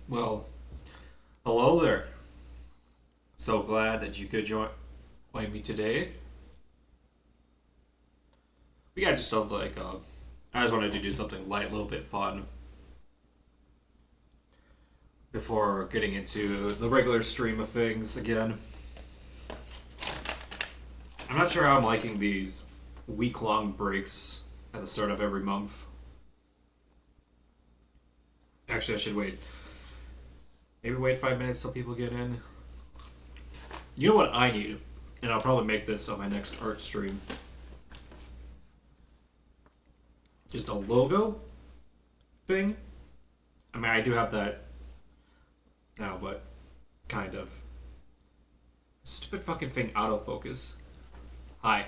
Well, hello there. So glad that you could join me today. We got just something I just wanted to do something light, a little bit fun before getting into the regular stream of things again. I'm not sure how I'm liking these week-long breaks at the start of every month. Actually, I should wait. Maybe wait 5 minutes till people get in. You know what I need? And I'll probably make this on my next art stream. Just a logo thing. I mean, I do have that now, but kind of. Stupid fucking thing, autofocus. Hi.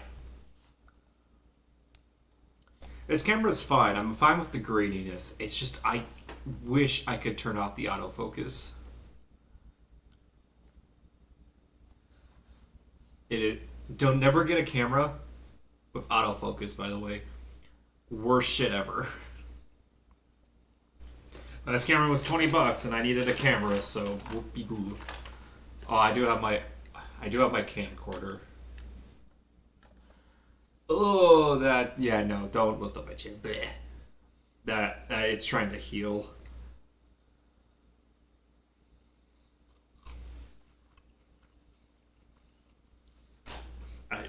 This camera's fine. I'm fine with the graininess. It's just I wish I could turn off the autofocus. It don't never get a camera with autofocus, by the way. Worst shit ever. This camera was $20 and I needed a camera, so whoopie goo. Oh, I do have my camcorder. Oh, yeah, no, don't lift up my chin. Bleh. That it's trying to heal. I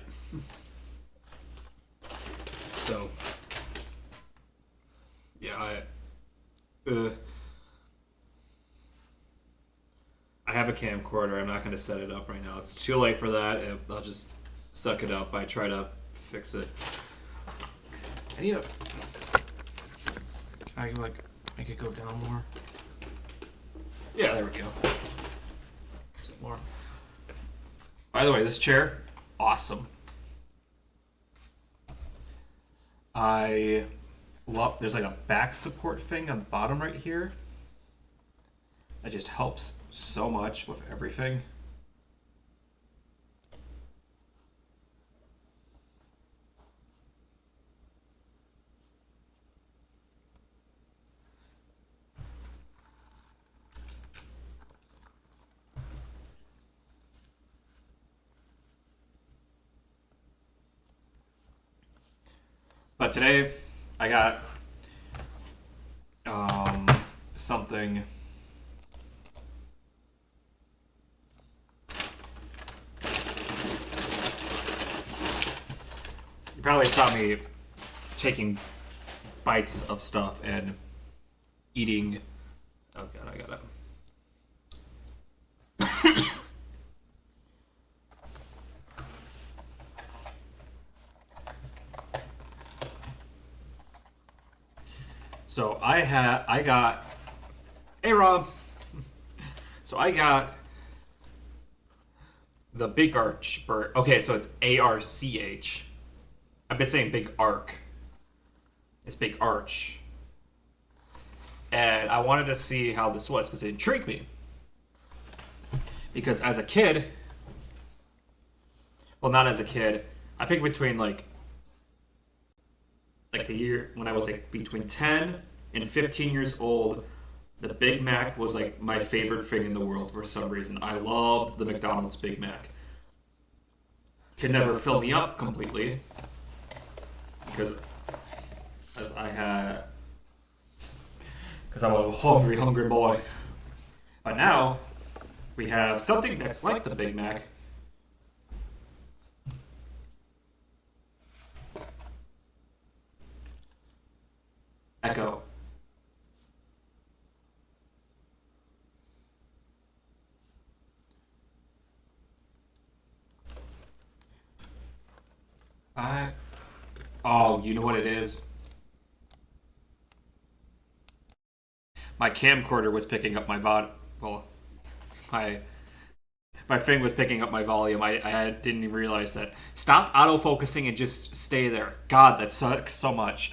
so yeah, I have a camcorder. I'm not going to set it up right now. It's too late for that. I'll just suck it up. I try to fix it. I need a. Can I make it go down more? Yeah, there we go. Fix it more. By the way, this chair, awesome. I love. There's like a back support thing on the bottom right here. That just helps so much with everything. But today, I got something. You probably saw me taking bites of stuff and eating. Oh god, I gotta. So I got. Hey Rob. So I got the Big Arch bird. Okay, so it's ARCH. I've been saying Big Arc. It's Big Arch. And I wanted to see how this was because it intrigued me. Because as a kid, well, not as a kid, I think between like the year when I was like between 10 and 15 years old, the Big Mac was like my favorite thing in the world for some reason. I loved the McDonald's Big Mac. Could never fill me up completely because as I had because I'm a hungry boy. But now we have something that's like the Big Mac. Echo. I. Oh, you know what it is? My camcorder was picking up my well, my my thing was picking up my volume. I didn't even realize that. Stop autofocusing and just stay there. God, that sucks so much.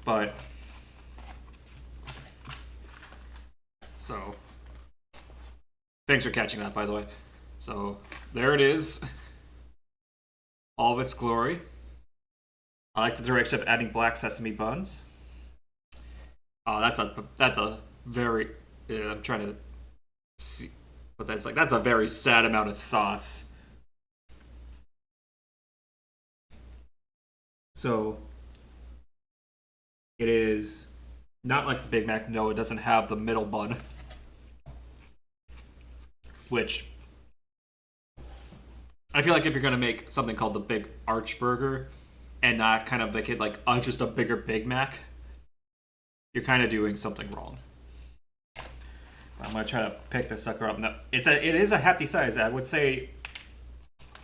But so thanks for catching that, by the way. So there it is, all of its glory. I like the direction of adding black sesame buns. Oh, that's a very. Yeah, I'm trying to see what that's like. That's a very sad amount of sauce. So it is not like the Big Mac. No, it doesn't have the middle bun, which I feel like if you're gonna make something called the Big Arch Burger and not kind of make it like just a bigger Big Mac, you're kind of doing something wrong. I'm gonna try to pick this sucker up. No, it is a hefty size. I would say,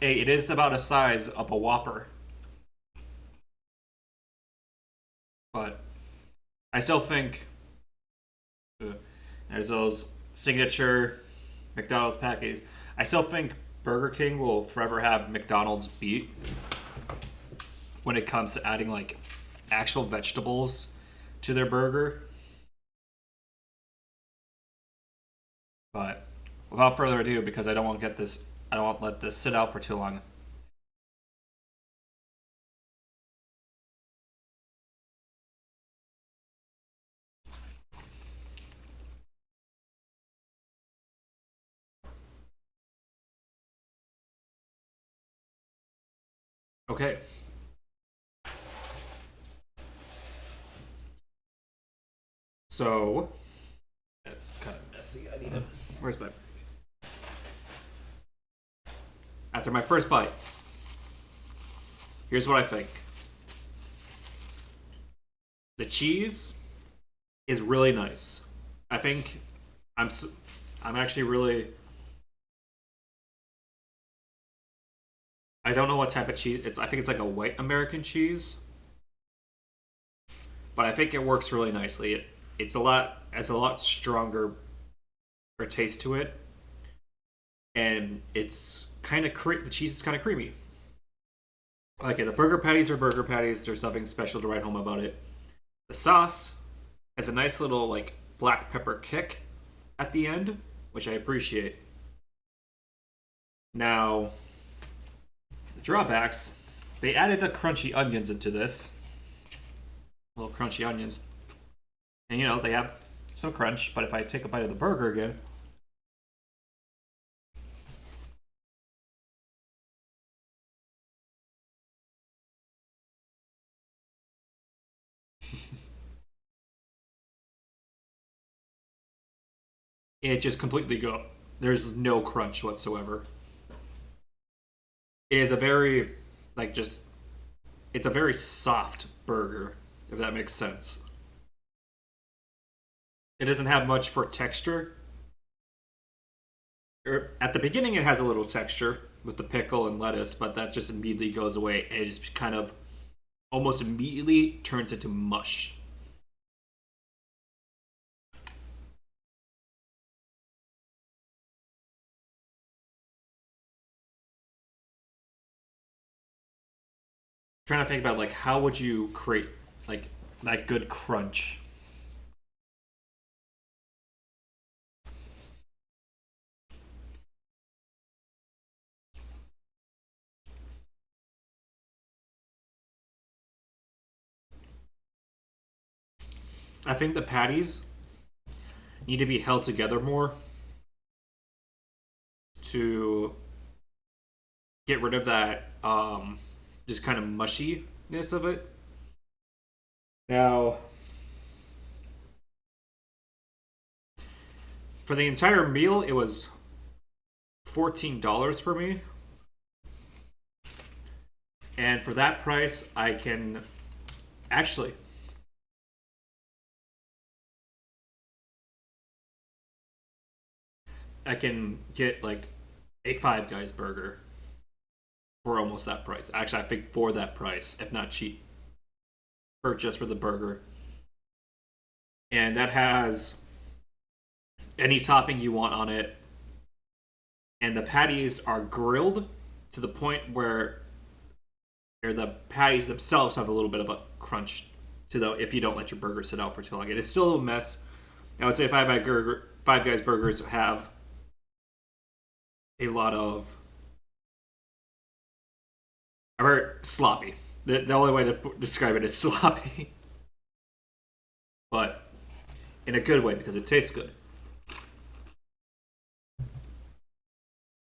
it is about a size of a Whopper, but I still think there's those signature McDonald's packages. I still think Burger King will forever have McDonald's beat when it comes to adding like actual vegetables to their burger. But without further ado, because I don't want to let this sit out for too long. Okay. So that's kind of messy. I need to. Where's my? After my first bite, here's what I think. The cheese is really nice. I think I'm I'm actually really. I don't know what type of cheese it's. I think it's like a white American cheese, but I think it works really nicely. It's a lot stronger or taste to it, and it's kind of the cheese is kind of creamy. Like the burger patties are burger patties. There's nothing special to write home about it. The sauce has a nice little like black pepper kick at the end, which I appreciate. Now, the drawbacks, they added the crunchy onions into this. Little crunchy onions. And you know, they have some crunch, but if I take a bite of the burger again, it just completely go. There's no crunch whatsoever. It is a very like just it's a very soft burger, if that makes sense. It doesn't have much for texture. At the beginning, it has a little texture with the pickle and lettuce, but that just immediately goes away, and it just kind of almost immediately turns into mush. Trying to think about like how would you create like that good crunch. I think the patties need to be held together more to get rid of that just kind of mushiness of it. Now, for the entire meal, it was $14 for me, and for that price, I can actually I can get like a Five Guys burger for almost that price. Actually, I think for that price, if not cheap, for just for the burger, and that has any topping you want on it, and the patties are grilled to the point where or the patties themselves have a little bit of a crunch to them if you don't let your burger sit out for too long. It is still a mess. I would say Five Guys burgers have a lot of are sloppy. The only way to describe it is sloppy. But in a good way because it tastes good.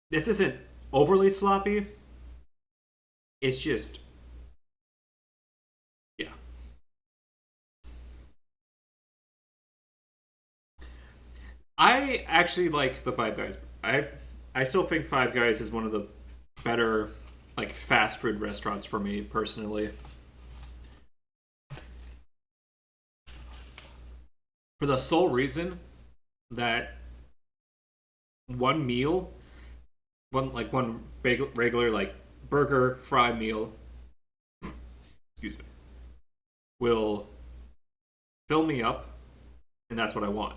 This isn't overly sloppy. It's just, yeah. I actually like the Five Guys. I still think Five Guys is one of the better like fast food restaurants for me personally. For the sole reason that one meal, one regular like burger fry meal, excuse me, will fill me up, and that's what I want.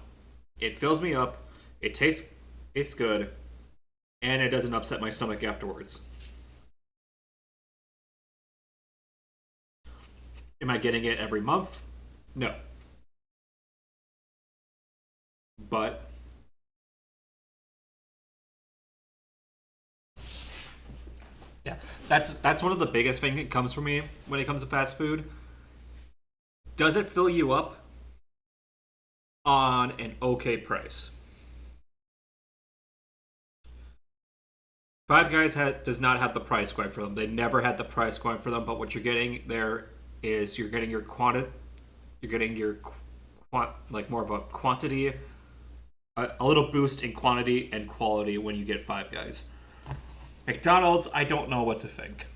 It fills me up. It tastes good, and it doesn't upset my stomach afterwards. Am I getting it every month? No, but yeah, that's one of the biggest thing that comes for me when it comes to fast food. Does it fill you up on an okay price? Five Guys does not have the price going for them. They never had the price going for them. But what you're getting there is you're getting your quantity, you're getting your like more of a quantity, a little boost in quantity and quality when you get Five Guys. McDonald's, I don't know what to think.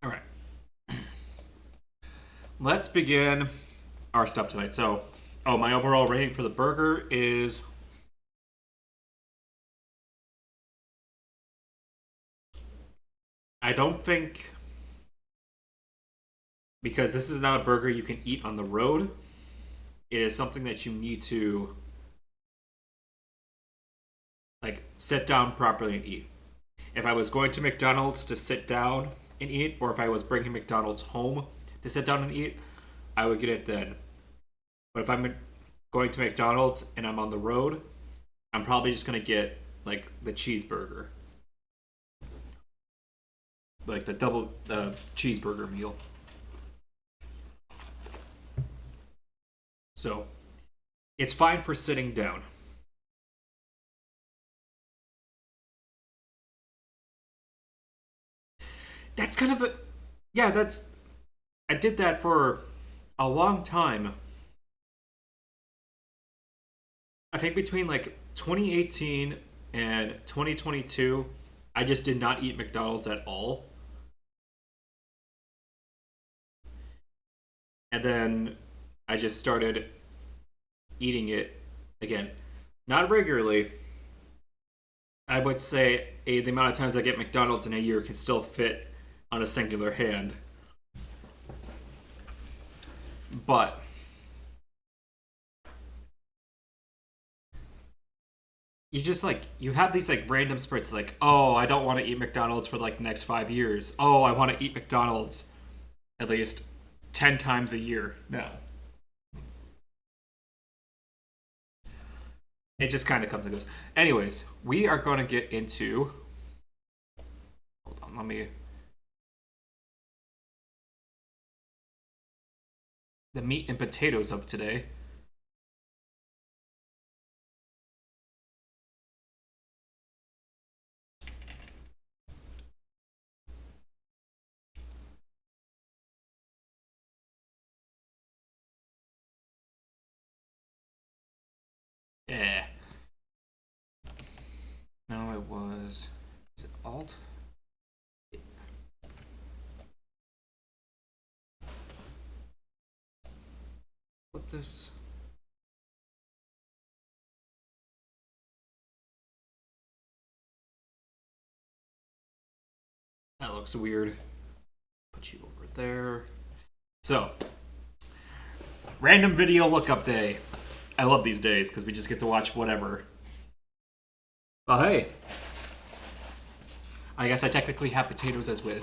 All right, let's begin our stuff tonight. So, oh, my overall rating for the burger is I don't think because this is not a burger you can eat on the road. It is something that you need to like sit down properly and eat. If I was going to McDonald's to sit down and eat, or if I was bringing McDonald's home to sit down and eat, I would get it then. But if I'm going to McDonald's and I'm on the road, I'm probably just gonna get like the cheeseburger, like the double cheeseburger meal. So it's fine for sitting down. That's kind of a yeah. That's I did that for a long time. I think between like 2018 and 2022, I just did not eat McDonald's at all. And then I just started eating it again. Not regularly. I would say the amount of times I get McDonald's in a year can still fit on a singular hand. But you just like you have these like random spurts like, oh, I don't want to eat McDonald's for like the next 5 years. Oh, I want to eat McDonald's at least 10 times a year now. It just kind of comes and goes. Anyways, we are going to get into. Hold on, let me. The meat and potatoes of today. Yeah. No, it was. Is it Alt? Flip this. That looks weird. Put you over there. So, random video lookup day. I love these days because we just get to watch whatever. Oh, hey. I guess I technically have potatoes as well.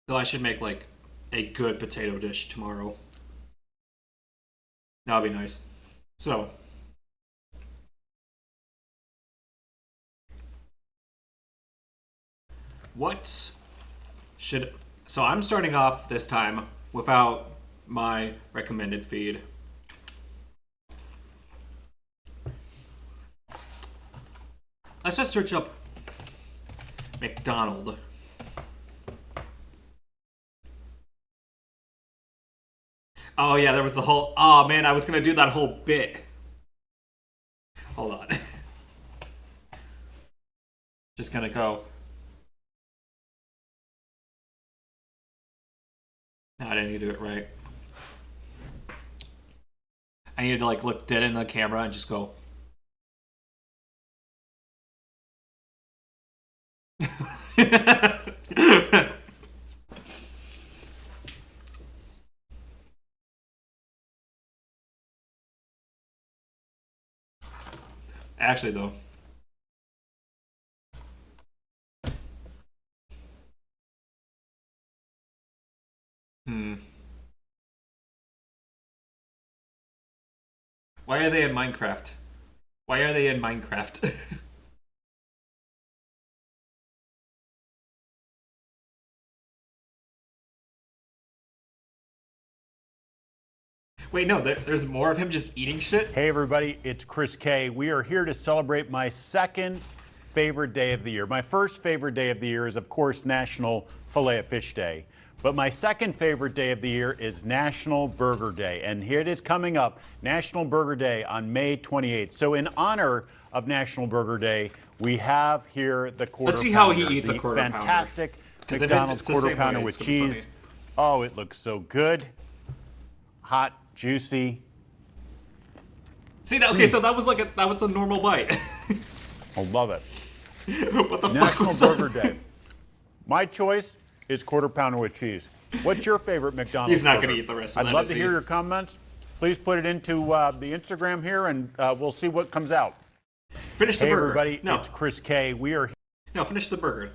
Though I should make like a good potato dish tomorrow. That would be nice. So, what should... So I'm starting off this time without my recommended feed. Let's just search up McDonald's. Oh yeah, there was the whole... Oh man, I was going to do that whole bit. Hold on. Just going to go... No, I didn't need to do it right. I needed to like look dead in the camera and just go... Actually, though. Why are they in Minecraft? Why are they in Minecraft? Wait, no, there's more of him just eating shit? Hey everybody, it's Chris K. We are here to celebrate my second favorite day of the year. My first favorite day of the year is, of course, National Filet-O-Fish Day. But my second favorite day of the year is National Burger Day. And here it is coming up, National Burger Day on May 28th. So in honor of National Burger Day, we have here the quarter pounder. Let's see how he eats a quarter pounder. Fantastic McDonald's quarter pounder with cheese. Oh, it looks so good. Hot, juicy. See, okay, so that was like that was a normal bite. I love it. What the fuck National was Burger that? Day. My choice is quarter pounder with cheese. What's your favorite McDonald's He's not burger? going to eat the rest of that. I'd love to hear your comments. Please put it into the Instagram here, and we'll see what comes out. Finish the Hey burger. everybody, No, it's Chris K. We are no, finish the burger.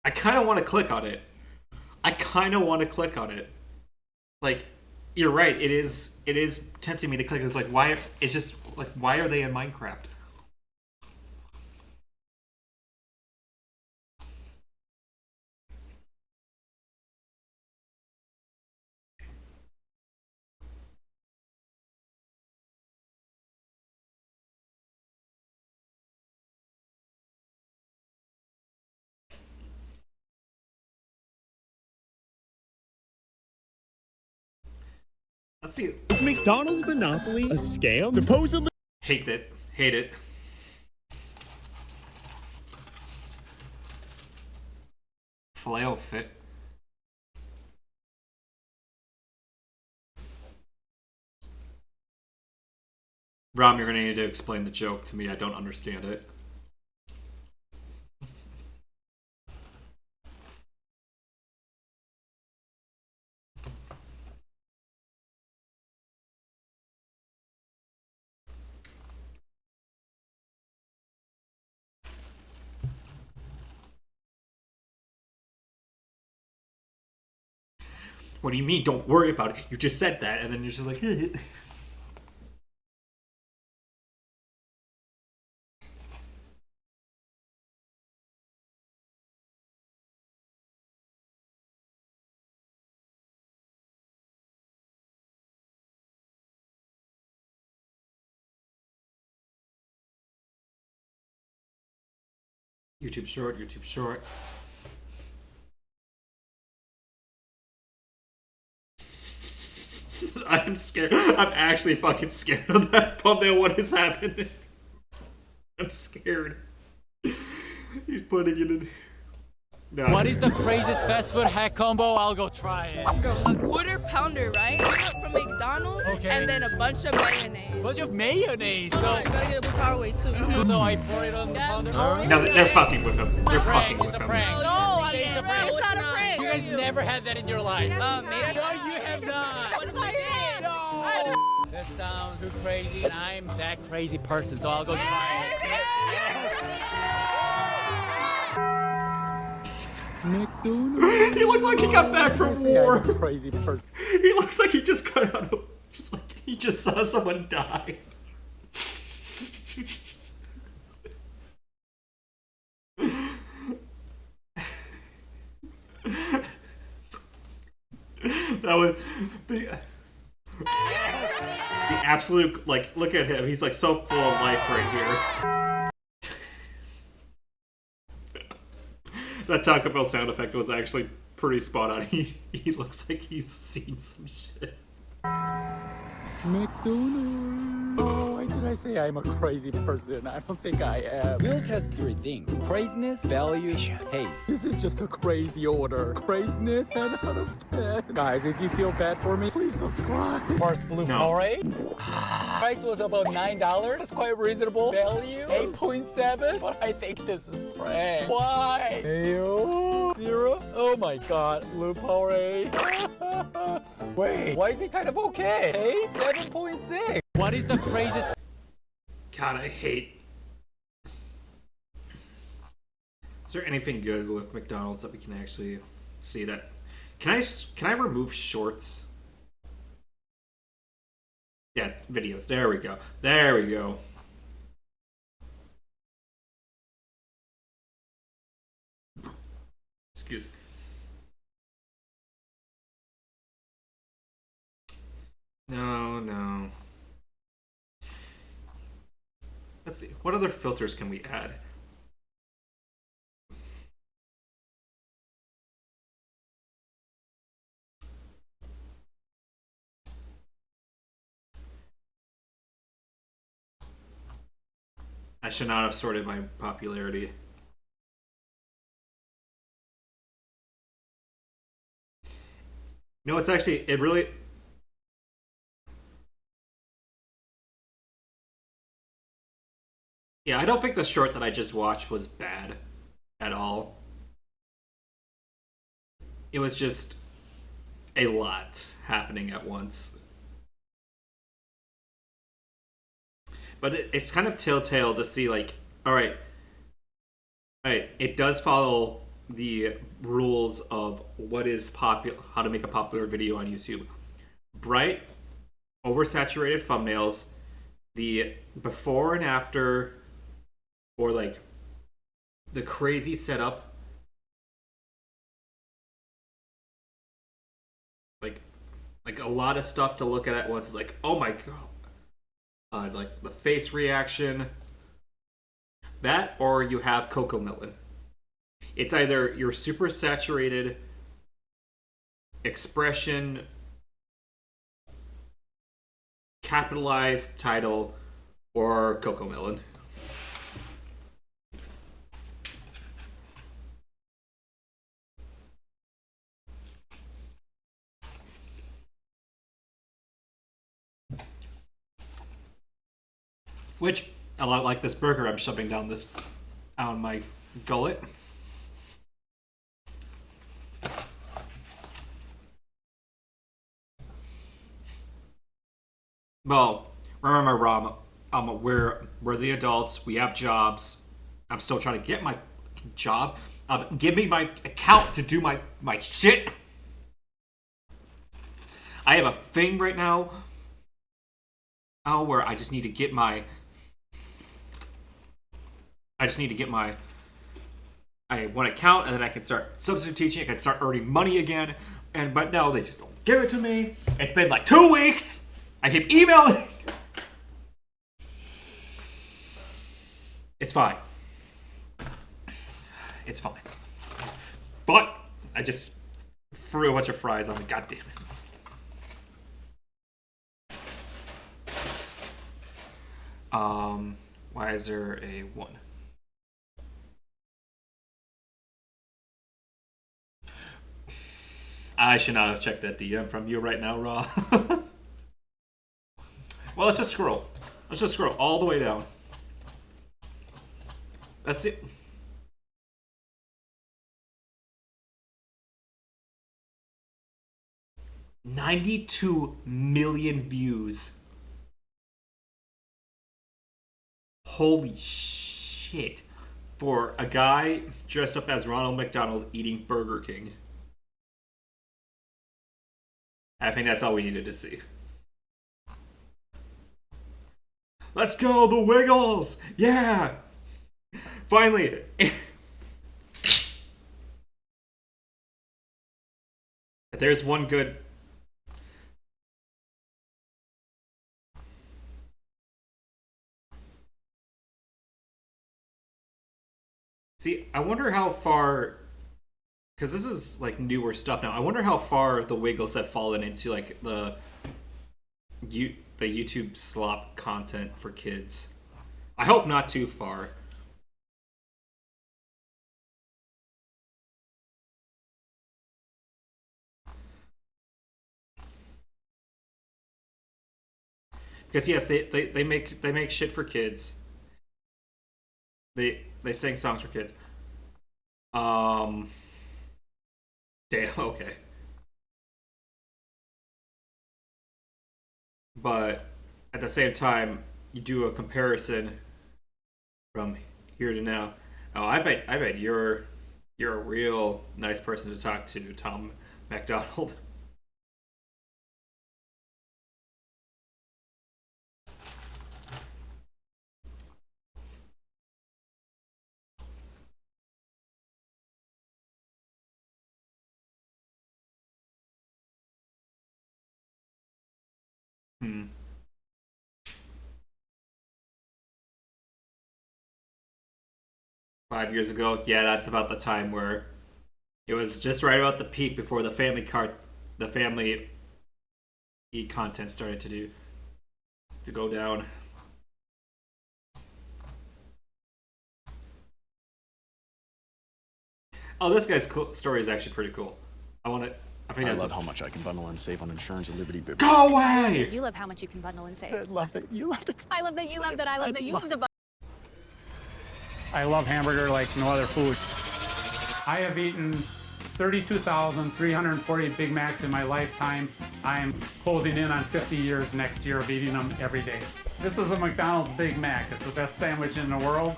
I kind of want to click on it. Like, you're right. It is tempting me to click. It's like, why? It's just like, why are they in Minecraft? Let's see. Is McDonald's monopoly a scam? Supposedly. Hate it. Hate it. Filet-O-Fit. Rom, you're going to need to explain the joke to me. I don't understand it. What do you mean? Don't worry about it. You just said that, and then you're just like... YouTube short, YouTube short. I'm scared. I'm actually fucking scared of that thumbnail. What is happening? I'm scared. He's putting it in. No. What is the craziest fast food hack combo? I'll go try it. A quarter pounder, right? Syrup from McDonald's, Okay. and then a bunch of mayonnaise. Bunch of mayonnaise. So, gotta get a blue power weight too. So I pour it on the pounder. No, they're fucking with him. They're fucking It's with a him. prank. No, I It's a didn't. prank. It's not a prank. You guys never had that in your life. Maybe. No, you have not. No. That sounds too crazy, and I'm that crazy person, so I'll go try it. McDonald's. He looked like he got back from war. Crazy person. He looks like he just got out of. Just like he just saw someone die. That was the absolute, like, look at him. He's like so full of life right here. That Taco Bell sound effect was actually pretty spot on. He looks like he's seen some shit. McDonald's. Why did I say I'm a crazy person? I don't think I am. We'll test three things: craziness, valuation, taste. This is just a crazy order. Craziness, 10 out of 10. Guys, if you feel bad for me, please subscribe. First blue No. Powerade. Price was about $9. That's quite reasonable. Value 8.7. But I think this is prank. Why? Ayo. Zero. Oh my god. Blue Powerade. Wait. Why is it kind of okay? Hey, 7.6. What is the craziest? God, I hate. Is there anything good with McDonald's that we can actually see that? Can I remove shorts? Yeah, videos. There we go. There we go. Excuse me. No. Let's see. What other filters can we add? I should not have sorted my popularity. No, it's actually, it really... Yeah, I don't think the short that I just watched was bad at all. It was just a lot happening at once. But it's kind of telltale to see, like, alright, it does follow the rules of what is popular, how to make a popular video on YouTube. Bright, oversaturated thumbnails, the before and after, or like the crazy setup, like a lot of stuff to look at once. Is like, oh my god, like the face reaction, that, or you have Coco Melon. It's either your super saturated expression, capitalized title, or Coco Melon. Which, a lot like this burger I'm shoving down my gullet. Well, remember, Rom, we're the adults. We have jobs. I'm still trying to get my job. Give me my account to do my shit. I have a thing right now. Where I just need to get my. I one account, and then I can start substitute teaching. I can start earning money again. But no, they just don't give it to me. It's been like 2 weeks. I keep emailing. It's fine. It's fine. But I just threw a bunch of fries on me. God damn it. Why is there a 1? I should not have checked that DM from you right now, Raw. Well, let's just scroll. Let's just scroll all the way down. That's it. $92 million views. Holy shit. For a guy dressed up as Ronald McDonald eating Burger King. I think that's all we needed to see. Let's go, the Wiggles! Yeah! Finally! There's one good... See, I wonder how far... Because this is, like, newer stuff now. I wonder how far the Wiggles have fallen into, like, the YouTube slop content for kids. I hope not too far. Because yes, they make shit for kids. They sing songs for kids. Damn, okay. But at the same time, you do a comparison from here to now. Oh, I bet you're a real nice person to talk to, Tom McDonald. Hmm. Five years ago, yeah, that's about the time where it was just right about the peak before the family content started to go down. Oh, this guy's story is actually pretty cool. I love how much I can bundle and save on insurance at Liberty Bibber. Go away! You love how much you can bundle and save. I love it. You love it. I love that you love that. I love that you love the. I love hamburger like no other food. I have eaten 32,340 Big Macs in my lifetime. I am closing in on 50 years next year of eating them every day. This is a McDonald's Big Mac. It's the best sandwich in the world.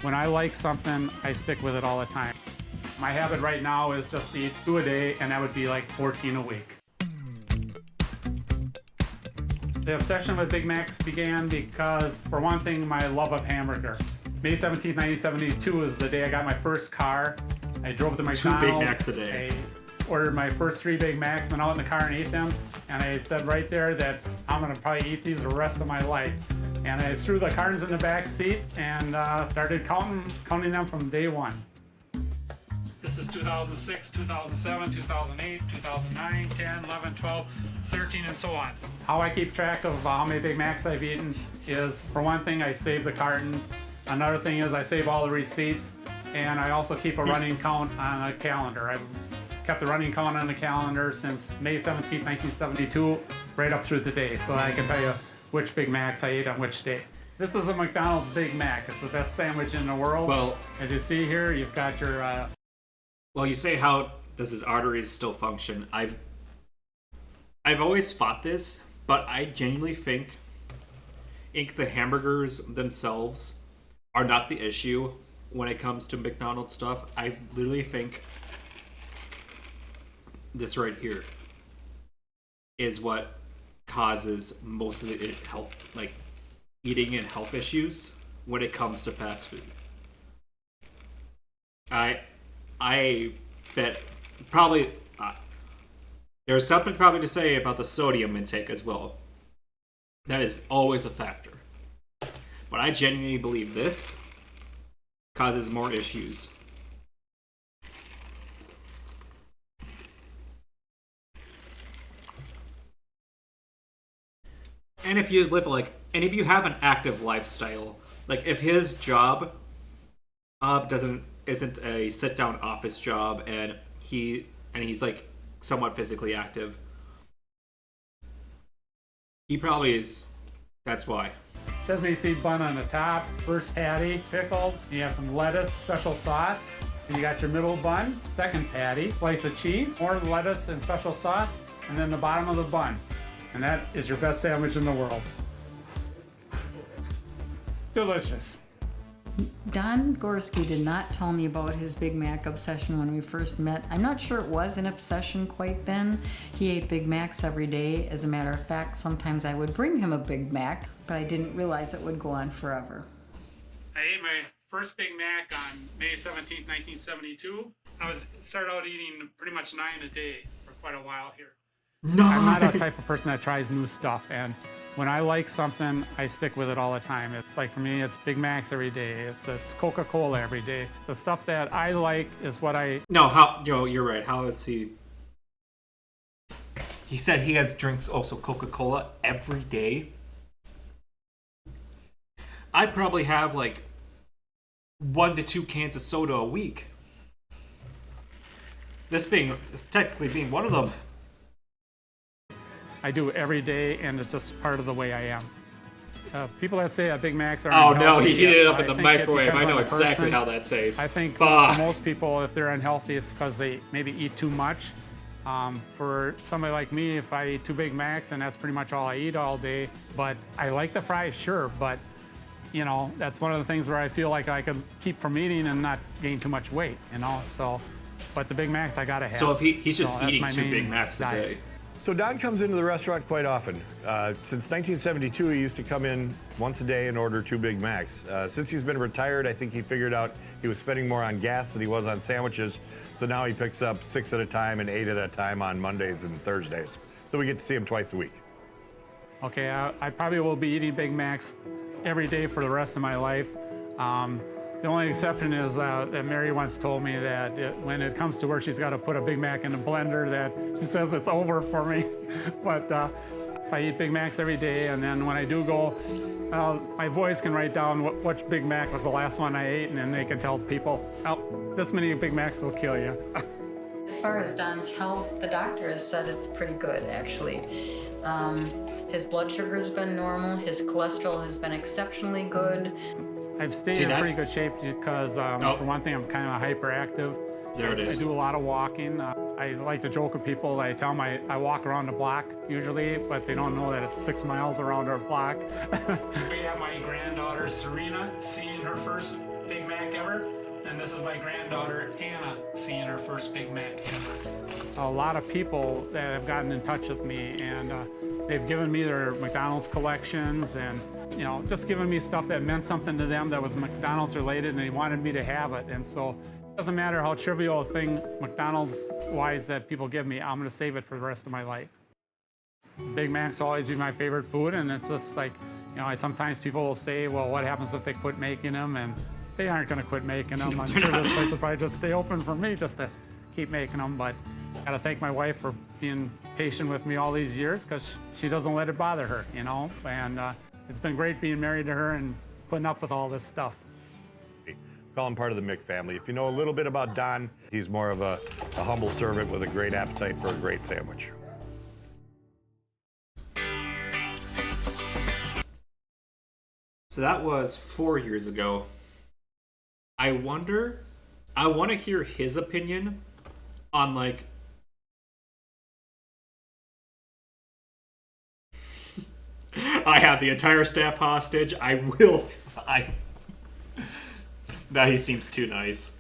When I like something, I stick with it all the time. My habit right now is just to eat 2 a day, and that would be like 14 a week. The obsession with Big Macs began because, for one thing, my love of hamburger. May 17th, 1972 is the day I got my first car. I drove to McDonald's. 2 Big Macs a day. I ordered my first 3 Big Macs, went out in the car and ate them. And I said right there that I'm gonna probably eat these the rest of my life. And I threw the cartons in the back seat and started counting them from day one. This is 2006, 2007, 2008, 2009, 10, 11, 12, 13, and so on. How I keep track of how many Big Macs I've eaten is, for one thing, I save the cartons. Another thing is I save all the receipts, and I also keep a running count on a calendar. I've kept a running count on the calendar since May 17, 1972, right up through today, so I can tell you which Big Macs I ate on which day. This is a McDonald's Big Mac. It's the best sandwich in the world. Well, as you see here, you've got your... Well, you say how does his arteries still function? I've always fought this, but I genuinely think the hamburgers themselves are not the issue when it comes to McDonald's stuff. I literally think this right here is what causes most of the health, like eating and health issues when it comes to fast food. I bet probably there's something probably to say about the sodium intake as well. That is always a factor. But I genuinely believe this causes more issues. And if you live like And if you have an active lifestyle, like if his job isn't a sit down office job, and he's like somewhat physically active, he probably is. That's why. Sesame seed bun on the top, first patty, pickles, you have some lettuce, special sauce, and you got your middle bun, second patty, slice of cheese, more lettuce and special sauce, and then the bottom of the bun. And that is your best sandwich in the world. Delicious. Don Gorski did not tell me about his Big Mac obsession when we first met. I'm not sure it was an obsession quite then. He ate Big Macs every day. As a matter of fact, sometimes I would bring him a Big Mac, but I didn't realize it would go on forever. I ate my first Big Mac on May 17th, 1972. I started out eating pretty much 9 a day for quite a while here. No. I'm not a type of person that tries new stuff, and when I like something, I stick with it all the time. It's like, for me, it's Big Macs every day. It's Coca-Cola every day. The stuff that I like is what I... No, you're right. How is he... He said he drinks also Coca-Cola every day. I probably have like 1 to 2 cans of soda a week. This technically being one of them. I do every day, and it's just part of the way I am. People that say that Big Macs are Oh unhealthy, no, he heated it up I in the think it microwave. depends I know on the exactly person. how that tastes. I think Fuck. for most people, if they're unhealthy, it's because they maybe eat too much. For somebody like me, if I eat 2 Big Macs, and that's pretty much all I eat all day. But I like the fries, sure, but you know, that's one of the things where I feel like I could keep from eating and not gain too much weight, you know, so. But the Big Macs I gotta have. So if he's just that's eating my 2 main Big Macs a diet. day. So Don comes into the restaurant quite often. Since 1972, he used to come in once a day and order 2 Big Macs. Since he's been retired, I think he figured out he was spending more on gas than he was on sandwiches. So now he picks up 6 at a time and 8 at a time on Mondays and Thursdays. So we get to see him twice a week. Okay, I probably will be eating Big Macs every day for the rest of my life. The only exception is that Mary once told me that when it comes to where she's got to put a Big Mac in a blender, that she says it's over for me. But if I eat Big Macs every day, and then when I do go, my boys can write down which Big Mac was the last one I ate, and then they can tell people, oh, this many Big Macs will kill you. As far as Don's health, the doctor has said it's pretty good, actually. His blood sugar's been normal. His cholesterol has been exceptionally good. I've stayed in pretty good shape because, for one thing, I'm kind of hyperactive. There it is. I do a lot of walking. I like to joke with people. I tell them I walk around the block usually, but they don't know that it's 6 miles around our block. We have my granddaughter, Serena, seeing her first Big Mac ever. And this is my granddaughter, Anna, seeing her first Big Mac ever. A lot of people that have gotten in touch with me, and they've given me their McDonald's collections, and you know, just giving me stuff that meant something to them that was McDonald's related, and they wanted me to have it. And so it doesn't matter how trivial a thing McDonald's-wise that people give me, I'm gonna save it for the rest of my life. Big Macs will always be my favorite food, and it's just like, you know, sometimes people will say, well, what happens if they quit making them? And they aren't gonna quit making them. I'm sure this place will probably just stay open for me just to keep making them. But I gotta thank my wife for being patient with me all these years, because she doesn't let it bother her, you know? And it's been great being married to her and putting up with all this stuff. Call him part of the Mick family. If you know a little bit about Don, he's more of a humble servant with a great appetite for a great sandwich. So that was 4 years ago. I want to hear his opinion on like I have the entire staff hostage. That he seems too nice.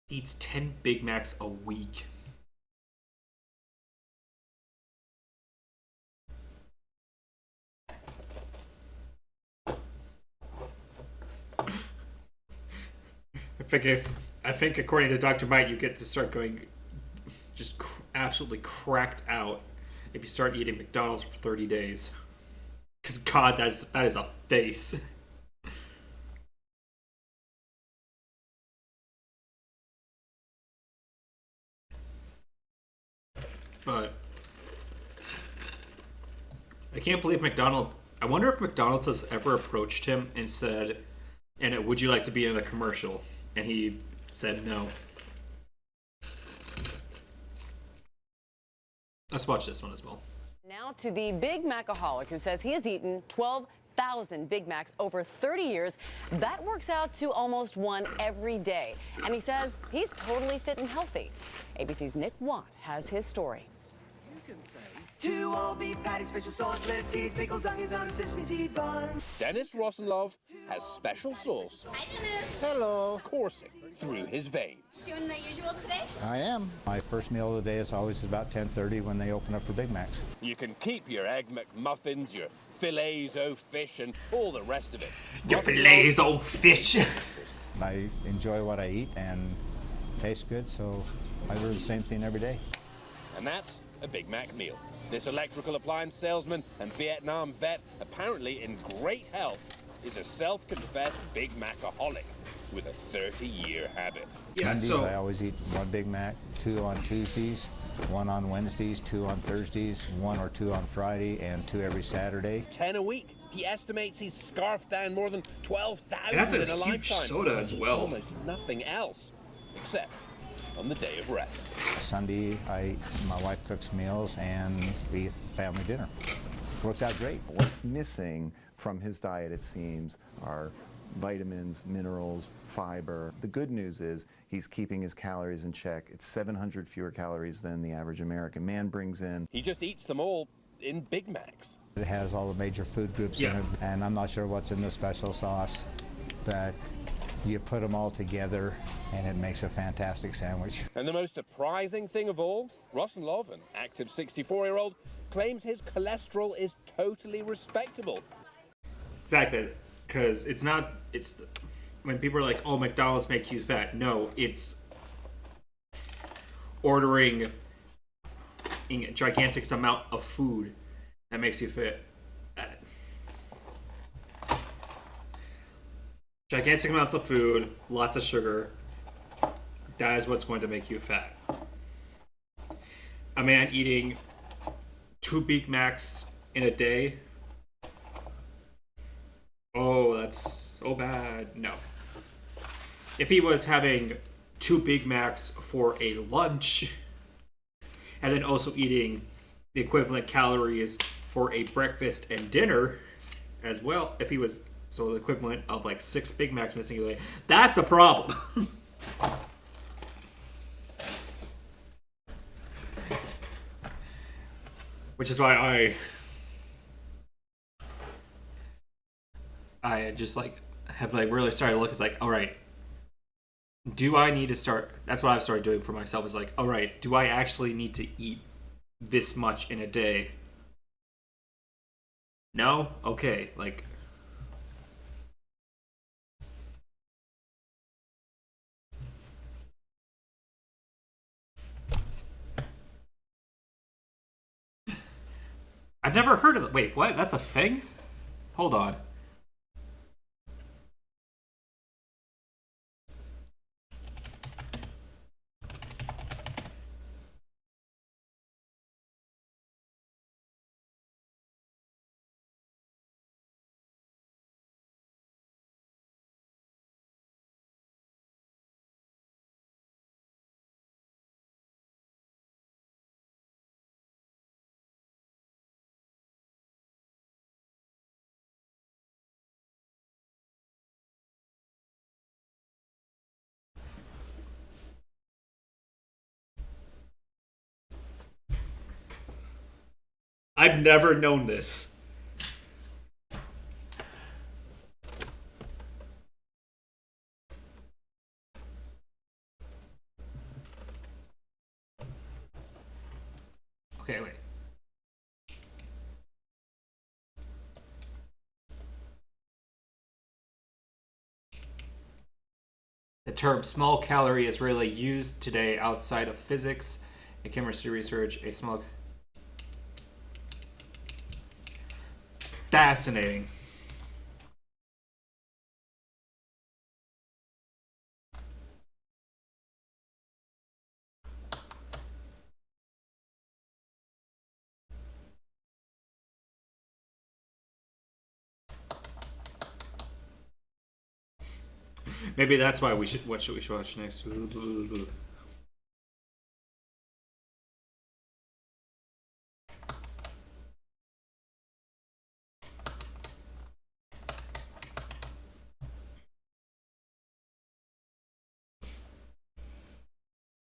Eats 10 Big Macs a week. I think according to Dr. Mike, you get to start going just absolutely cracked out if you start eating McDonald's for 30 days. Because God, that is a face. I can't believe McDonald's. I wonder if McDonald's has ever approached him and said, "And would you like to be in a commercial?" And he said no. Let's watch this one as well. Now to the Big Macaholic, who says he has eaten 12,000 Big Macs over 30 years. That works out to almost one every day. And he says he's totally fit and healthy. ABC's Nick Watt has his story. 2 all beef patties, special sauce, lettuce, cheese, pickles, onions on a sesame seed bun. Dennis Rosenlove has special sauce. Hi, Dennis. Hello. Coursing through his veins. Doing the usual today? I am. My first meal of the day is always about 10:30 when they open up for Big Macs. You can keep your Egg McMuffins, your filets-o fish, and all the rest of it. Your filets-o fish. I enjoy what I eat and tastes good, so I do the same thing every day. And that's a Big Mac meal. This electrical appliance salesman and Vietnam vet, apparently in great health, is a self-confessed Big Macaholic with a 30-year habit. Mondays, I always eat 1 Big Mac, 2 on Tuesdays, 1 on Wednesdays, 2 on Thursdays, 1 or 2 on Friday, and 2 every Saturday. 10 a week. He estimates he's scarfed down more than 12,000 That's a in a huge lifetime. soda as well. Almost nothing else, except on the day of rest. Sunday, my wife cooks meals and we eat family dinner. Works out great. What's missing from his diet, it seems, are vitamins, minerals, fiber. The good news is he's keeping his calories in check. It's 700 fewer calories than the average American man brings in. He just eats them all in Big Macs. It has all the major food groups in it, and I'm not sure what's in the special sauce, but you put them all together and it makes a fantastic sandwich. And the most surprising thing of all, Rosenlove, an active 64-year-old, claims his cholesterol is totally respectable. Exactly, because it's when people are like, "Oh, McDonald's make you fat." No, it's ordering a gigantic amount of food that makes you fit. Gigantic amounts of food, lots of sugar. That is what's going to make you fat. A man eating 2 Big Macs in a day. Oh, that's so bad. No. If he was having 2 Big Macs for a lunch, and then also eating the equivalent calories for a breakfast and dinner as well, if he was so the equivalent of like 6 Big Macs in a single day, that's a problem. Which is why I just like have like really started to look. It's like, all right, do I need to start? That's what I've started doing for myself. Is like, all right, do I actually need to eat this much in a day? No? Okay, like. I've never heard of it. Wait, what? That's a thing? Hold on. I've never known this. Okay, wait. The term small calorie is rarely used today outside of physics and chemistry research. A small... Fascinating. Maybe that's why we should. What should we watch next?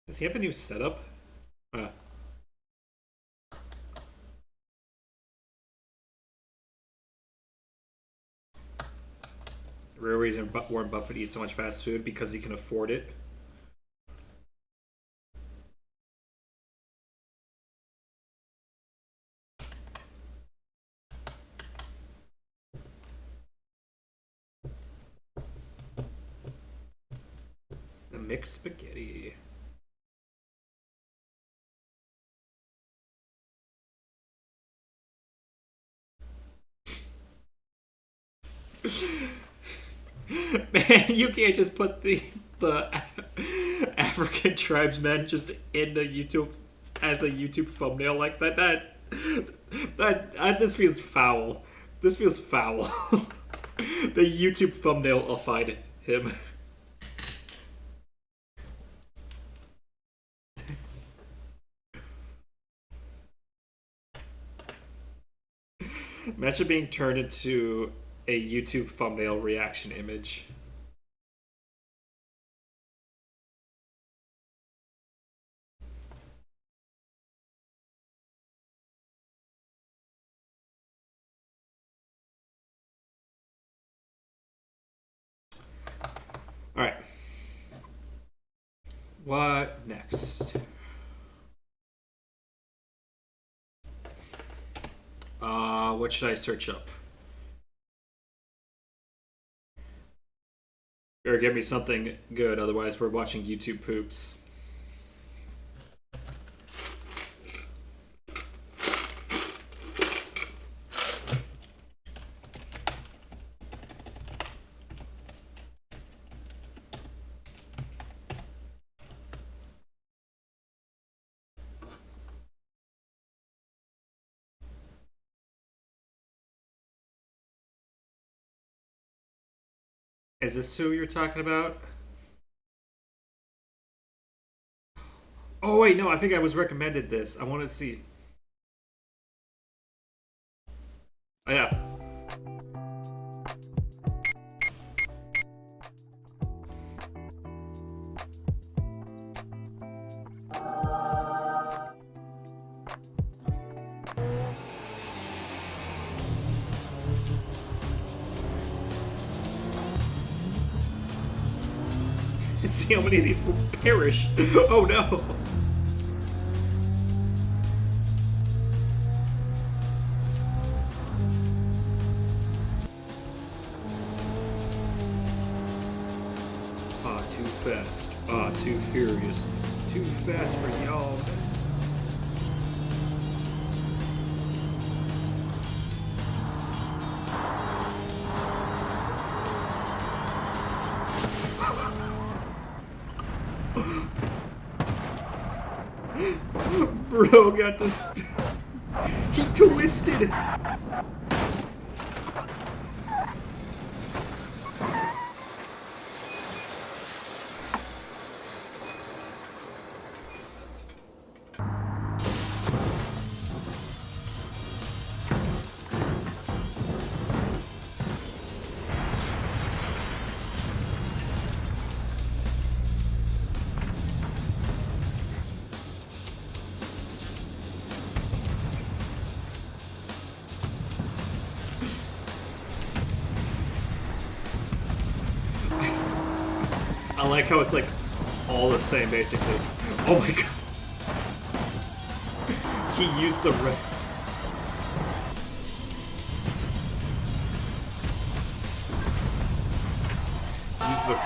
Does he have a new setup? The real reason Warren Buffett eats so much fast food because he can afford it. The mixed spaghetti. Man, you can't just put the African tribesmen just in the YouTube as a YouTube thumbnail like that. This feels foul. This feels foul. The YouTube thumbnail-ified him. Imagine being turned into a YouTube thumbnail reaction image. All right. What next? What should I search up? Or give me something good, otherwise we're watching YouTube poops. Is this who you're talking about? Oh wait, no, I think I was recommended this. I want to see. Oh yeah. See how many of these will perish. Oh no. Ah, too fast. Ah, too furious. Too fast for y'all. Bro got this. He twisted. I like how it's like all the same basically. Oh my god. He used the red. Use the.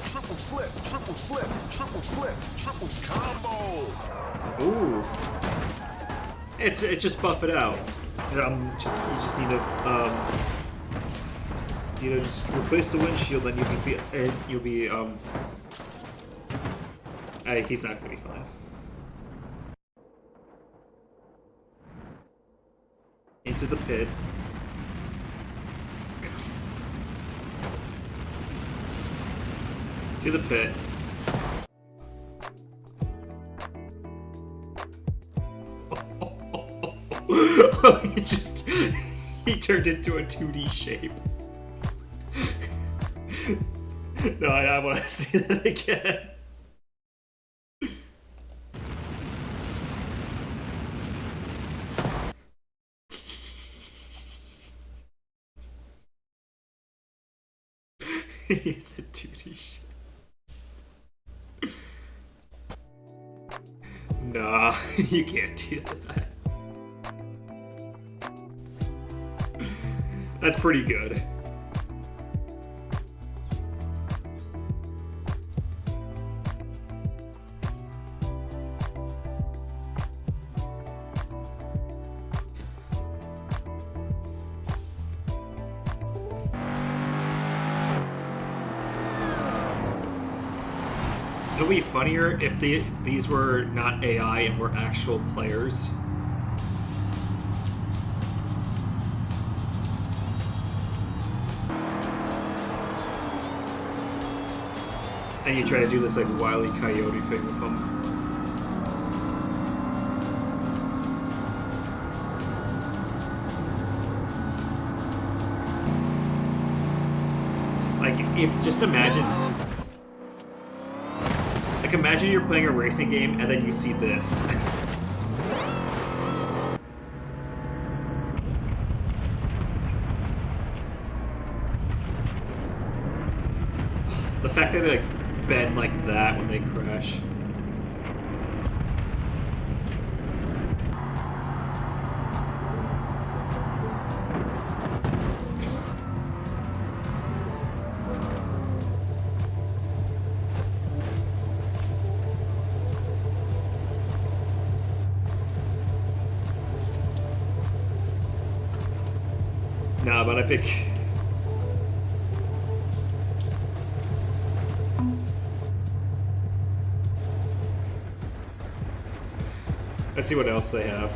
Triple slip, triple slip, triple slip, triple combo. Ooh. It just buff it out. You just need to just replace the windshield, then you'll be he's not gonna be fine. into the pit. To the pit. He turned into a 2D shape. No, I want to see that again. He's a 2D shape. Nah, you can't do that. That's pretty good. It would be funnier if these were not AI and were actual players. And you try to do this like Wile E. Coyote thing with them. Like, just imagine. Like, imagine you're playing a racing game and then you see this. The fact that they like bend like that when they crash. Nah, but I think... Let's see what else they have.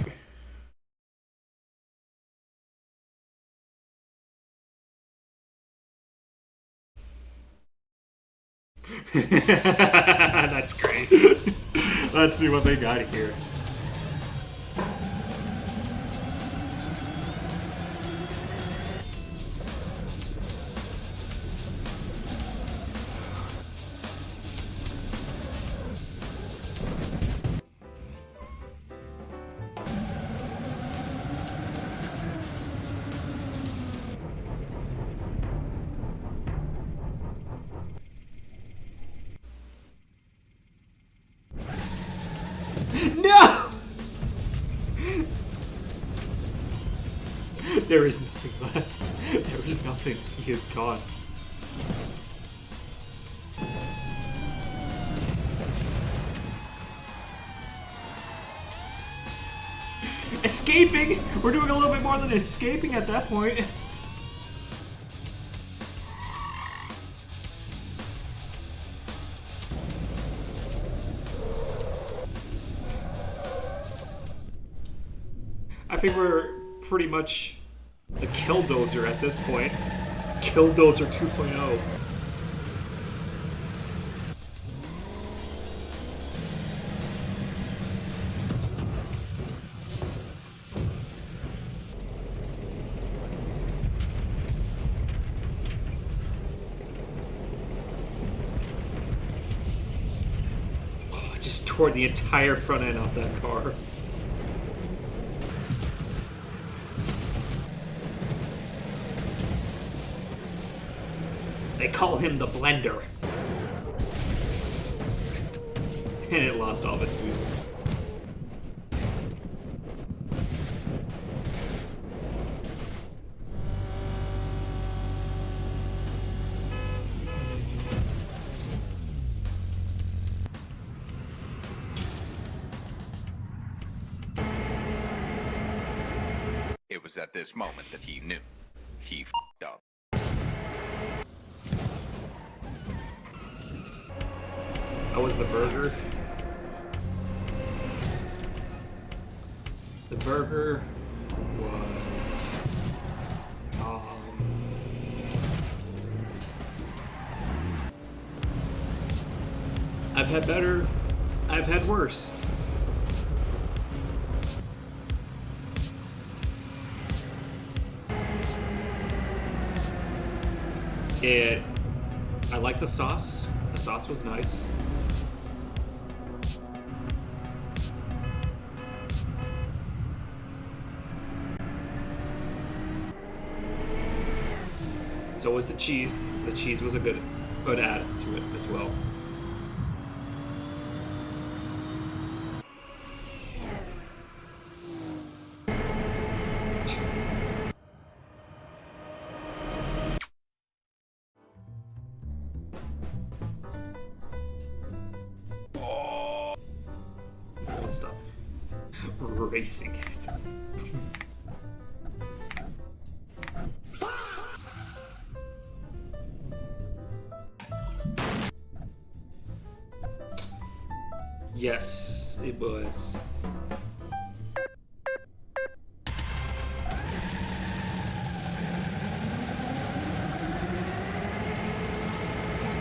That's great. Let's see what they got here. No! There is nothing left. There is nothing. He is gone. Escaping! We're doing a little bit more than escaping at that point. I think we're pretty much a Killdozer at this point. Killdozer 2.0. Oh, just tore the entire front end off that car. They call him the Blender. And it lost all of its wheels. It was at this moment that he knew. He f***ed up. That was the burger. The burger was... I've had better. I've had worse. I like the sauce. The sauce was nice. So was the cheese. The cheese was a good add to it as well. I'll stop racing it. Yes, it was.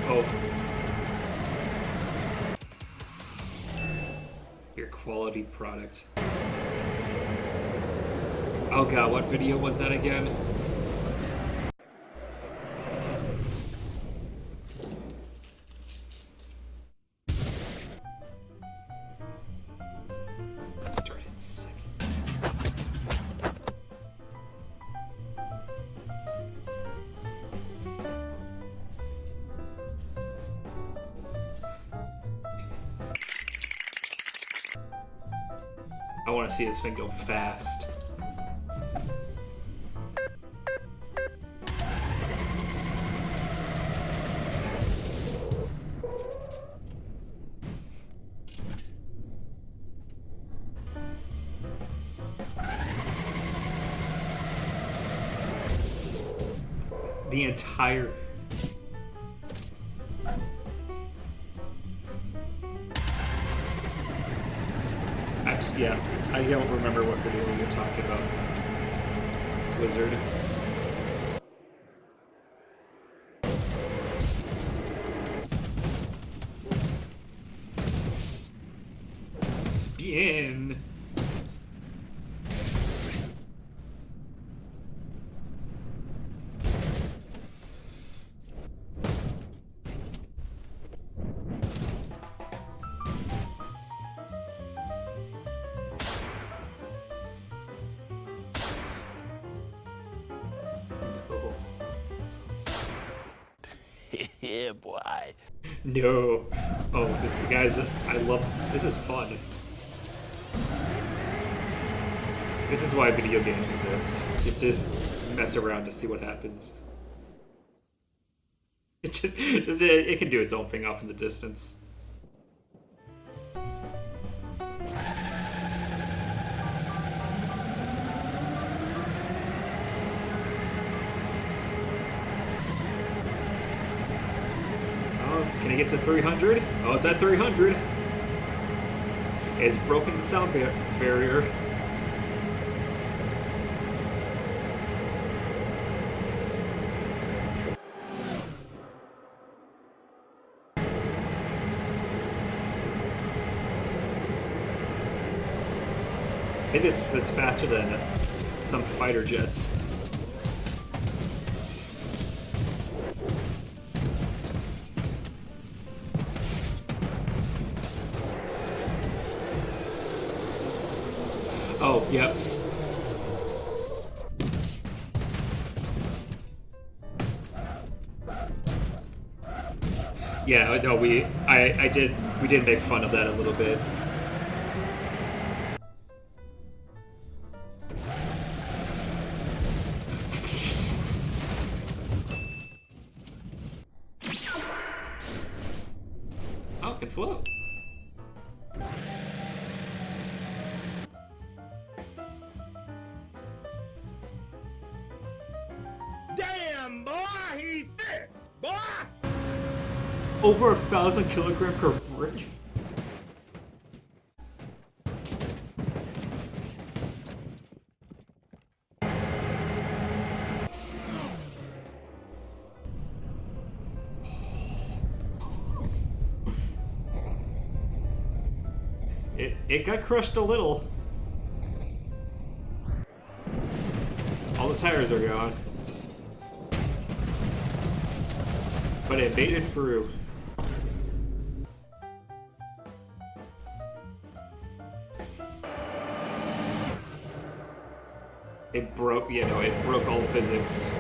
Oh. Your quality product. Oh god, what video was that again? Start in second. I want to see this thing go fast. The entire... Yeah, I don't remember what video you're talking about. Wizard. Spin. Yeah, boy. No. Oh, this guys, I love. This is fun. This is why video games exist, just to mess around to see what happens. It can do its own thing off in the distance. Can I get to 300? Oh, it's at 300. It's broken the sound barrier. It is faster than some fighter jets. Oh, yep. Yeah, no, we did make fun of that a little bit. Oh, it can float. Damn, boy, he thick, boy! Over 1,000 kilogram per brick. It got crushed a little. All the tires are gone. But it made it through. It broke, you know, it broke all physics.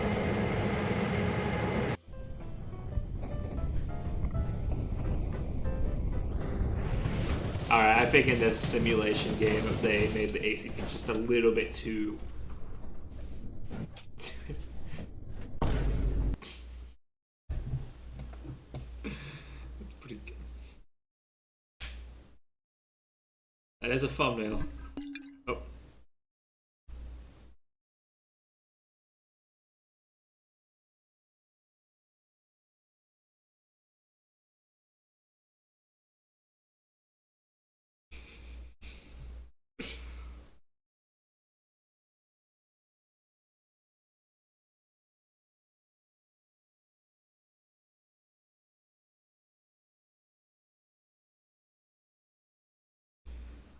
Alright, I think in this simulation game, they made the ACP just a little bit too... That's pretty good. That is a thumbnail. Oh.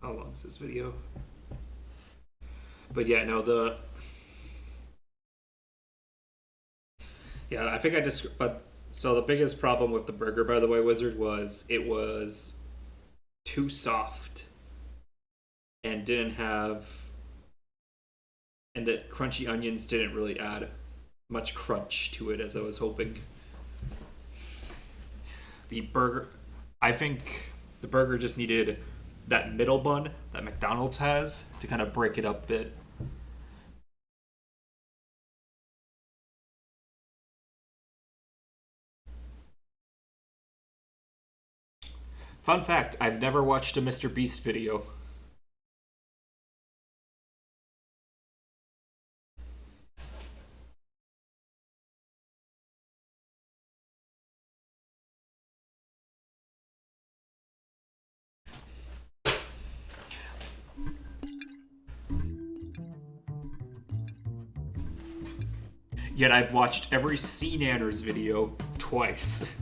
How long is this video? But yeah, no, yeah, I think I just, but, so the biggest problem with the burger, by the way, Wizard, was it was too soft and didn't have, and the crunchy onions didn't really add much crunch to it as I was hoping. The burger, I think the burger just needed that middle bun that McDonald's has to kind of break it up a bit. Fun fact, I've never watched a Mr. Beast video. Yet I've watched every Sea Nanners video twice.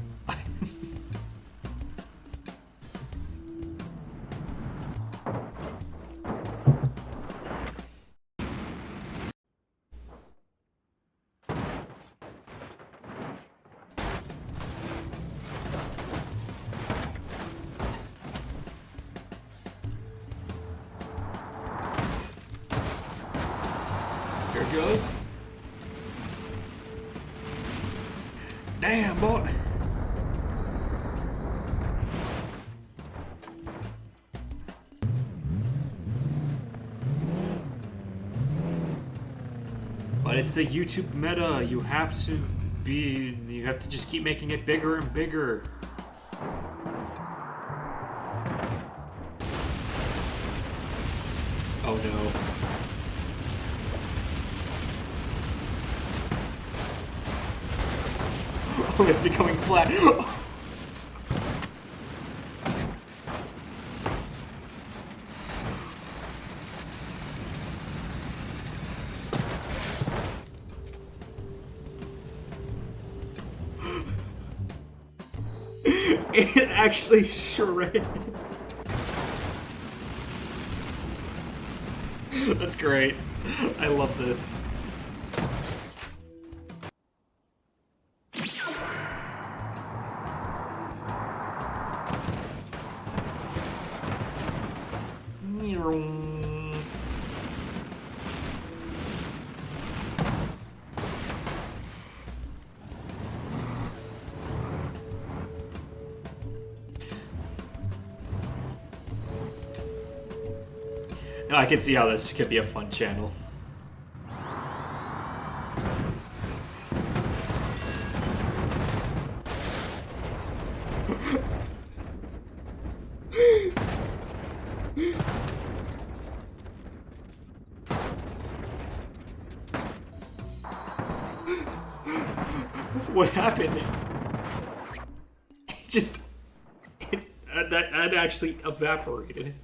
Here it goes. Damn, boy. But it's the YouTube meta. You have to just keep making it bigger and bigger. Oh no. Oh, it's becoming flat. It actually shredded. That's great. I love this. No, I can see how this could be a fun channel. What happened? It just... that actually evaporated.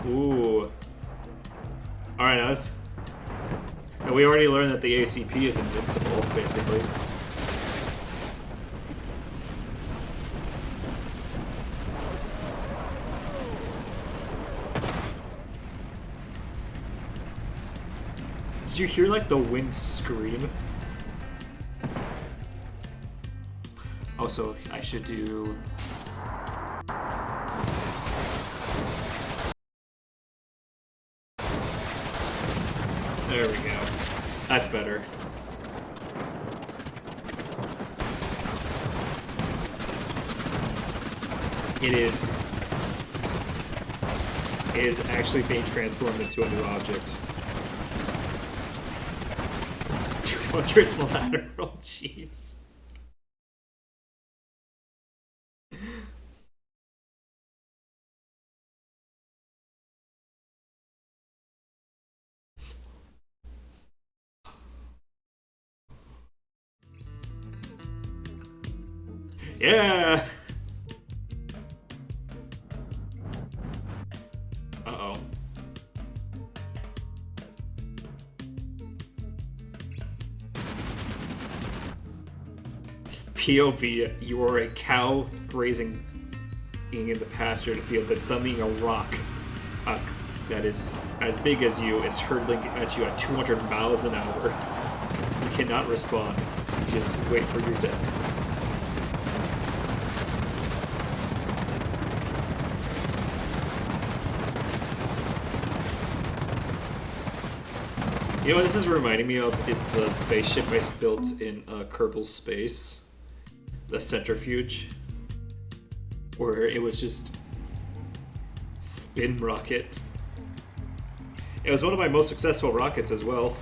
Ooh. Alright, now we already learned that the ACP is invincible, basically. you hear like the wind scream? Also, I should do... There we go. That's better. It is actually being transformed into a new object. 200 lateral, jeez. Yeah. Uh-oh. POV, you are a cow grazing in the pasture to feel that suddenly a rock that is as big as you is hurtling at you at 200 miles an hour. You cannot respond. You just wait for your death. You know what this is reminding me of is the spaceship I built in Kerbal Space. The centrifuge. Where it was just spin rocket. It was one of my most successful rockets as well.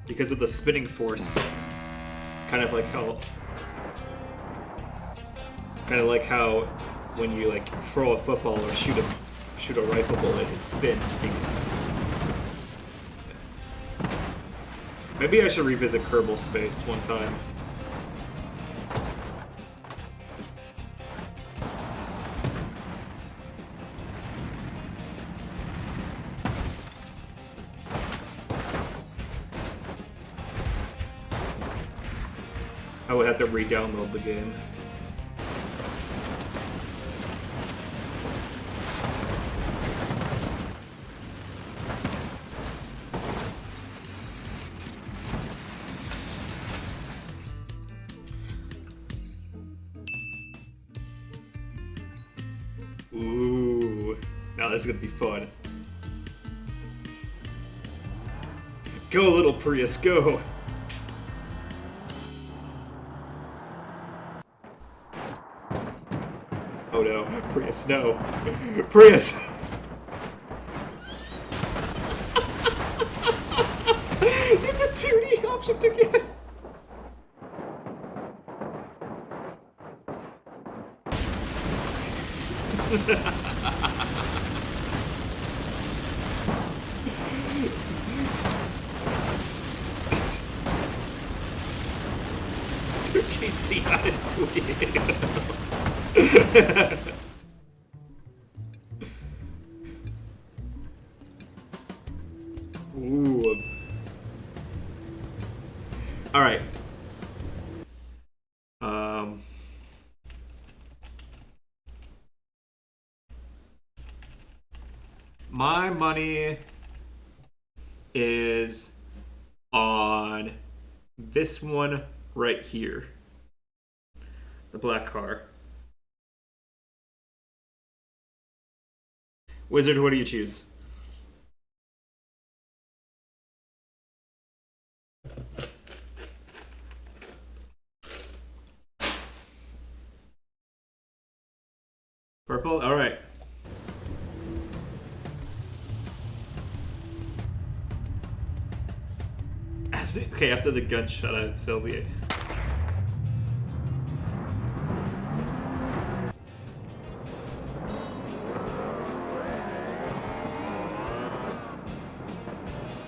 Because of the spinning force. Kind of like how when you like throw a football or shoot a rifle bullet, it spins. Maybe I should revisit Kerbal Space one time. I would have to re-download the game. Ooh, now this is gonna be fun. Go, little Prius, go! Oh no, Prius, no. Prius! It's a 2D object again! GC on his tweet. Ooh. All right. My money is on this one right here. The black car. Wizard, what do you choose? Purple? All right. Okay, after the gunshot, I'd tell the...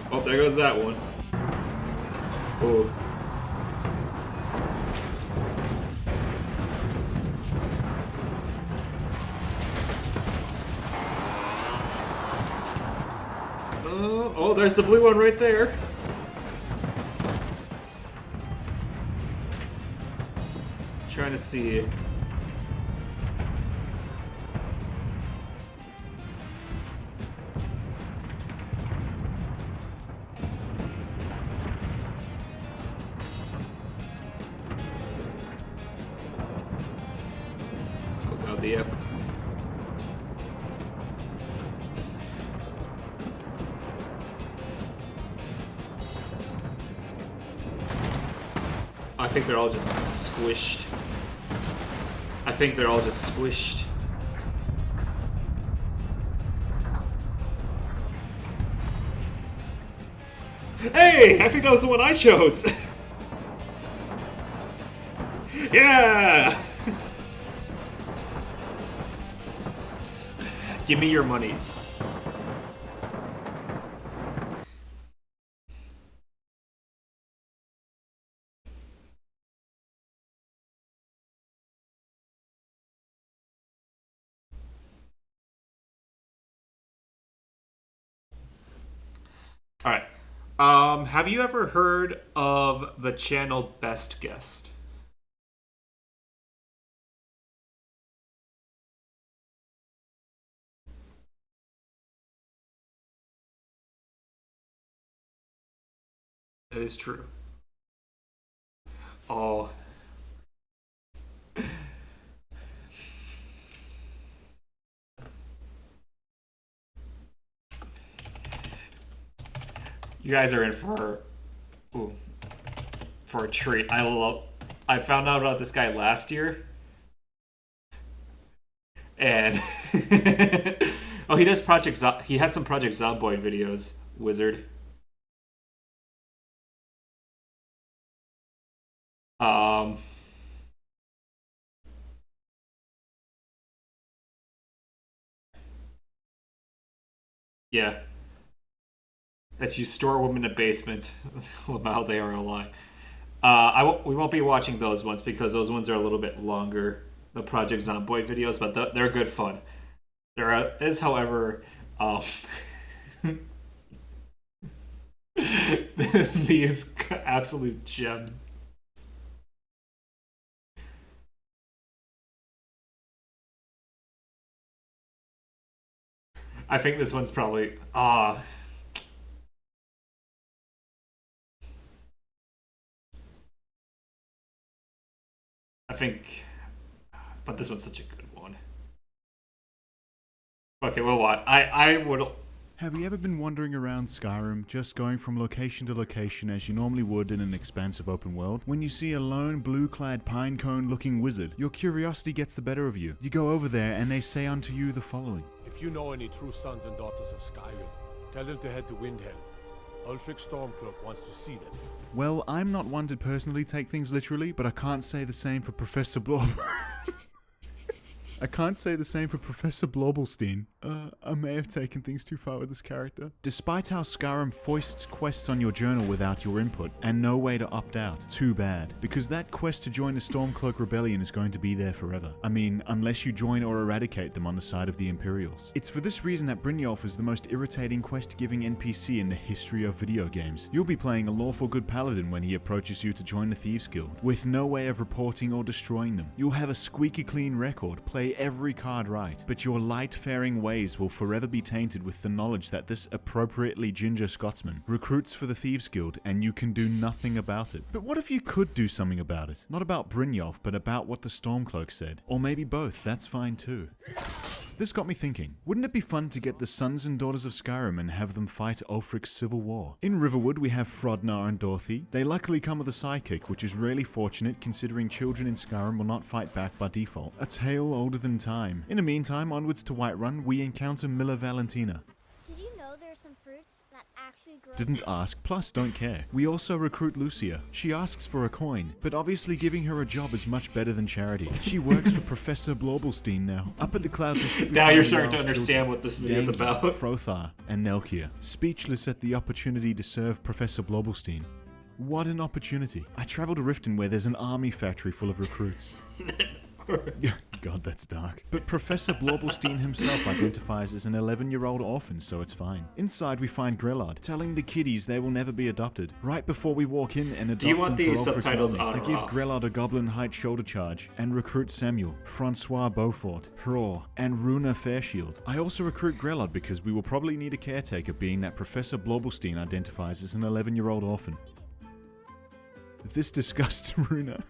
Oh, there goes that one. Oh. Oh, there's the blue one right there. Trying to see. idea. I think they're all just squished. I think they're all just squished. Hey! I think that was the one I chose! Yeah! Give me your money. Alright. Have you ever heard of the channel Best Guest? It is true. Oh. You guys are in for a treat. I found out about this guy last year. And oh, he does he has some Project Zomboid videos, Wizard. Yeah. That you store a woman in a basement while they are alive. We won't be watching those ones because those ones are a little bit longer, the Project Zomboid videos, but they're good fun. There is, however, these absolute gems. I think this one's probably I think, but this one's such a good one. Okay, well, what I would. Have you ever been wandering around Skyrim, just going from location to location as you normally would in an expansive open world? When you see a lone, blue-clad, pine-cone-looking wizard, your curiosity gets the better of you. You go over there, and they say unto you the following. If you know any true sons and daughters of Skyrim, tell them to head to Windhelm. Ulfric Stormcloak wants to see them. Well, I'm not one to personally take things literally, but I can't say the same for Professor Blob. I can't say the same for Professor Blobelstein. I may have taken things too far with this character. Despite how Skyrim foists quests on your journal without your input, and no way to opt out, too bad. Because that quest to join the Stormcloak Rebellion is going to be there forever. I mean, unless you join or eradicate them on the side of the Imperials. It's for this reason that Brynjolf is the most irritating quest-giving NPC in the history of video games. You'll be playing a lawful good paladin when he approaches you to join the Thieves Guild, with no way of reporting or destroying them. You'll have a squeaky clean record, play every card right, but your light-faring ways will forever be tainted with the knowledge that this appropriately ginger Scotsman recruits for the Thieves Guild and you can do nothing about it. But what if you could do something about it? Not about Brynjolf, but about what the Stormcloak said. Or maybe both, that's fine too. This got me thinking, wouldn't it be fun to get the sons and daughters of Skyrim and have them fight Ulfric's civil war? In Riverwood we have Frodnar and Dorothy. They luckily come with a sidekick, which is really fortunate considering children in Skyrim will not fight back by default. A tale older than time. In the meantime, onwards to Whiterun, we encounter Miller Valentina. Did you know there are some fruits that actually grow? Didn't ask, plus don't care. We also recruit Lucia. She asks for a coin, but obviously giving her a job is much better than charity. She works for Professor Blobelstein now. Up at the Cloud District, now you're starting to understand what this video is about. Frothar and Nelkia, speechless at the opportunity to serve Professor Blobelstein. What an opportunity. I travel to Riften where there's an army factory full of recruits. God, that's dark. But Professor Blobelstein himself identifies as an 11-year-old orphan, so it's fine. Inside we find Grelod, telling the kiddies they will never be adopted. Right before we walk in and adopt Do you want them these for Ulfric's subtitles army, on they or give off? Grelod a goblin height shoulder charge, and recruit Samuel, Francois Beaufort, Hror, and Runa Fairshield. I also recruit Grelod because we will probably need a caretaker, being that Professor Blobelstein identifies as an 11-year-old orphan. This disgusts Runa.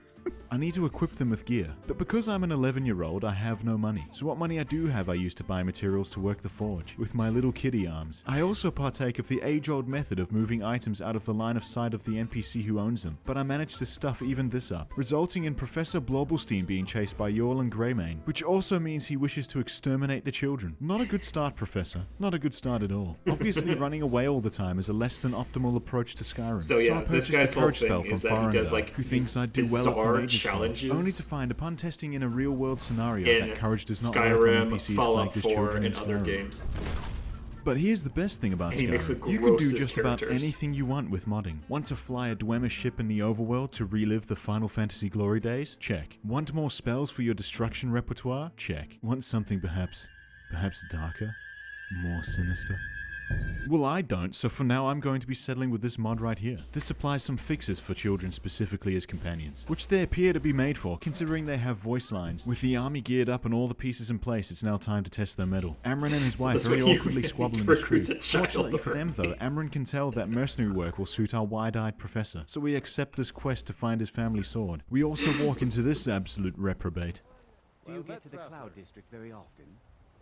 I need to equip them with gear, but because I'm an 11-year-old, I have no money. So what money I do have I use to buy materials to work the forge, with my little kiddie arms. I also partake of the age-old method of moving items out of the line of sight of the NPC who owns them, but I managed to stuff even this up, resulting in Professor Blobelstein being chased by Yorl and Greymane, which also means he wishes to exterminate the children. Not a good start, Professor. Not a good start at all. Obviously, running away all the time is a less than optimal approach to Skyrim. So yeah, I this purchased guy's a whole courage thing spell is from that he does Farandar, like who thinks I'd do well at the bizarre Mage's Club, challenges, only to find upon testing in a real-world scenario in that courage does not work on Skyrim, NPCs Fallout flagged as 4, children in and other Skyrim. games. But here's the best thing about And he makes the Skyrim. You can do grossest just about characters. anything you want with modding. Want to fly a Dwemer ship in the overworld to relive the Final Fantasy glory days? Check. Want more spells for your destruction repertoire? Check. Want something perhaps darker? More sinister? Well, I don't, so for now I'm going to be settling with this mod right here. This supplies some fixes for children specifically as companions, which they appear to be made for, considering they have voice lines. With the army geared up and all the pieces in place, it's now time to test their mettle. Amron and his wife very awkwardly squabble in the street. Fortunately for them, though, Amron can tell that mercenary work will suit our wide-eyed professor, so we accept this quest to find his family sword. We also walk into this absolute reprobate. Do you get to the Cloud District very often?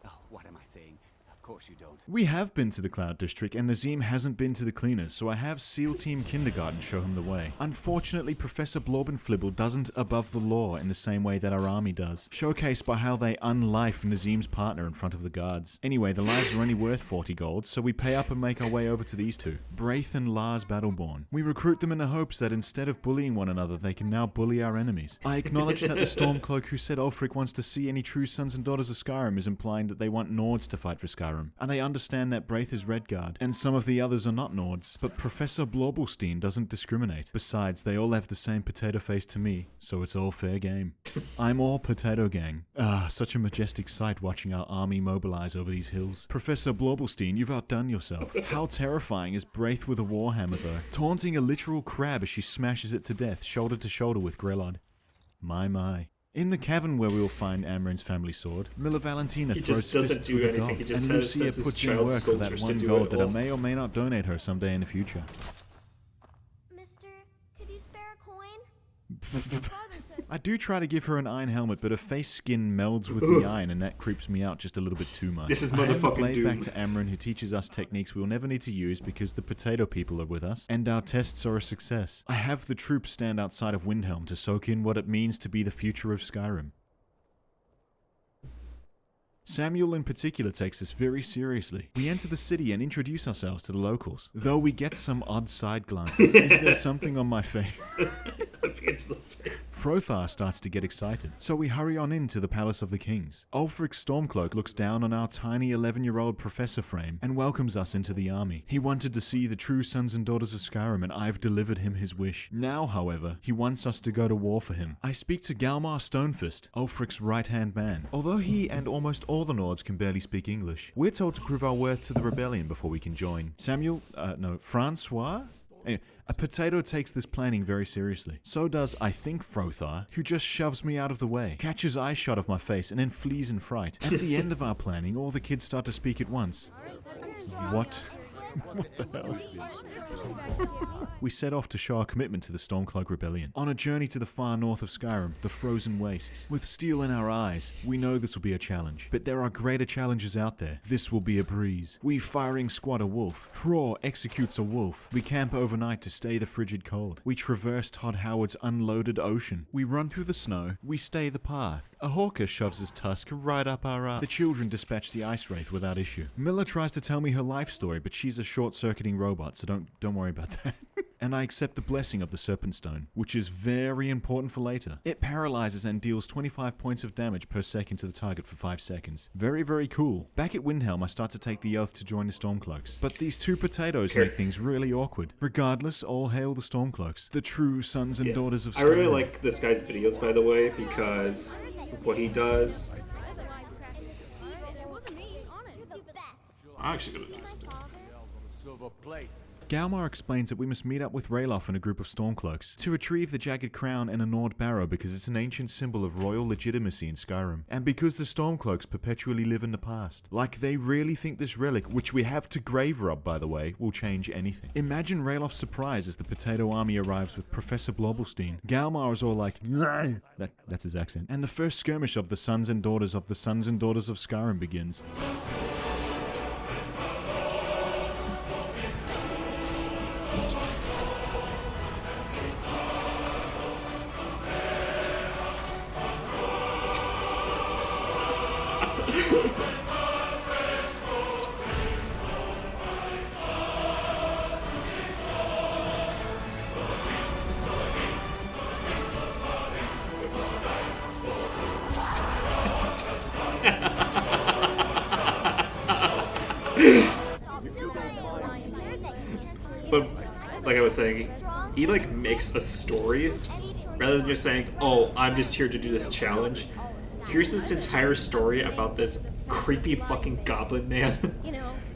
Oh, what am I saying? Of course you don't. We have been to the Cloud District, and Nazim hasn't been to the cleaners, so I have SEAL Team Kindergarten show him the way. Unfortunately, Professor Blorbenflibble doesn't above the law in the same way that our army does, showcased by how they unlife Nazim's partner in front of the guards. Anyway, the lives are only worth 40 gold, so we pay up and make our way over to these two, Braith and Lars Battleborn. We recruit them in the hopes that instead of bullying one another, they can now bully our enemies. I acknowledge that the Stormcloak who said Ulfric wants to see any true sons and daughters of Skyrim is implying that they want Nords to fight for Skyrim. And I understand that Braith is Redguard, and some of the others are not Nords, but Professor Blorbelstein doesn't discriminate. Besides, they all have the same potato face to me, so it's all fair game. I'm all potato gang. Ah, such a majestic sight watching our army mobilize over these hills. Professor Blorbelstein, you've outdone yourself. How terrifying is Braith with a warhammer though, taunting a literal crab as she smashes it to death, shoulder to shoulder with Grelod. My. In the cavern where we will find Amron's family sword, Milla Valentina He throws just doesn't fists do with a anything, dog, he just and has Lucia his puts in child work for that soldiers to one do gold it that I all. may or may not donate her someday in the future. Mister, could you spare a coin? I do try to give her an iron helmet, but her face skin melds with the iron, and that creeps me out just a little bit too much. This is I hand the motherfucking blade back Doom. to Amron, who teaches us techniques we'll never need to use because the potato people are with us, and our tests are a success. I have the troops stand outside of Windhelm to soak in what it means to be the future of Skyrim. Samuel in particular takes this very seriously. We enter the city and introduce ourselves to the locals, though we get some odd side glances. Is there something on my face? It's the face. Frothar starts to get excited, so we hurry on into the Palace of the Kings. Ulfric's Stormcloak looks down on our tiny 11-year-old professor frame and welcomes us into the army. He wanted to see the true sons and daughters of Skyrim, and I've delivered him his wish. Now, however, he wants us to go to war for him. I speak to Galmar Stonefist, Ulfric's right-hand man. Although he and almost all the Nords can barely speak English, we're told to prove our worth to the rebellion before we can join. Francois? Anyway, a potato takes this planning very seriously. So does, I think, Frothar, who just shoves me out of the way, catches eye shot of my face, and then flees in fright. At the end of our planning, all the kids start to speak at once. What? What the hell? We set off to show our commitment to the Stormcloak Rebellion. On a journey to the far north of Skyrim, the frozen wastes. With steel in our eyes, we know this will be a challenge. But there are greater challenges out there. This will be a breeze. We firing squad a wolf. Hror executes a wolf. We camp overnight to stay the frigid cold. We traverse Todd Howard's unloaded ocean. We run through the snow. We stay the path. A hawker shoves his tusk right up our ass. The children dispatch the ice wraith without issue. Milla tries to tell me her life story, but she's a short-circuiting robot, so don't worry about that. And I accept the blessing of the Serpent Stone, which is very important for later. It paralyzes and deals 25 points of damage per second to the target for 5 seconds. Very, very cool. Back at Windhelm, I start to take the oath to join the Stormcloaks. But these two potatoes make things really awkward. Regardless, all hail the Stormcloaks, the true sons and daughters of Skyrim. I really like this guy's videos, by the way, because what he does. I'm actually gonna do something. Silver plate. Galmar explains that we must meet up with Ralof and a group of Stormcloaks to retrieve the Jagged Crown and a Nord Barrow because it's an ancient symbol of royal legitimacy in Skyrim, and because the Stormcloaks perpetually live in the past. Like, they really think this relic, which we have to grave rub by the way, will change anything. Imagine Ralof's surprise as the Potato Army arrives with Professor Blobelstein. Galmar is all like, that's his accent, and the first skirmish of the Sons and Daughters of Skyrim begins. But like I was saying, he like makes a story rather than just saying, "Oh, I'm just here to do this challenge." Here's this entire story about this creepy fucking goblin man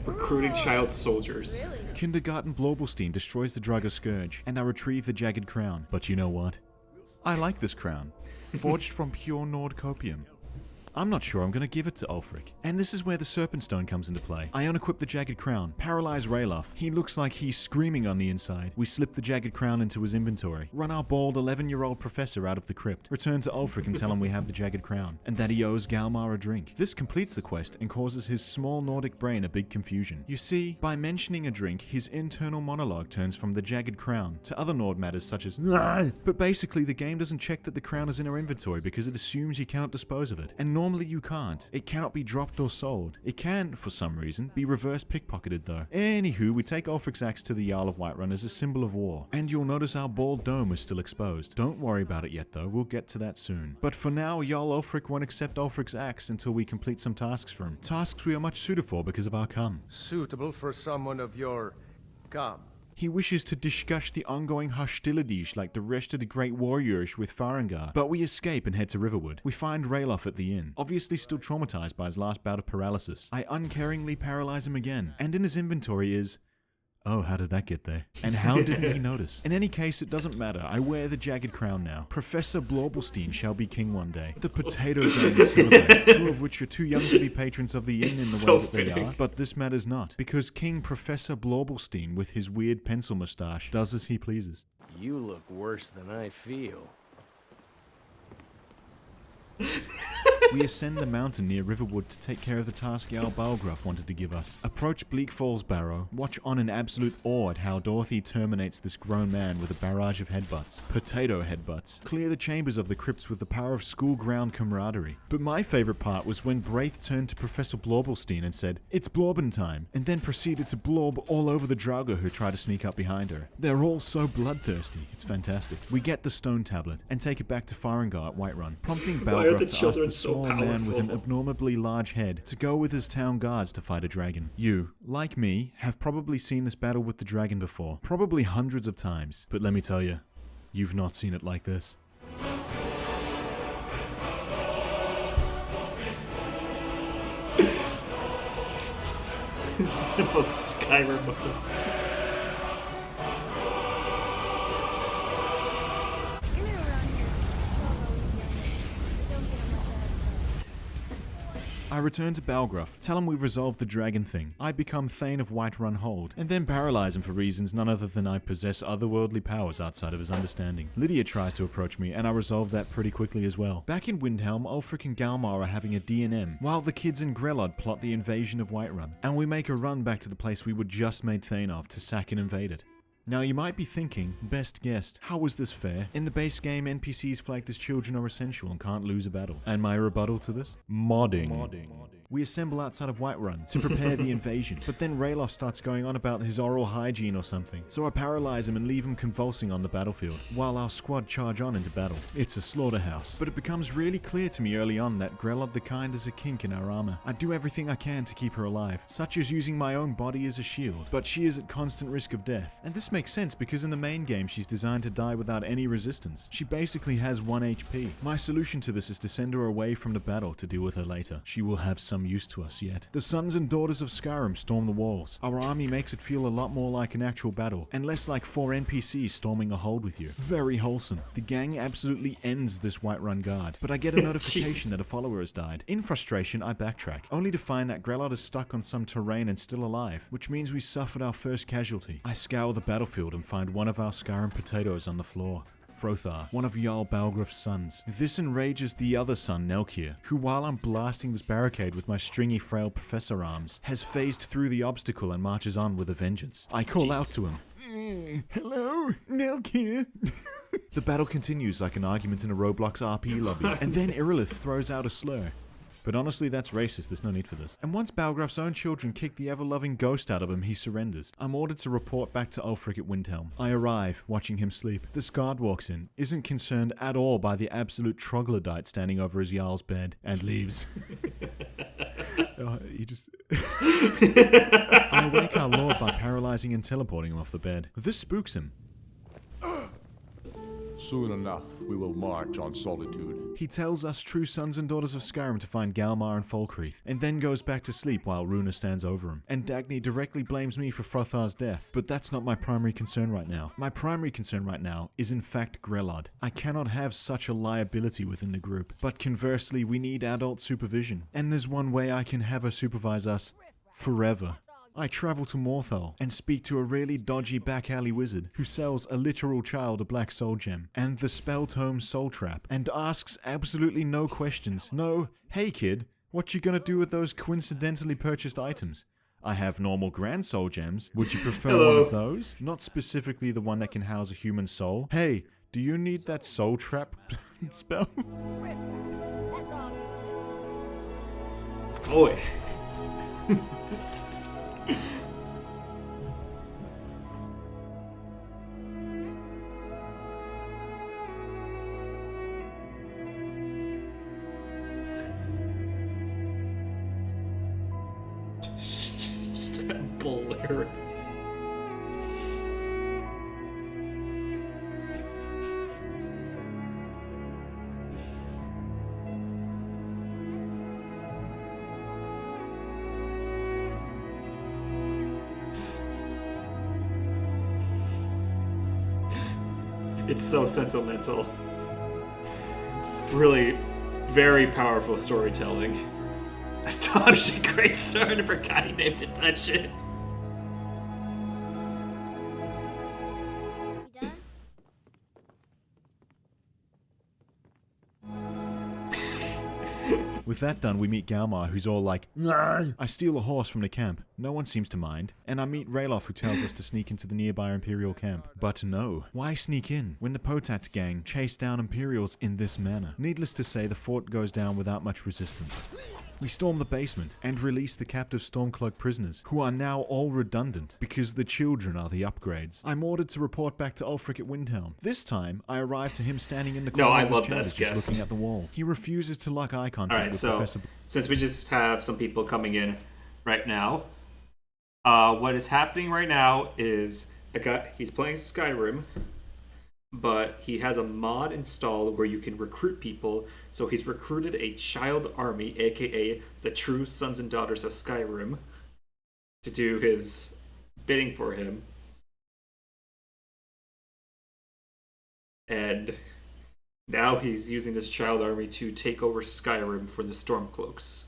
recruiting child soldiers. Kindergarten Blobelstein destroys the Draugr Scourge, and I retrieve the Jagged Crown. But you know what? I like this crown. Forged from pure Nord copium. I'm not sure I'm going to give it to Ulfric. And this is where the Serpent Stone comes into play. I unequip the Jagged Crown, paralyze Ralof. He looks like he's screaming on the inside. We slip the Jagged Crown into his inventory, run our bald 11-year-old professor out of the crypt, return to Ulfric and tell him we have the Jagged Crown, and that he owes Galmar a drink. This completes the quest and causes his small Nordic brain a big confusion. You see, by mentioning a drink, his internal monologue turns from the Jagged Crown to other Nord matters such as but basically the game doesn't check that the crown is in our inventory because it assumes you cannot dispose of it. And normally you can't. It cannot be dropped or sold. It can, for some reason, be reverse pickpocketed though. Anywho, we take Ulfric's axe to the Jarl of Whiterun as a symbol of war. And you'll notice our bald dome is still exposed. Don't worry about it yet though, we'll get to that soon. But for now, Jarl Ulfric won't accept Ulfric's axe until we complete some tasks for him. Tasks we are much suited for because of our cum. Suitable for someone of your cum. He wishes to discuss the ongoing hostilities like the rest of the great warriors with Farengar, but we escape and head to Riverwood. We find Ralof at the inn, obviously still traumatized by his last bout of paralysis. I uncaringly paralyze him again, and in his inventory is... Oh, how did that get there? And how didn't he notice? In any case, it doesn't matter. I wear the Jagged Crown now. Professor Blobelstein shall be king one day. The Potato Gang celebrate, two of which are too young to be patrons of the inn in the way that they are. But this matters not, because King Professor Blobelstein, with his weird pencil mustache, does as he pleases. You look worse than I feel. We ascend the mountain near Riverwood to take care of the task Jarl Balgruuf wanted to give us. Approach Bleak Falls Barrow, watch on in absolute awe at how Dorothy terminates this grown man with a barrage of headbutts. Potato headbutts. Clear the chambers of the crypts with the power of school ground camaraderie. But my favorite part was when Braith turned to Professor Blobelstein and said, "It's Blobin time," and then proceeded to blob all over the Draugr who try to sneak up behind her. They're all so bloodthirsty. It's fantastic. We get the stone tablet and take it back to Farengar at Whiterun, prompting Balgruuf to ask the small man with an abnormally large head to go with his town guards to fight a dragon. You, like me, have probably seen this battle with the dragon before, probably hundreds of times, but let me tell you, you've not seen it like this. The most Skyrim moment. I return to Balgruuf, tell him we've resolved the dragon thing. I become Thane of Whiterun Hold, and then paralyze him for reasons none other than I possess otherworldly powers outside of his understanding. Lydia tries to approach me, and I resolve that pretty quickly as well. Back in Windhelm, Ulfric and Galmar are having a D&M, while the kids in Grelod plot the invasion of Whiterun, and we make a run back to the place we were just made Thane of to sack and invade it. Now you might be thinking, best guessed, how was this fair? In the base game, NPCs flagged as children are essential and can't lose a battle. And my rebuttal to this? Modding. We assemble outside of Whiterun to prepare the invasion, but then Ralof starts going on about his oral hygiene or something, so I paralyze him and leave him convulsing on the battlefield, while our squad charge on into battle. It's a slaughterhouse, but it becomes really clear to me early on that Grelod the Kind is a kink in our armor. I do everything I can to keep her alive, such as using my own body as a shield, but she is at constant risk of death, and this makes sense because in the main game she's designed to die without any resistance. She basically has 1 HP. My solution to this is to send her away from the battle to deal with her later. She will have some some use to us yet. The sons and daughters of Skyrim storm the walls. Our army makes it feel a lot more like an actual battle, and less like 4 NPCs storming a hold with you. Very wholesome. The gang absolutely ends this Whiterun guard, but I get a notification that a follower has died. In frustration, I backtrack, only to find that Grelod is stuck on some terrain and still alive, which means we suffered our first casualty. I scour the battlefield and find one of our Skyrim potatoes on the floor. Frothar, one of Jarl Balgruf's sons. This enrages the other son, Nelkir, who, while I'm blasting this barricade with my stringy, frail professor arms, has phased through the obstacle and marches on with a vengeance. I call out to him. Hello, Nelkir. The battle continues like an argument in a Roblox RP lobby, and then Irilith throws out a slur. But honestly, that's racist, there's no need for this. And once Balgruf's own children kick the ever-loving ghost out of him, he surrenders. I'm ordered to report back to Ulfric at Windhelm. I arrive, watching him sleep. This guard walks in, isn't concerned at all by the absolute troglodyte standing over his Jarl's bed, and leaves. He just... I wake our lord by paralyzing and teleporting him off the bed. This spooks him. Soon enough, we will march on Solitude. He tells us true sons and daughters of Skyrim to find Galmar and Falkreath, and then goes back to sleep while Runa stands over him. And Dagny directly blames me for Frothar's death, but that's not my primary concern right now. My primary concern right now is in fact Grelod. I cannot have such a liability within the group, but conversely we need adult supervision. And there's one way I can have her supervise us forever. I travel to Morthal and speak to a really dodgy back alley wizard who sells a literal child a black soul gem and the spell tome Soul Trap and asks absolutely no questions. No, hey kid, what you gonna do with those coincidentally purchased items? I have normal grand soul gems. Would you prefer one of those? Not specifically the one that can house a human soul. Hey, do you need that Soul Trap spell? That's all. Boy. Just hilarious. It's so sentimental. Really very powerful storytelling. Dodged a great sword, I forgot he named it that shit. With that done, we meet Galmar, who's all like, "Nah." I steal a horse from the camp. No one seems to mind. And I meet Ralof, who tells us to sneak into the nearby Imperial camp. But no. Why sneak in when the Potat gang chase down Imperials in this manner? Needless to say, the fort goes down without much resistance. We storm the basement and release the captive Stormcloak prisoners, who are now all redundant because the children are the upgrades. I'm ordered to report back to Ulfric at Windhelm. This time, I arrive to him standing in the corner of his chambers just looking at the wall. He refuses to lock eye contact with Professor... Since we just have some people coming in right now, what is happening right now is he's playing Skyrim, but he has a mod installed where you can recruit people. So he's recruited a child army, aka the true sons and daughters of Skyrim, to do his bidding for him. And now he's using this child army to take over Skyrim for the Stormcloaks.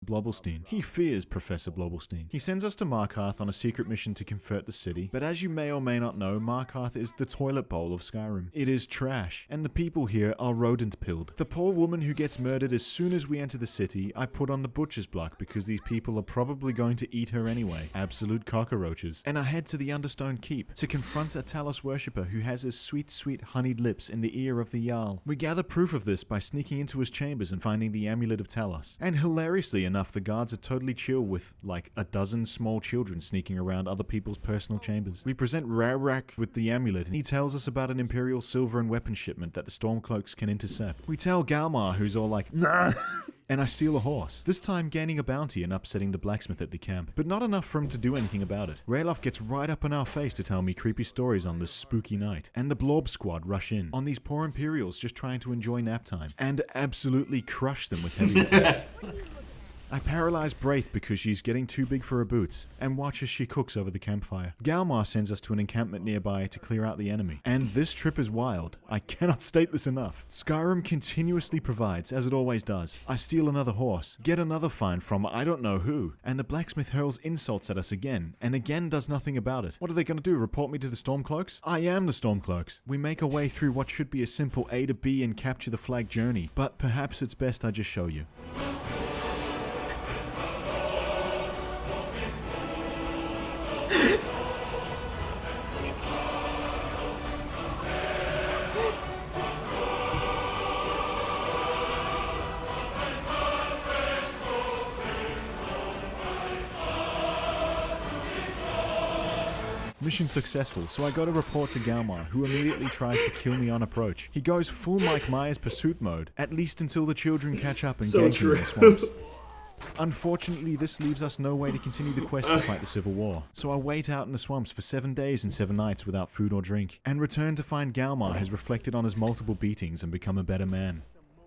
Blobblestein. He fears Professor Blobblestein. He sends us to Markarth on a secret mission to convert the city, but as you may or may not know, Markarth is the toilet bowl of Skyrim. It is trash, and the people here are rodent-pilled. The poor woman who gets murdered as soon as we enter the city, I put on the butcher's block because these people are probably going to eat her anyway. Absolute cockroaches. And I head to the Understone Keep to confront a Talos worshipper who has his sweet, sweet honeyed lips in the ear of the Jarl. We gather proof of this by sneaking into his chambers and finding the Amulet of Talos. And hilariously enough, the guards are totally chill with like a dozen small children sneaking around other people's personal chambers. We present Rarak with the amulet and he tells us about an Imperial silver and weapon shipment that the Stormcloaks can intercept. We tell Galmar, who's all like, "Nah." and I steal a horse, this time gaining a bounty and upsetting the blacksmith at the camp, but not enough for him to do anything about it. Ralof gets right up in our face to tell me creepy stories on this spooky night, and the Blob squad rush in on these poor Imperials just trying to enjoy nap time, and absolutely crush them with heavy attacks. I paralyze Braith because she's getting too big for her boots, and watch as she cooks over the campfire. Galmar sends us to an encampment nearby to clear out the enemy, and this trip is wild. I cannot state this enough. Skyrim continuously provides, as it always does. I steal another horse, get another find from I don't know who, and the blacksmith hurls insults at us again, and again does nothing about it. What are they going to do, report me to the Stormcloaks? I am the Stormcloaks. We make our way through what should be a simple A to B and capture the flag journey, but perhaps it's best I just show you. Mission successful, so I got a report to Galmar, who immediately tries to kill me on approach. He goes full Mike Myers pursuit mode, at least until the children catch up and gank him in the swamps. Unfortunately, this leaves us no way to continue the quest to fight the Civil War, so I wait out in the swamps for 7 days and 7 nights without food or drink, and return to find Galmar has reflected on his multiple beatings and become a better man.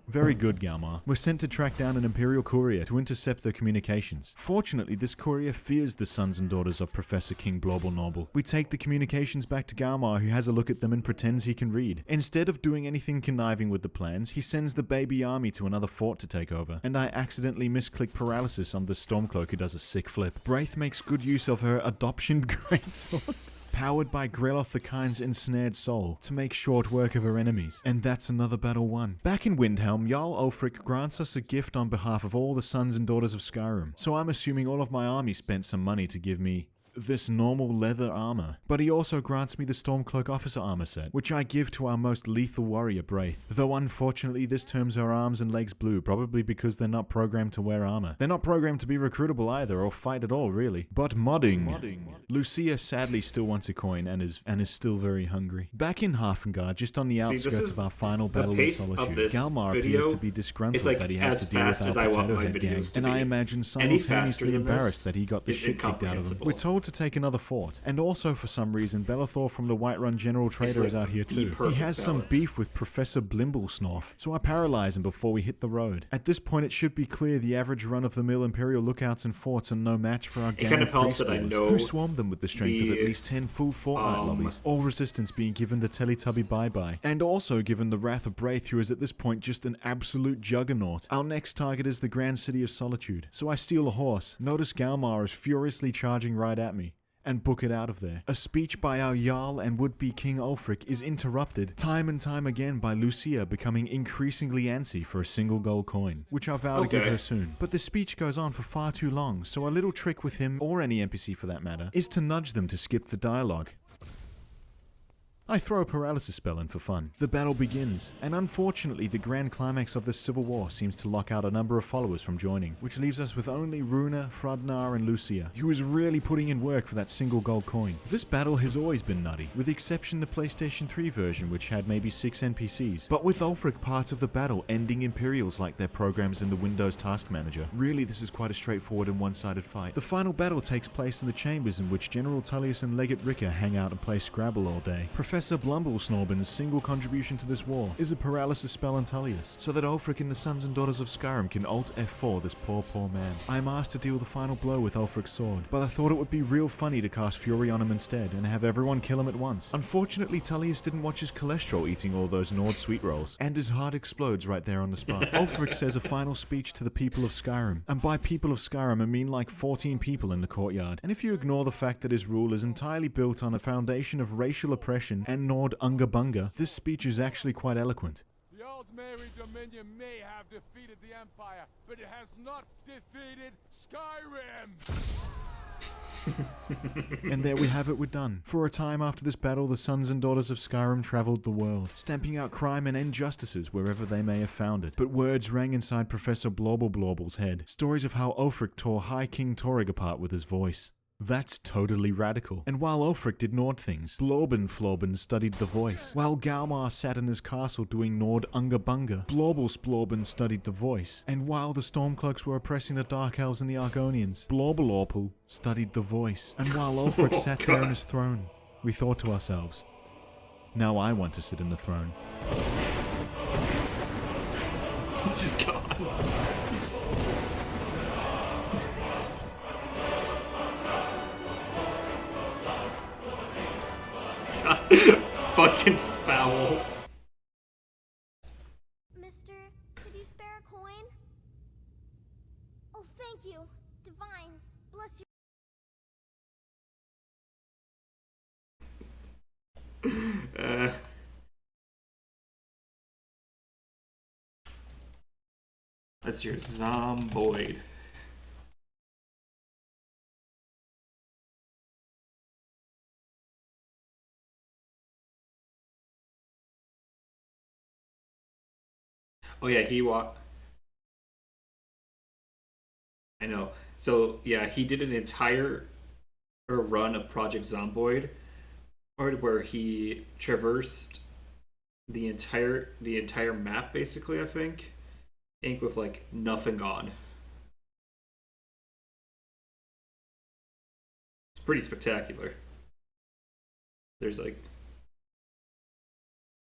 Very good, Galmar. We're sent to track down an Imperial courier to intercept their communications. Fortunately, this courier fears the sons and daughters of Professor King Blobble. We take the communications back to Galmar, who has a look at them and pretends he can read. Instead of doing anything conniving with the plans, he sends the baby army to another fort to take over, and I accidentally misclick paralysis on the Stormcloak, who does a sick flip. Braith makes good use of her adoption greatsword, powered by Greloth the Kind's ensnared soul, to make short work of her enemies. And that's another battle won. Back in Windhelm, Jarl Ulfric grants us a gift on behalf of all the sons and daughters of Skyrim, so I'm assuming all of my army spent some money to give me this normal leather armor. But he also grants me the Stormcloak officer armor set, which I give to our most lethal warrior, Braith. Though unfortunately this turns her arms and legs blue, probably because they're not programmed to wear armor. They're not programmed to be recruitable either, or fight at all, really. But modding. Lucia sadly still wants a coin and is still very hungry. Back in Hafengard, just on the outskirts of our final battle in Solitude, Galmar appears to be disgruntled that he has to deal with our Potato Head gang, and I imagine simultaneously embarrassed that he got the shit kicked out of him. We're told to take another fort, and also for some reason Bellathor from the Whiterun General Trader is out here too. He has some beef with Professor Blimblesnorf, so I paralyze him before we hit the road. At this point it should be clear the average run-of-the-mill Imperial lookouts and forts are no match for our gang of preschoolers, who swarmed them with the strength of at least 10 full fortnight lobbies, all resistance being given the Teletubby bye-bye, and also given the wrath of Braith, who is at this point just an absolute juggernaut. Our next target is the Grand City of Solitude, so I steal a horse, notice Galmar is furiously charging right at me, and book it out of there. A speech by our Jarl and would-be King Ulfric is interrupted time and time again by Lucia becoming increasingly antsy for a single gold coin, which I vow to give her soon. But the speech goes on for far too long, so a little trick with him, or any NPC for that matter, is to nudge them to skip the dialogue. I throw a paralysis spell in for fun. The battle begins, and unfortunately the grand climax of this civil war seems to lock out a number of followers from joining, which leaves us with only Runa, Frodnar, and Lucia, who is really putting in work for that single gold coin. This battle has always been nutty, with the exception the PlayStation 3 version, which had maybe 6 NPCs, but with Ulfric parts of the battle ending Imperials like their programs in the Windows Task Manager. Really, this is quite a straightforward and one-sided fight. The final battle takes place in the chambers in which General Tullius and Legate Ricker hang out and play Scrabble all day. Professor Blumblesnorbin's single contribution to this war is a paralysis spell on Tullius, so that Ulfric and the Sons and Daughters of Skyrim can Alt F4 this poor man. I am asked to deal the final blow with Ulfric's sword, but I thought it would be real funny to cast Fury on him instead and have everyone kill him at once. Unfortunately, Tullius didn't watch his cholesterol eating all those Nord sweet rolls, and his heart explodes right there on the spot. Ulfric says a final speech to the people of Skyrim, and by people of Skyrim I mean like 14 people in the courtyard, and if you ignore the fact that his rule is entirely built on a foundation of racial oppression and Nord Unga Bunga, this speech is actually quite eloquent. The Old Mary Dominion may have defeated the Empire, but it has not defeated Skyrim! And there we have it, we're done. For a time after this battle, the Sons and Daughters of Skyrim traveled the world, stamping out crime and injustices wherever they may have found it. But words rang inside Professor Blorble's head, stories of how Ulfric tore High King Torrig apart with his voice. That's totally radical. And while Ulfric did Nord things, Florben studied the voice. While Galmar sat in his castle doing Nord Unga Bunga, Blorben studied the voice. And while the Stormcloaks were oppressing the Dark Elves and the Argonians, Blorpel studied the voice. And while Ulfric sat there on his throne, we thought to ourselves, now I want to sit in the throne. He's just gone. Fucking foul. Mister, could you spare a coin? Oh, thank you. Divines, bless you. That's your Zomboid. Oh yeah, I know. So yeah, he did an entire run of Project Zomboid, where he traversed the entire map basically. I think, with like nothing on. It's pretty spectacular. There's like.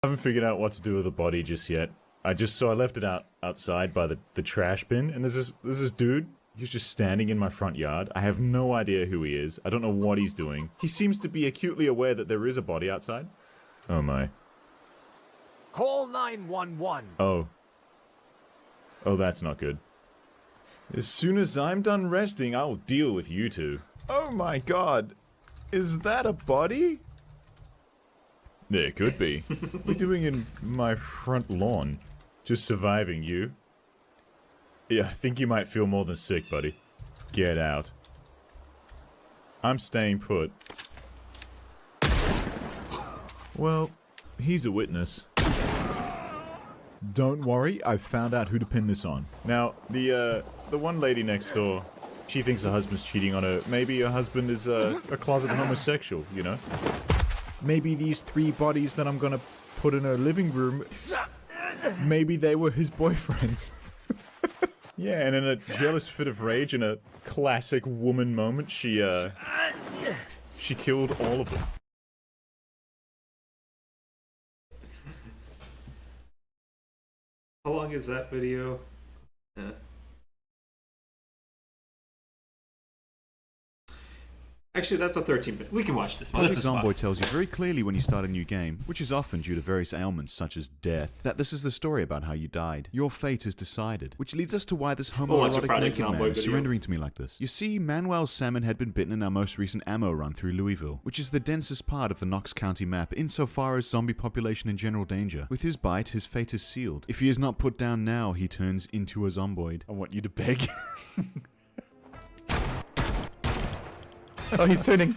I haven't figured out what to do with the body just yet. I left it outside by the trash bin, and there's this dude. He's just standing in my front yard. I have no idea who he is. I don't know what he's doing. He seems to be acutely aware that there is a body outside. Oh my. Call 911. Oh, that's not good. As soon as I'm done resting, I'll deal with you two. Oh my god. Is that a body? There could be. What are you doing in my front lawn? Just surviving, you? Yeah, I think you might feel more than sick, buddy. Get out. I'm staying put. Well, he's a witness. Don't worry, I've found out who to pin this on. Now, the one lady next door, she thinks her husband's cheating on her. Maybe her husband is a closet homosexual, you know? Maybe these 3 bodies that I'm gonna put in her living room, maybe they were his boyfriends. Yeah, and in a jealous fit of rage, in a classic woman moment, she killed all of them. How long is that video? Actually, that's a 13-minute. We can watch this. Project Zomboid tells you very clearly when you start a new game, which is often due to various ailments such as death, that this is the story about how you died. Your fate is decided. Which leads us to why this homoerotic naked man is surrendering to me like this. You see, Manuel's salmon had been bitten in our most recent ammo run through Louisville, which is the densest part of the Knox County map insofar as zombie population in general danger. With his bite, his fate is sealed. If he is not put down now, he turns into a zomboid. I want you to beg. Oh, he's turning.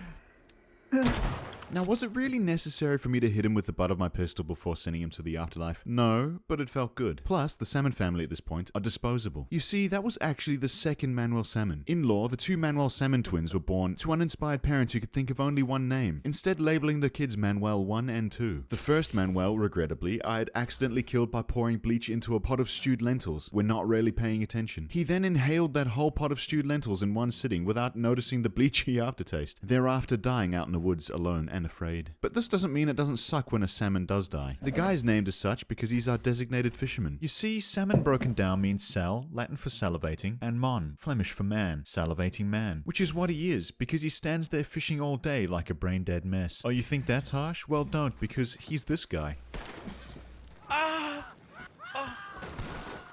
Now, was it really necessary for me to hit him with the butt of my pistol before sending him to the afterlife? No, but it felt good. Plus, the salmon family at this point are disposable. You see, that was actually the second Manuel salmon. In law, the 2 Manuel salmon twins were born to uninspired parents who could think of only one name, instead labeling their kids Manuel 1 and 2. The first Manuel, regrettably, I had accidentally killed by pouring bleach into a pot of stewed lentils when not really paying attention. He then inhaled that whole pot of stewed lentils in one sitting without noticing the bleachy aftertaste, thereafter dying out in the woods alone and afraid. But this doesn't mean it doesn't suck when a salmon does die. The guy's named as such because he's our designated fisherman. You see, salmon broken down means sal, Latin for salivating, and mon, Flemish for man, salivating man, which is what he is because he stands there fishing all day like a brain-dead mess. Oh, you think that's harsh? Well, don't, because he's this guy.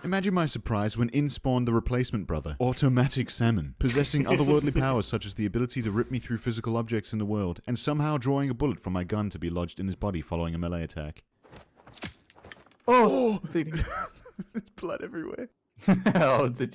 Imagine my surprise when in spawned the replacement brother, Automatic Salmon, possessing otherworldly powers such as the ability to rip me through physical objects in the world, and somehow drawing a bullet from my gun to be lodged in his body following a melee attack. Oh! There's blood everywhere. How did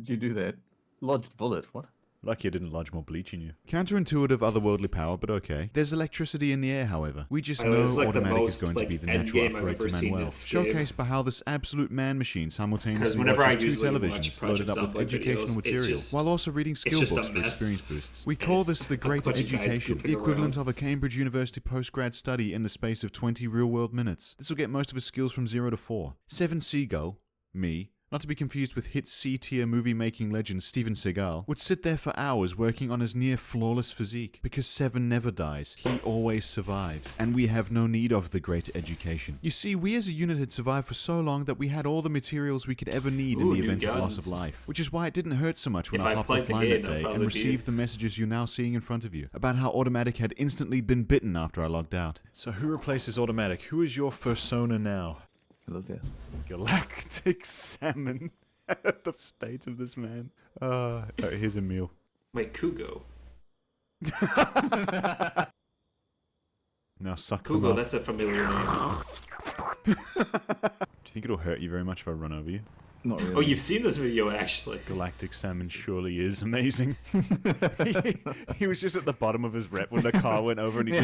you do that? Lodged bullet, what? Lucky I didn't lodge more bleach in you. Counterintuitive otherworldly power, but okay. There's electricity in the air, however. We just know like automatic most, is going to be the end natural game I've upgrade ever to seen Manuel. this game. Showcased by how this absolute man machine simultaneously whenever I watches two usually watch televisions Project loaded up with Zomboid educational videos, it's material, just- while also reading skill just a books for mess. experience boosts. We And call it's this the a Great bunch of guys Education, goofing the equivalent around. of a Cambridge University postgrad study in the space of 20 real-world minutes. This will get most of his skills from 0 to 4. 7 Seagull, me, not to be confused with hit C-tier movie-making legend Steven Seagal, would sit there for hours working on his near-flawless physique, because 7 never dies, he always survives, and we have no need of the Great Education. You see, we as a unit had survived for so long that we had all the materials we could ever need in Ooh, the new event of loss guns. of life, which is why it didn't hurt so much when If I I hopped played the offline game, that I'd day and probably received the messages you're now seeing in front of you, about how automatic had instantly been bitten after I logged out. So who replaces automatic? Who is your fursona now? Hello there. Galactic Salmon. The state of this man. Here's a meal. Wait, Kugo. Now suck them Kugo, up. that's a familiar name. Do you think it'll hurt you very much if I run over you? Not really. Oh, you've seen this video, actually. Galactic Salmon surely is amazing. he was just at the bottom of his rep when the car went over and he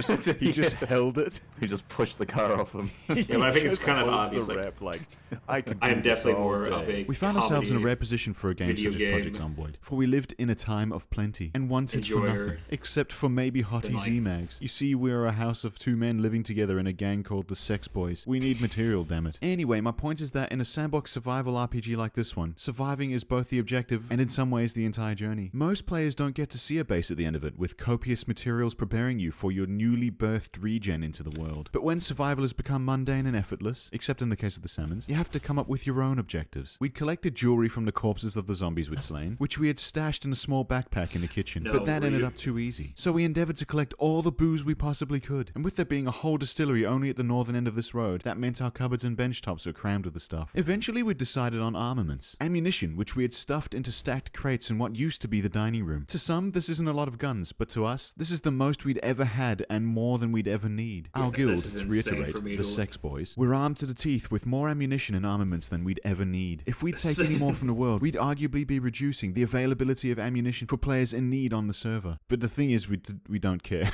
just held it. He just pushed the car off him. Yeah, but I think it's Just kind of holds obvious. the Like, rep, like, I could I'm do this definitely all more day. of a We found ourselves in a comedy rare position for a game video such as Project game Zomboid, for we lived in a time of plenty and wanted for enjoyer nothing, except for maybe hottie than, like- Z-Mags. You see, we're a house of 2 men living together in a gang called the Sex Boys. We need material, damn it. Anyway, my point is that in a sandbox survival RPG like this one, surviving is both the objective and in some ways the entire journey. Most players don't get to see a base at the end of it, with copious materials preparing you for your newly birthed regen into the world. But when survival has become mundane and effortless, except in the case of the salmons, you have to come up with your own objectives. We'd collected jewelry from the corpses of the zombies we'd slain, which we had stashed in a small backpack in the kitchen, but that ended up too easy. So we endeavored to collect all the booze we possibly could, and with there being a whole distillery only at the northern end of this road, that meant our cupboards and bench tops were crammed with the stuff. Eventually we decided on armaments. Ammunition, which we had stuffed into stacked crates in what used to be the dining room. To some, this isn't a lot of guns, but to us, this is the most we'd ever had and more than we'd ever need. Our guild, this is to insane reiterate, for me the to- Sex Boys, we're armed to the teeth with more ammunition and armaments than we'd ever need. If we'd take any more from the world, we'd arguably be reducing the availability of ammunition for players in need on the server. But the thing is, we don't care.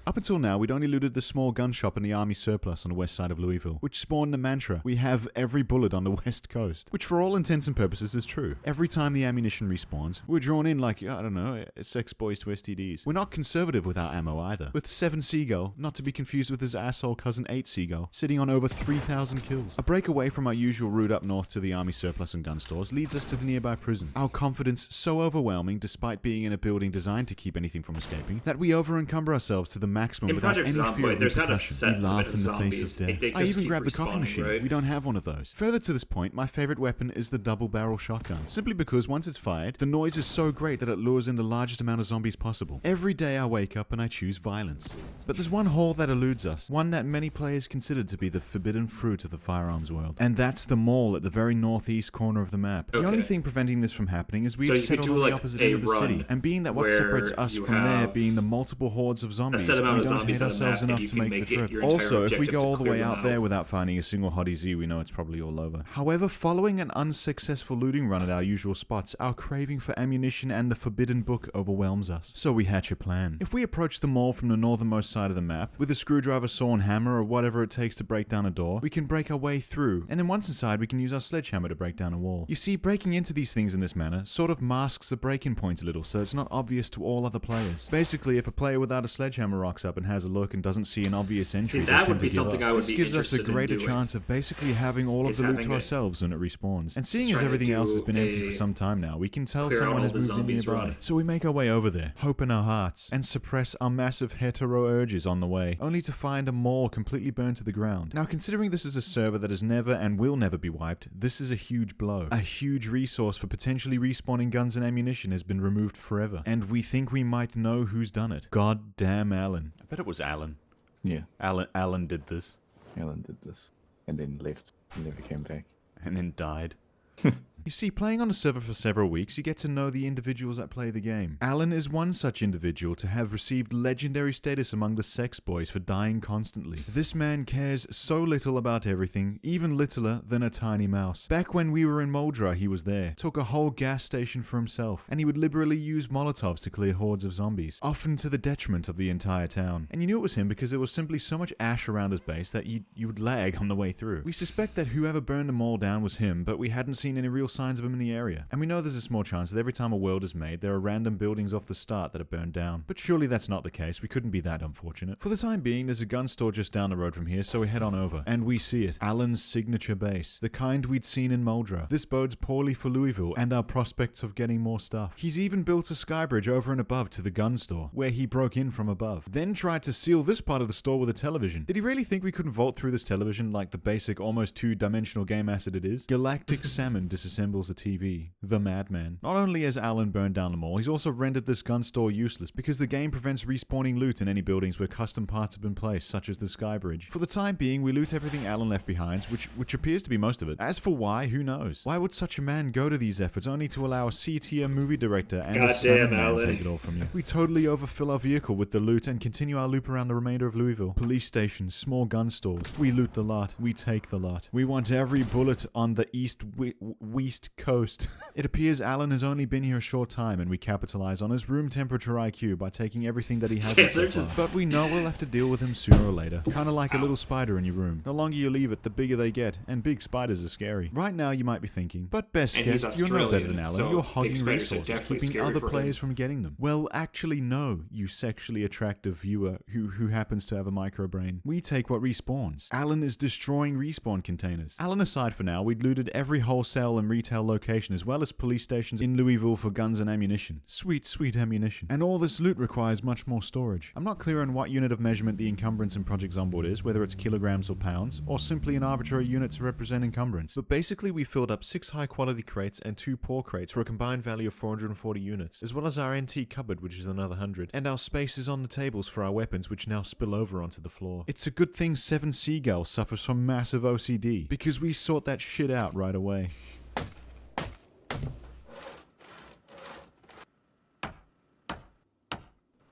Up until now, we'd only looted the small gun shop in the army surplus on the west side of Louisville, which spawned the mantra, we have every bullet on the west coast, which for all intents and purposes is true. Every time the ammunition respawns, we're drawn in like, I don't know, Sex Boys to STDs. We're not conservative with our ammo either, with 7 Seagull, not to be confused with his asshole cousin 8 Seagull, sitting on over 3,000 kills. A break away from our usual route up north to the army surplus and gun stores leads us to the nearby prison. Our confidence so overwhelming, despite being in a building designed to keep anything from escaping, that we over-encumber ourselves to the maximum In without Project any fear Zomboid, of there's not a repercussion. set We laugh limit in of the zombies. face of They death. just I even keep grabbed the coffee respawning, machine. right? We don't have one of those. Further to this point, my favorite weapon is the double-barrel shotgun, simply because once it's fired, the noise is so great that it lures in the largest amount of zombies possible. Every day I wake up and I choose violence. But there's one hole that eludes us, one that many players consider to be the forbidden fruit of the firearms world, and that's the mall at the very northeast corner of the map. The only thing preventing this from happening is So we've you could settled do, on like, the opposite a end of the run city, and being that what where separates us you from there have being the multiple hordes of zombies, set amount we of don't zombies hate on a ourselves map, and enough you to can make make the it trip. your entire Also, if we objective go to all the clear way them out out. there without finding a single hottie Z, we know it's probably all over. However, following an unsuccessful looting run at our usual spots, our craving for ammunition and the forbidden book overwhelms us. So we hatch a plan. If we approach the mall from the northernmost side of the map, with a screwdriver, saw and hammer, or whatever it takes to break down a door, we can break our way through, and then once inside we can use our sledgehammer to break down a wall. You see, breaking into these things in this manner sort of masks the break-in points a little, so it's not obvious to all other players. Basically, if a player without a sledgehammer rocks up and has a look and doesn't see an obvious entry, See, they that tend would to be give something up. I would This be gives us a interested in greater doing. chance of basically having all of Is the loot having to a- ourselves when it respawns. And seeing Is as trying to everything else do has been empty a for some time now, we can tell clear out someone all has the moved in zombies nearby. run. So we make our way over there, hope in our hearts, and suppress our massive hetero urges on the way, only to find a mall completely burned to the ground. Now, considering this is a server that has never and will never be wiped, this is a huge blow. A huge resource for potentially respawning guns and ammunition has been removed forever, and we think we might know who's done it. God damn Alan. I bet it was Alan. Yeah. Alan did this. Alan did this. And then left. And never came back. And then died. You see, playing on a server for several weeks, you get to know the individuals that play the game. Alan is one such individual to have received legendary status among the sex boys for dying constantly. This man cares so little about everything, even littler than a tiny mouse. Back when we were in Moldra, he was there, took a whole gas station for himself, and he would liberally use Molotovs to clear hordes of zombies, often to the detriment of the entire town. And you knew it was him because there was simply so much ash around his base that you would lag on the way through. We suspect that whoever burned them all down was him, but we hadn't seen any real signs of him in the area. And we know there's a small chance that every time a world is made, there are random buildings off the start that are burned down. But surely that's not the case. We couldn't be that unfortunate. For the time being, there's a gun store just down the road from here, so we head on over. And we see it. Alan's signature base. The kind we'd seen in Moldra. This bodes poorly for Louisville and our prospects of getting more stuff. He's even built a sky bridge over and above to the gun store, where he broke in from above. Then tried to seal this part of the store with a television. Did he really think we couldn't vault through this television like the basic, almost two-dimensional game asset it is? Galactic Salmon disassembles the TV. The madman. Not only has Alan burned down the mall, he's also rendered this gun store useless because the game prevents respawning loot in any buildings where custom parts have been placed, such as the sky bridge. For the time being, we loot everything Alan left behind, which appears to be most of it. As for why, who knows? Why would such a man go to these efforts only to allow a C-tier movie director and a salmon man take it all from you? We totally overfill our vehicle with the loot and continue our loop around the remainder of Louisville. Police stations, small gun stores. We loot the lot. We take the lot. We want every bullet on the west coast. It appears Alan has only been here a short time, and we capitalize on his room temperature IQ by taking everything that he has so far. But we know we'll have to deal with him sooner or later. Kinda like a little spider in your room. The longer you leave it, the bigger they get, and big spiders are scary. Right now you might be thinking, but best guess, you're no better than Alan. So you're hogging resources, keeping other players from getting them. Well, actually no, you sexually attractive viewer who happens to have a microbrain. We take what respawns. Alan is destroying respawn containers. Alan aside for now, we'd looted every wholesale and retail location as well as police stations in Louisville for guns and ammunition. Sweet, sweet ammunition. And all this loot requires much more storage. I'm not clear on what unit of measurement the encumbrance in Project Zomboid is, whether it's kilograms or pounds, or simply an arbitrary unit to represent encumbrance. But basically we filled up 6 high quality crates and 2 poor crates for a combined value of 440 units, as well as our NT cupboard, which is another 100, and our spaces on the tables for our weapons, which now spill over onto the floor. It's a good thing 7 Seagull suffers from massive OCD, because we sort that shit out right away.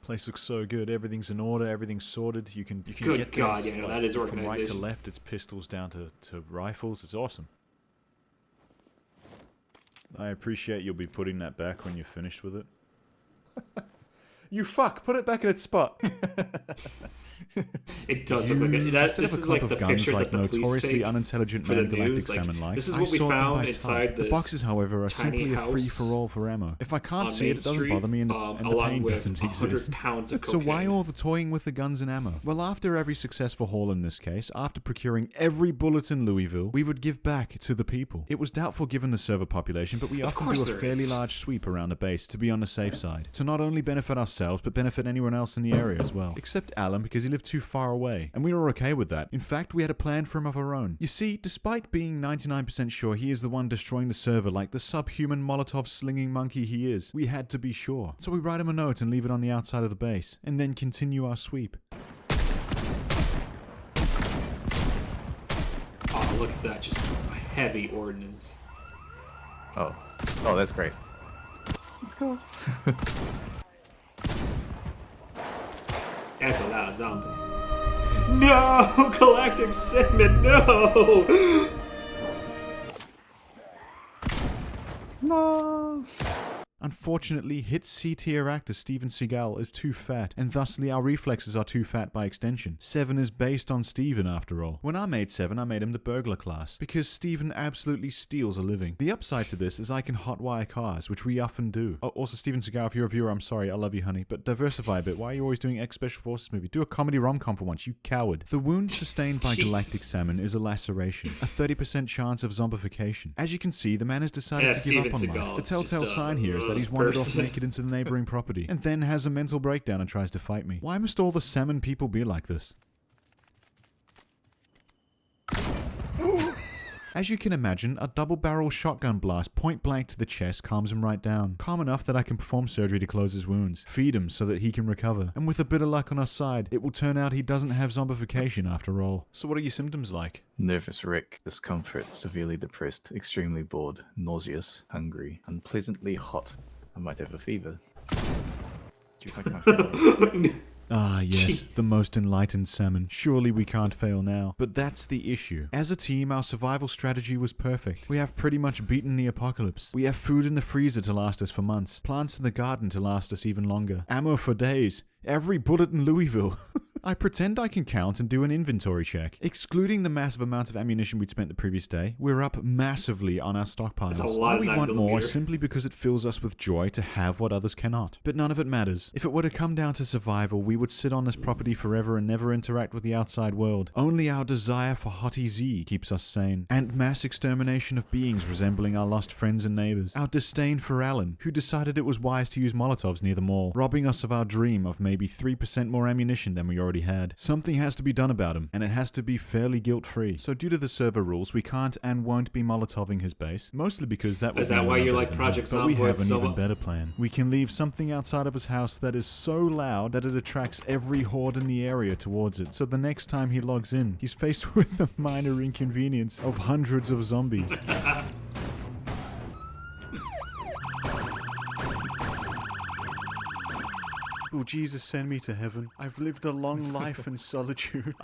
Place looks so good. Everything's in order. Everything's sorted. You can Good get God, those, yeah, that is from right to organization. left. It's pistols down to rifles. It's awesome. I appreciate you'll be putting that back when you're finished with it. You fuck! Put it back in its spot. It does look like it. Instead This of a is clump like of the guns picture like that the police notoriously take unintelligent for the man galactic news. Like, salmon-like, this is I what we sort them found by inside type. this The boxes, however, are tiny simply a house free-for-all for ammo. If I can't on see it, Main it doesn't Street, bother me, and the along pain with doesn't 100 exist. pounds of So why cocaine. all the toying with the guns and ammo? Well, after every successful haul in this case, after procuring every bullet in Louisville, we would give back to the people. It was doubtful given the server population, but we Of often course do a there fairly is. large sweep around the base to be on the safe side, to not only benefit ourselves, but benefit anyone else in the area as well. Except Alan, because he lived too far away, and we were okay with that. In fact, we had a plan for him of our own. You see, despite being 99% sure he is the one destroying the server like the subhuman Molotov-slinging monkey he is, we had to be sure. So we write him a note and leave it on the outside of the base, and then continue our sweep. Oh, look at that. Just heavy ordnance. Oh, that's great. Let's go. That's a lot of zombies. No! Galactic Salmon, no! No! Unfortunately, hit C-tier actor Steven Seagal is too fat, and thusly our reflexes are too fat by extension. 7 is based on Steven after all. When I made 7, I made him the burglar class, because Steven absolutely steals a living. The upside to this is I can hotwire cars, which we often do. Oh, also Steven Seagal, if you're a viewer, I'm sorry, I love you honey, but diversify a bit. Why are you always doing ex-Special Forces movie? Do a comedy rom-com for once, you coward. The wound sustained by Galactic Salmon is a laceration, a 30% chance of zombification. As you can see, the man has decided to give up on life. The telltale sign here is that he's wandered off naked into the neighboring property, and then has a mental breakdown and tries to fight me. Why must all the salmon people be like this? As you can imagine, a double-barrel shotgun blast point blank to the chest calms him right down. Calm enough that I can perform surgery to close his wounds, feed him so that he can recover, and with a bit of luck on our side, it will turn out he doesn't have zombification after all. So what are your symptoms like? Nervous wreck, discomfort, severely depressed, extremely bored, nauseous, hungry, unpleasantly hot. I might have a fever. Do you like my family? Ah, yes, the most enlightened salmon. Surely we can't fail now. But that's the issue. As a team, our survival strategy was perfect. We have pretty much beaten the apocalypse. We have food in the freezer to last us for months, plants in the garden to last us even longer, ammo for days, every bullet in Louisville. I pretend I can count and do an inventory check. Excluding the massive amount of ammunition we'd spent the previous day, we're up massively on our stockpiles. That's a lot of We want more 9mm. simply because it fills us with joy to have what others cannot. But none of it matters. If it were to come down to survival, we would sit on this property forever and never interact with the outside world. Only our desire for Hottie Z keeps us sane. And mass extermination of beings resembling our lost friends and neighbors. Our disdain for Alan, who decided it was wise to use Molotovs near the mall, robbing us of our dream of maybe 3% more ammunition than we already had. Something has to be done about him, and it has to be fairly guilt-free. So due to the server rules, we can't and won't be Molotoving his base, mostly because that would Is that mean why we're you're not like better than Project him. But we Zomboid have an so even better plan. We can leave something outside of his house that is so loud that it attracts every horde in the area towards it. So the next time he logs in, he's faced with the minor inconvenience of hundreds of zombies. Oh, Jesus, send me to heaven. I've lived a long life in solitude.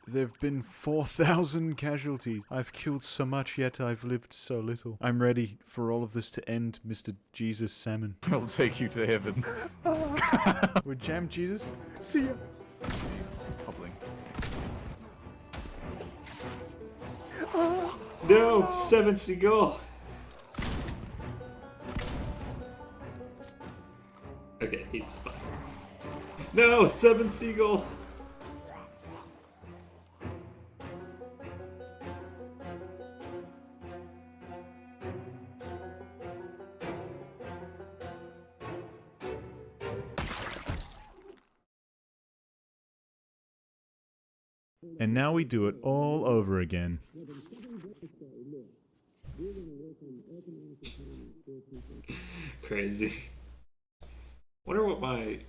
There've been 4,000 casualties. I've killed so much, yet I've lived so little. I'm ready for all of this to end, Mr. Jesus Salmon. I'll take you to heaven. We're jammed, Jesus. See ya. Hobbling. No, 7 Seagull. Okay, he's fine. No, 7 Seagull. And now we do it all over again. Crazy. Wonder what my...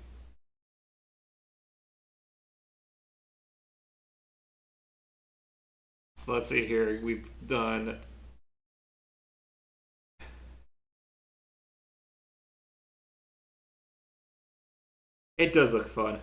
So let's see here. We've done... It does look fun.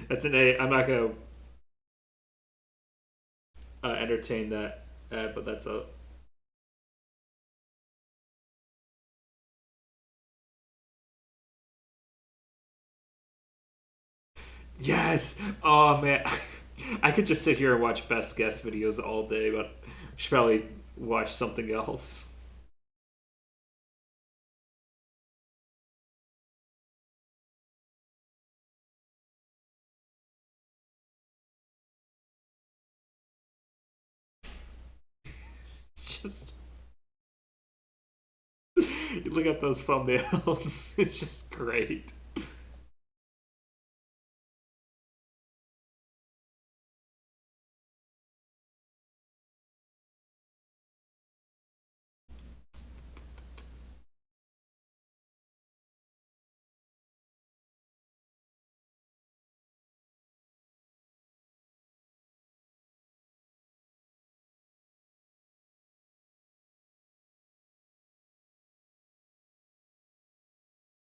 That's an A. I'm not gonna entertain that, but that's a... Yes! Oh man, I could just sit here and watch best guess videos all day, but I should probably watch something else. It's just... You look at those thumbnails, it's just great.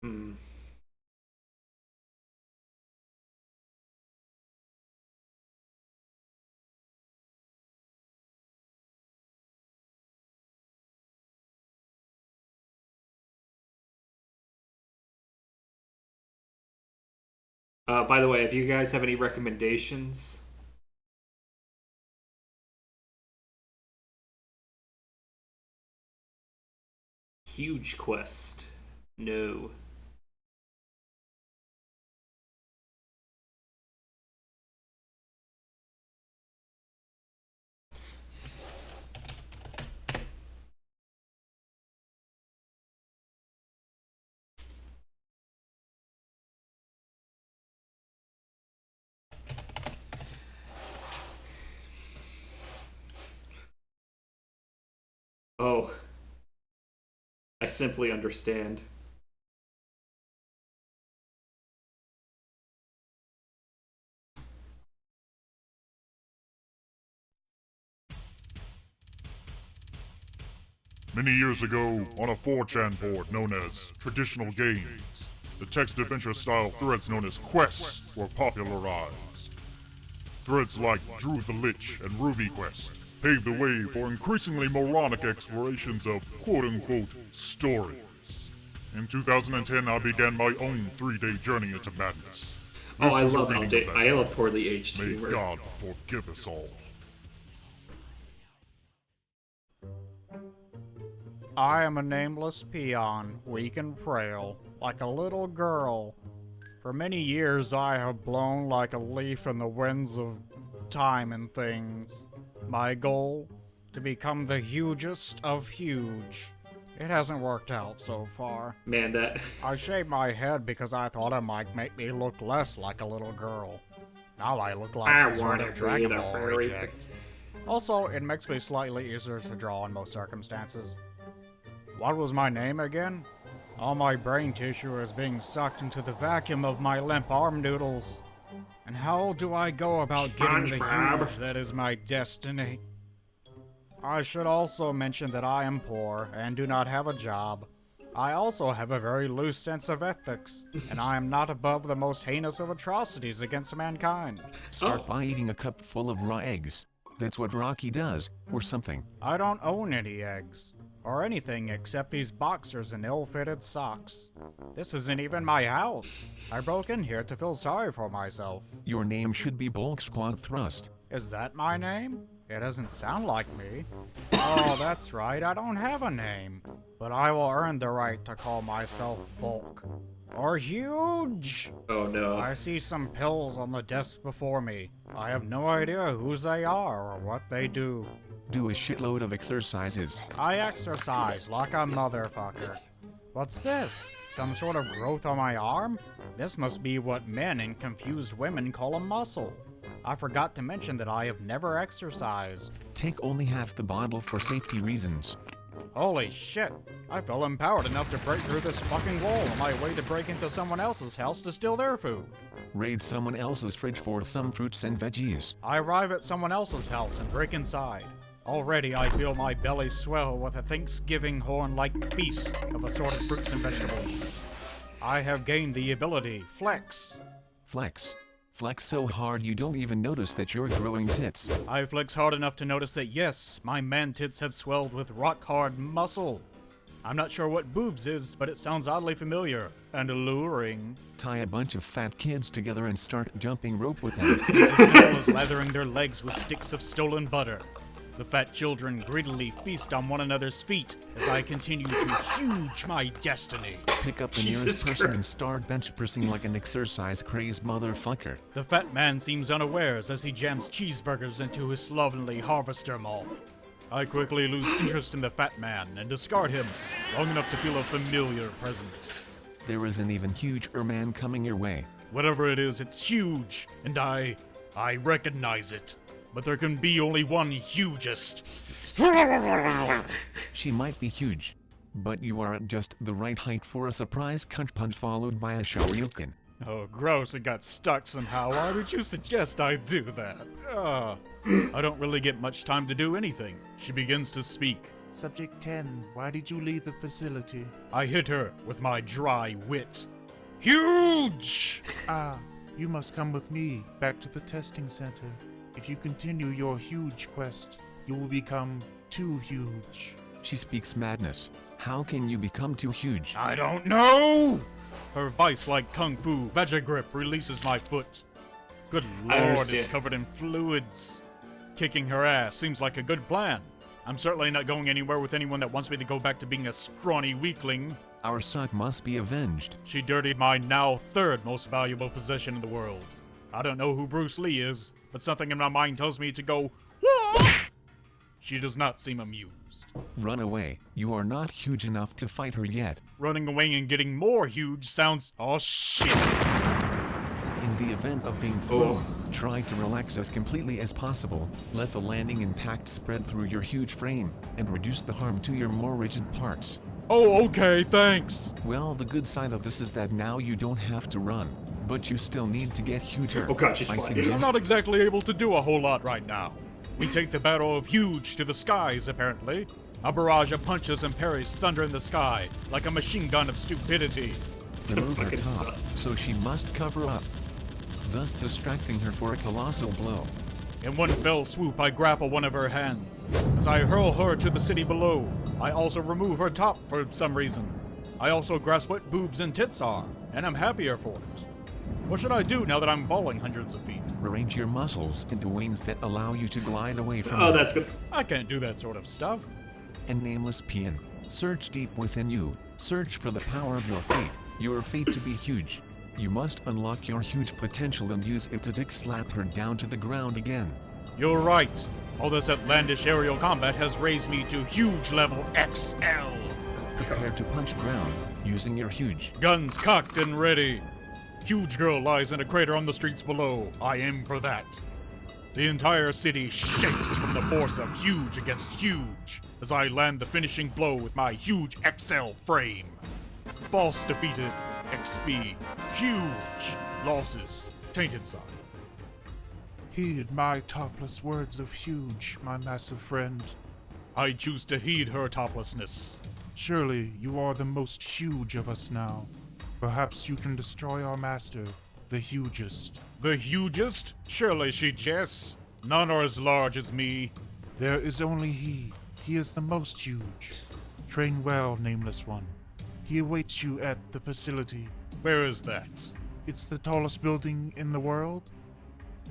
Hmm. By the way, if you guys have any recommendations... Huge quest. No. Oh. I simply understand. Many years ago, on a 4chan board known as Traditional Games, the text-adventure style threads known as quests were popularized. Threads like Drew the Lich and Ruby Quest paved the way for increasingly moronic explorations of quote-unquote stories. In 2010, I began my own 3-day journey into madness. Oh, I This is a love reading update. of that I love book. poorly aged May humor. God forgive us all. I am a nameless peon, weak and frail, like a little girl. For many years I have blown like a leaf in the winds of time and things. My goal? To become the hugest of huge. It hasn't worked out so far. Man, that... I shaved my head because I thought it might make me look less like a little girl. Now I look like some sort of Dragon Ball reject. Also, it makes me slightly easier to draw in most circumstances. What was my name again? All my brain tissue is being sucked into the vacuum of my limp arm noodles. And how do I go about getting the SpongeBob. huge that is my destiny? I should also mention that I am poor and do not have a job. I also have a very loose sense of ethics, and I am not above the most heinous of atrocities against mankind. Start by eating a cup full of raw eggs. That's what Rocky does, or something. I don't own any eggs. Or anything except these boxers and ill-fitted socks. This isn't even my house. I broke in here to feel sorry for myself. Your name should be Bulk Squad Thrust. Is that my name? It doesn't sound like me. Oh, that's right, I don't have a name. But I will earn the right to call myself Bulk. Or Huge! Oh no. I see some pills on the desk before me. I have no idea whose they are or what they do. Do a shitload of exercises. I exercise like a motherfucker. What's this? Some sort of growth on my arm? This must be what men and confused women call a muscle. I forgot to mention that I have never exercised. Take only half the bottle for safety reasons. Holy shit! I feel empowered enough to break through this fucking wall on my way to break into someone else's house to steal their food. Raid someone else's fridge for some fruits and veggies. I arrive at someone else's house and break inside. Already I feel my belly swell with a Thanksgiving horn-like feast of assorted fruits and vegetables. I have gained the ability, Flex. Flex. Flex so hard you don't even notice that you're growing tits. I flex hard enough to notice that yes, my man tits have swelled with rock-hard muscle. I'm not sure what boobs is, but it sounds oddly familiar and alluring. Tie a bunch of fat kids together and start jumping rope with them. It's as simple as lathering their legs with sticks of stolen butter. The fat children greedily feast on one another's feet as I continue to huge my destiny. Pick up the nearest person and start bench pressing like an exercise-crazed motherfucker. The fat man seems unawares as he jams cheeseburgers into his slovenly harvester maul. I quickly lose interest in the fat man and discard him, long enough to feel a familiar presence. There is an even huger man coming your way. Whatever it is, it's huge, and I recognize it. But there can be only one hugest. She might be huge, but you are at just the right height for a surprise cunt punch followed by a shoryuken. Oh, gross, it got stuck somehow. Why would you suggest I do that? I don't really get much time to do anything. She begins to speak. Subject 10, why did you leave the facility? I hit her with my dry wit. Huge! You must come with me back to the testing center. If you continue your huge quest, you will become too huge. She speaks madness. How can you become too huge? I don't know! Her vice-like kung fu veggie grip releases my foot. Good lord, it's covered in fluids. Kicking her ass seems like a good plan. I'm certainly not going anywhere with anyone that wants me to go back to being a scrawny weakling. Our suck must be avenged. She dirtied my now third most valuable possession in the world. I don't know who Bruce Lee is, but something in my mind tells me to go, Wah! She does not seem amused. Run away. You are not huge enough to fight her yet. Running away and getting more huge sounds, oh shit. In the event of being thrown, try to relax as completely as possible, let the landing impact spread through your huge frame, and reduce the harm to your more rigid parts. Oh, okay, thanks. Well, the good side of this is that now you don't have to run, but you still need to get huger. Oh god, she's I flying. suggest I'm not exactly able to do a whole lot right now. We take the battle of huge to the skies, apparently. A barrage of punches and parries thunder in the sky, like a machine gun of stupidity. remove her top, so she must cover up, thus distracting her for a colossal blow. In one fell swoop, I grapple one of her hands. As I hurl her to the city below, I also remove her top for some reason. I also grasp what boobs and tits are, and I'm happier for it. What should I do now that I'm falling hundreds of feet? Arrange your muscles into wings that allow you to glide away from Oh, her. that's good. I can't do that sort of stuff. And nameless peon, search deep within you, search for the power of your fate to be huge. You must unlock your huge potential and use it to dick slap her down to the ground again. You're right. All this outlandish aerial combat has raised me to huge level XL. Prepare to punch ground, using your huge. Guns cocked and ready. Huge girl lies in a crater on the streets below. I aim for that. The entire city shakes from the force of huge against huge as I land the finishing blow with my huge XL frame. Boss defeated. XP. Huge. Losses. Tainted side. Heed my topless words of huge, my massive friend. I choose to heed her toplessness. Surely you are the most huge of us now. Perhaps you can destroy our master, the hugest. The hugest? Surely she jests. None are as large as me. There is only he. He is the most huge. Train well, nameless one. He awaits you at the facility. Where is that? It's the tallest building in the world.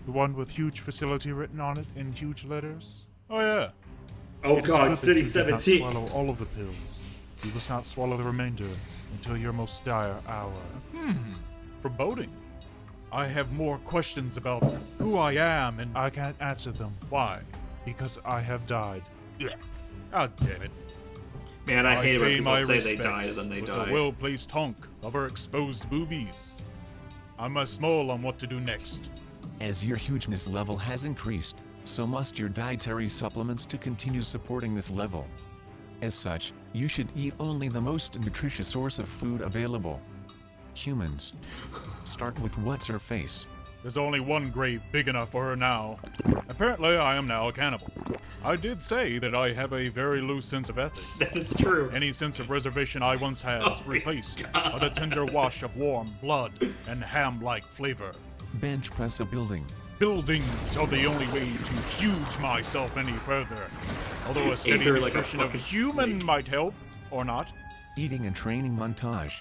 The one with huge facility written on it in huge letters. Oh yeah. Oh It is god, good that City you did 17. not swallow all of the pills. You must not swallow the remainder until your most dire hour. Foreboding. I have more questions about who I am and I can't answer them. why. Because I have died. Ah, damn it. Man, I hate it when pay people my say they respects died and then they with die. a well-placed honk of her exposed boobies. I must mull on what to do next. As your hugeness level has increased, so must your dietary supplements to continue supporting this level. As such, you should eat only the most nutritious source of food available. Humans. Start with what's her face. There's only one grave big enough for her now. Apparently, I am now a cannibal. I did say that I have a very loose sense of ethics. That is true. Any sense of reservation I once had is replaced by the tender wash of warm blood and ham-like flavor. Bench press a building. Buildings are the only way to huge myself any further. Although a steady her like a nutrition of fucking human snake. might help, or not. Eating and training montage.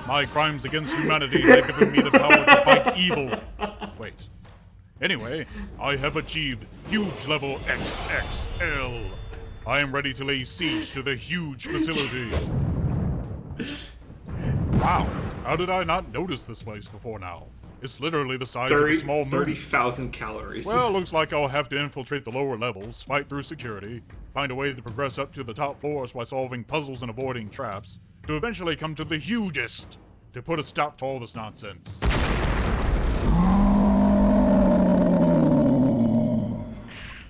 My crimes against humanity have given me the power to fight evil. Wait. Anyway, I have achieved huge level XXL. I am ready to lay siege to the huge facility. Wow, how did I not notice this place before now? It's literally the size of a small moon. 30,000 calories. Well, looks like I'll have to infiltrate the lower levels, fight through security, find a way to progress up to the top floors while solving puzzles and avoiding traps, to eventually come to the hugest, to put a stop to all this nonsense.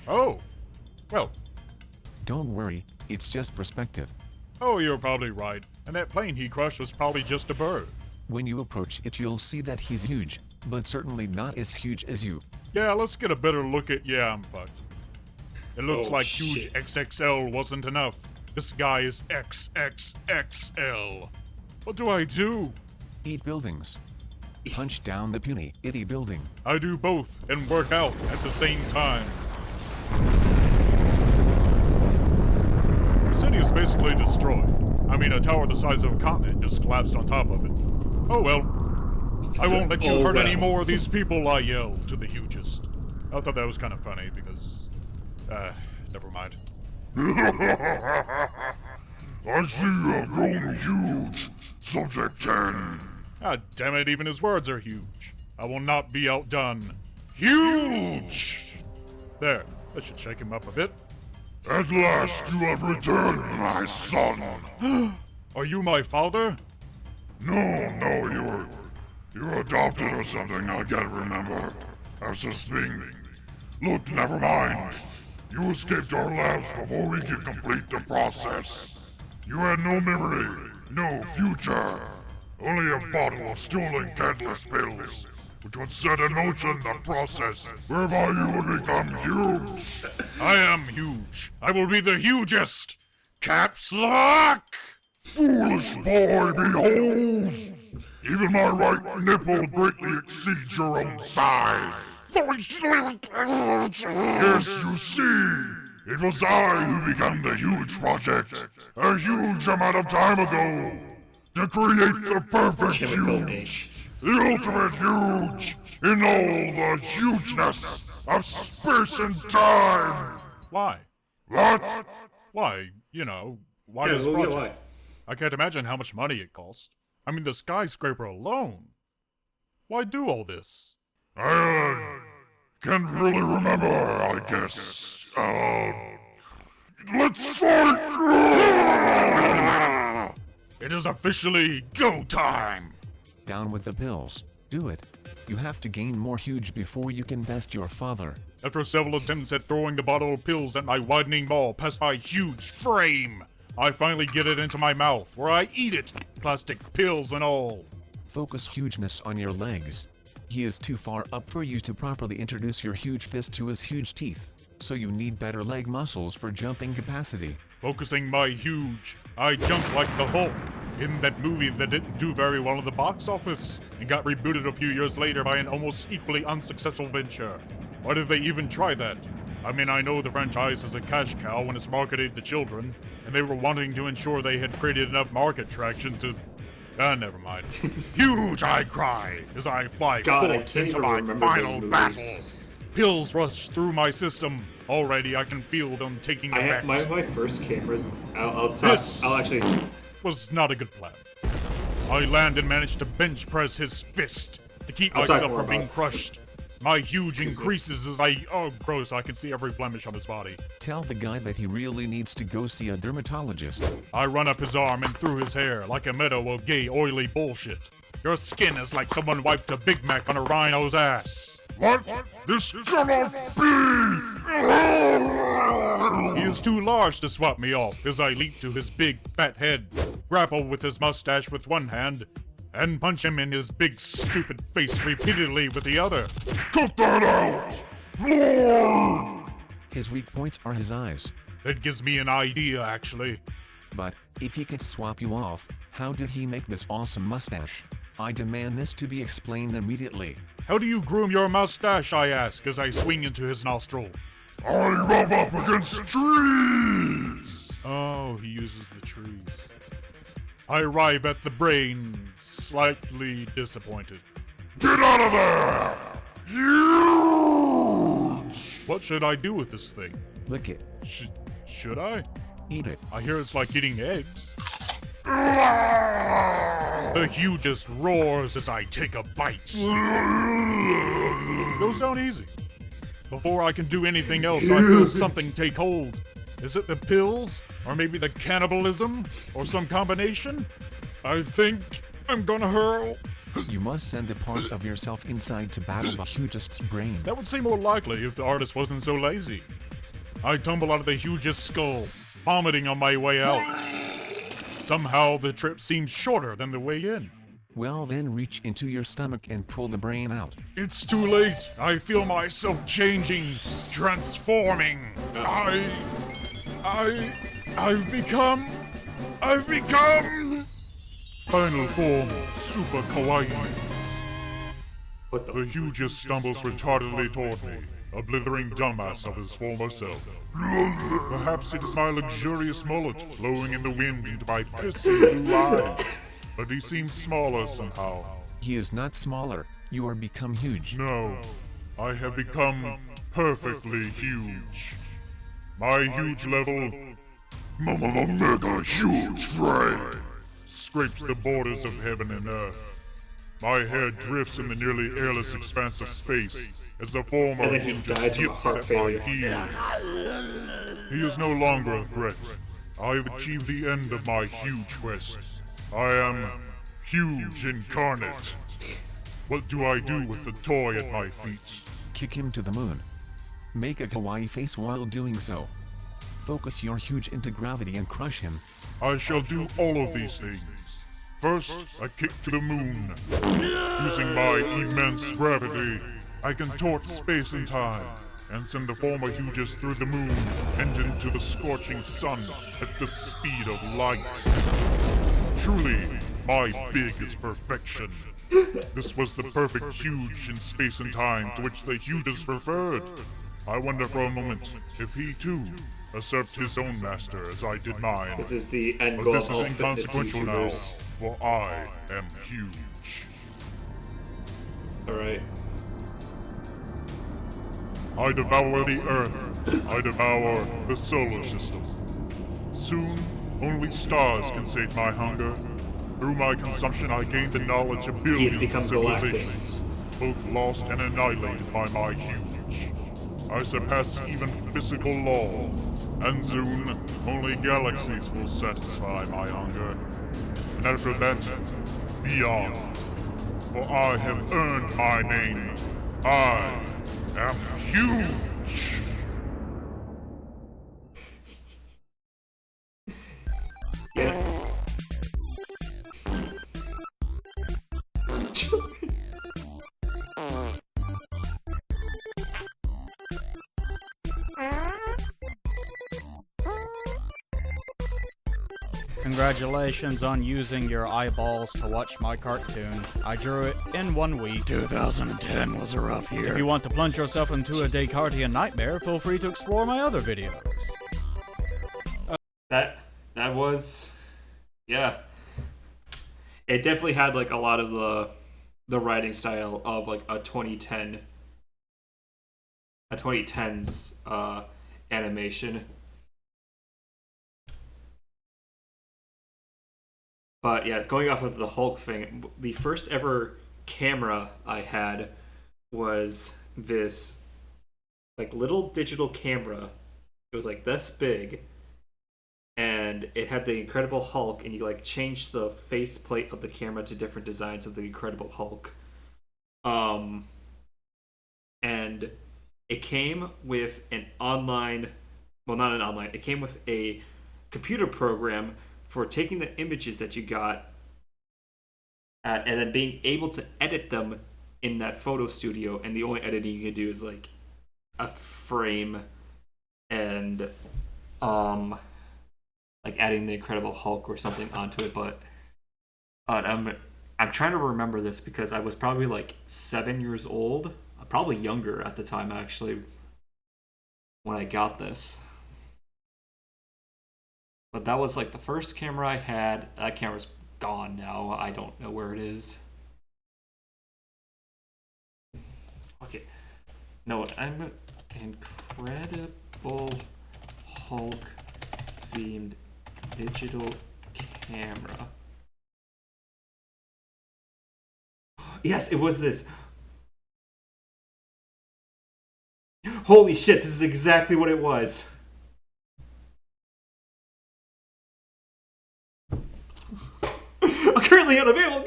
Oh, well. Don't worry, it's just perspective. Oh, you're probably right. And that plane he crushed was probably just a bird. When you approach it, you'll see that he's huge, but certainly not as huge as you. Yeah, let's get a better look at... Yeah, I'm fucked. It looks Oh, like shit. huge XXL wasn't enough. This guy is XXXL. What do I do? Eat buildings. Punch down the puny, itty building. I do both and work out at the same time. The city is basically destroyed. I mean, a tower the size of a continent just collapsed on top of it. Oh well. I won't let you Oh, hurt well. any more of these people, I yelled to the hugest. I thought that was kind of funny because... never mind. I see you have grown huge. Subject 10. Ah, damn it, even his words are huge. I will not be outdone. Huge! There, that should shake him up a bit. At last you have returned, my son. Are you my father? No, you were adopted or something, I can't remember. I was just being... Look, never mind. You escaped our labs before we could complete the process. You had no memory, no future. Only a bottle of stolen catalyst pills, which would set in motion the process whereby you would become huge. I am huge. I will be the hugest. Caps lock! Foolish boy, behold! Even my right nipple greatly exceeds your own size. Yes, you see, it was I who began the huge project a huge amount of time ago to create the perfect huge, the ultimate huge, in all the hugeness of space and time. Why? What? Why, you know, why Yeah, this well, yeah, project? I can't imagine how much money it cost. I mean, the skyscraper alone. Why do all this? I can't really remember, I guess. Let's fight! It is officially go time! Down with the pills. Do it. You have to gain more huge before you can best your father. After several attempts at throwing the bottle of pills at my widening ball past my huge frame, I finally get it into my mouth, where I eat it, plastic pills and all. Focus hugeness on your legs. He is too far up for you to properly introduce your huge fist to his huge teeth, so you need better leg muscles for jumping capacity. Focusing my huge, I jump like the Hulk, in that movie that didn't do very well in the box office, and got rebooted a few years later by an almost equally unsuccessful venture. Why did they even try that? I mean, I know the franchise is a cash cow when it's marketed to children, and they were wanting to ensure they had created enough market traction to... never mind. Huge, I cry, as I fly forth into my final battle. Pills rush through my system. Already, I can feel them taking effect. My first cameras. I'll actually... was not a good plan. I land and manage to bench press his fist to keep myself from being crushed. My huge increases as I... Oh, gross, I can see every blemish on his body. Tell the guy that he really needs to go see a dermatologist. I run up his arm and through his hair like a meadow of gay, oily bullshit. Your skin is like someone wiped a Big Mac on a rhino's ass. What? This cannot be! He is too large to swat me off as I leap to his big, fat head, grapple with his mustache with one hand, and punch him in his big, stupid face repeatedly with the other. Cut that out! Lord! His weak points are his eyes. That gives me an idea, actually. But, if he could swap you off, how did he make this awesome mustache? I demand this to be explained immediately. How do you groom your mustache, I ask, as I swing into his nostril? I rub up against trees! Oh, he uses the trees. I arrive at the brain, slightly disappointed. Get out of there! Huge! What should I do with this thing? Lick it. Should I? Eat it. I hear it's like eating eggs. The hugest roars as I take a bite. Goes down easy. Before I can do anything else, I feel something take hold. Is it the pills? Or maybe the cannibalism? Or some combination? I think I'm gonna hurl. You must send a part of yourself inside to battle the hugest's brain. That would seem more likely if the artist wasn't so lazy. I tumble out of the hugest skull, vomiting on my way out. Somehow the trip seems shorter than the way in. Well then reach into your stomach and pull the brain out. It's too late. I feel myself changing, transforming. I've become final form, super kawaii. The hugest stumbles retardedly toward me, a blithering dumbass of his former self. Perhaps it is my luxurious mullet blowing in the wind into my piercing blue eyes, but he seems smaller somehow. He is not smaller, you are become huge. No, I have become perfectly huge. My huge level, mega huge frame, scrapes the borders of heaven and earth. My hair drifts in the nearly airless expanse of space as the former and then he dies from heart failure. He is no longer a threat. I have achieved the end of my huge quest. I am huge incarnate. What do I do with the toy at my feet? Kick him to the moon. Make a kawaii face while doing so. Focus your huge into gravity and crush him. I shall do all of these things. First, I kick to the moon. Using my immense gravity, I contort space and time, and send the former huges through the moon and into the scorching sun at the speed of light. Truly, my big is perfection. This was the perfect huge in space and time to which the huges referred. I wonder for a moment if he too usurped his own master as I did mine. This is the end But goal this of all is fitness inconsequential now, YouTubers. for I am huge. Alright. I devour the Earth. I devour the solar system. Soon, only stars can sate my hunger. Through my consumption, I gained the knowledge of billions of become civilizations, both lost and annihilated by my huge. I surpass even physical law, and soon, only galaxies will satisfy my hunger. And after that, beyond. For I have earned my name. I am huge! Yeah. Congratulations on using your eyeballs to watch my cartoon. I drew it in 1 week. 2010 was a rough year. If you want to plunge yourself into a Descartian nightmare, feel free to explore my other videos. That was, yeah. It definitely had like a lot of the writing style of like a 2010s animation. But yeah, going off of the Hulk thing, the first ever camera I had was this like little digital camera. It was like this big, and it had the Incredible Hulk, and you like change the faceplate of the camera to different designs of the Incredible Hulk. And it came with an online, well, not an online. It came with a computer program for taking the images that you got and then being able to edit them in that photo studio. And the only editing you can do is like a frame and like adding the Incredible Hulk or something onto it. But I'm trying to remember this because I was probably like 7 years old, probably younger at the time actually, when I got this. But that was like the first camera I had. That camera's gone now. I don't know where it is. Okay. No, I'm Incredible Hulk themed digital camera. Yes, it was this. Holy shit, this is exactly what it was. Currently unavailable.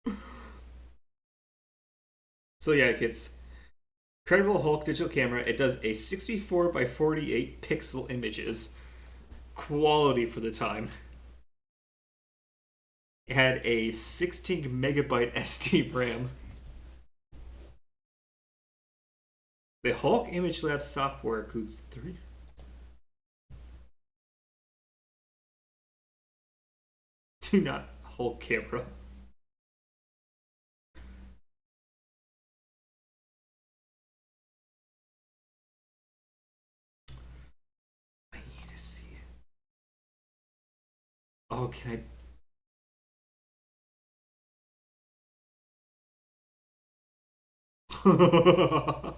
No. So yeah, kids. Incredible Hulk digital camera. It does a 64 by 48 pixel images. Quality for the time. It had a 16 megabyte SD RAM. The Hulk Image Lab software includes 3. Do not Hulk camera. I need to see it. Oh, can I?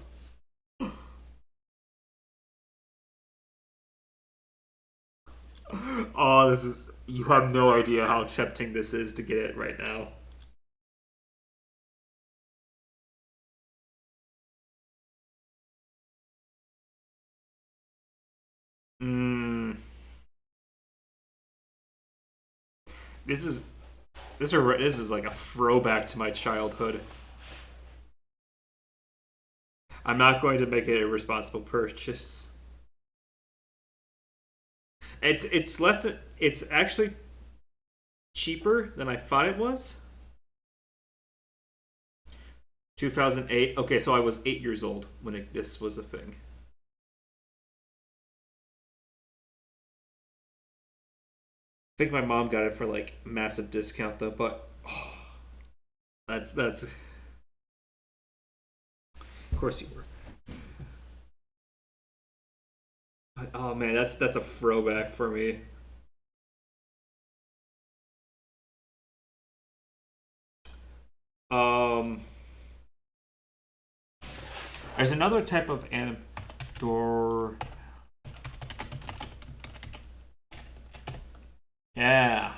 Oh, this is. You have no idea how tempting this is to get it right now. This is like a throwback to my childhood. I'm not going to make an irresponsible purchase. It's less than, it's actually cheaper than I thought it was. 2008. Okay, so I was 8 years old when this was a thing. I think my mom got it for like massive discount though, but that's of course you were. But, oh man, that's a throwback for me. There's another type of Yeah.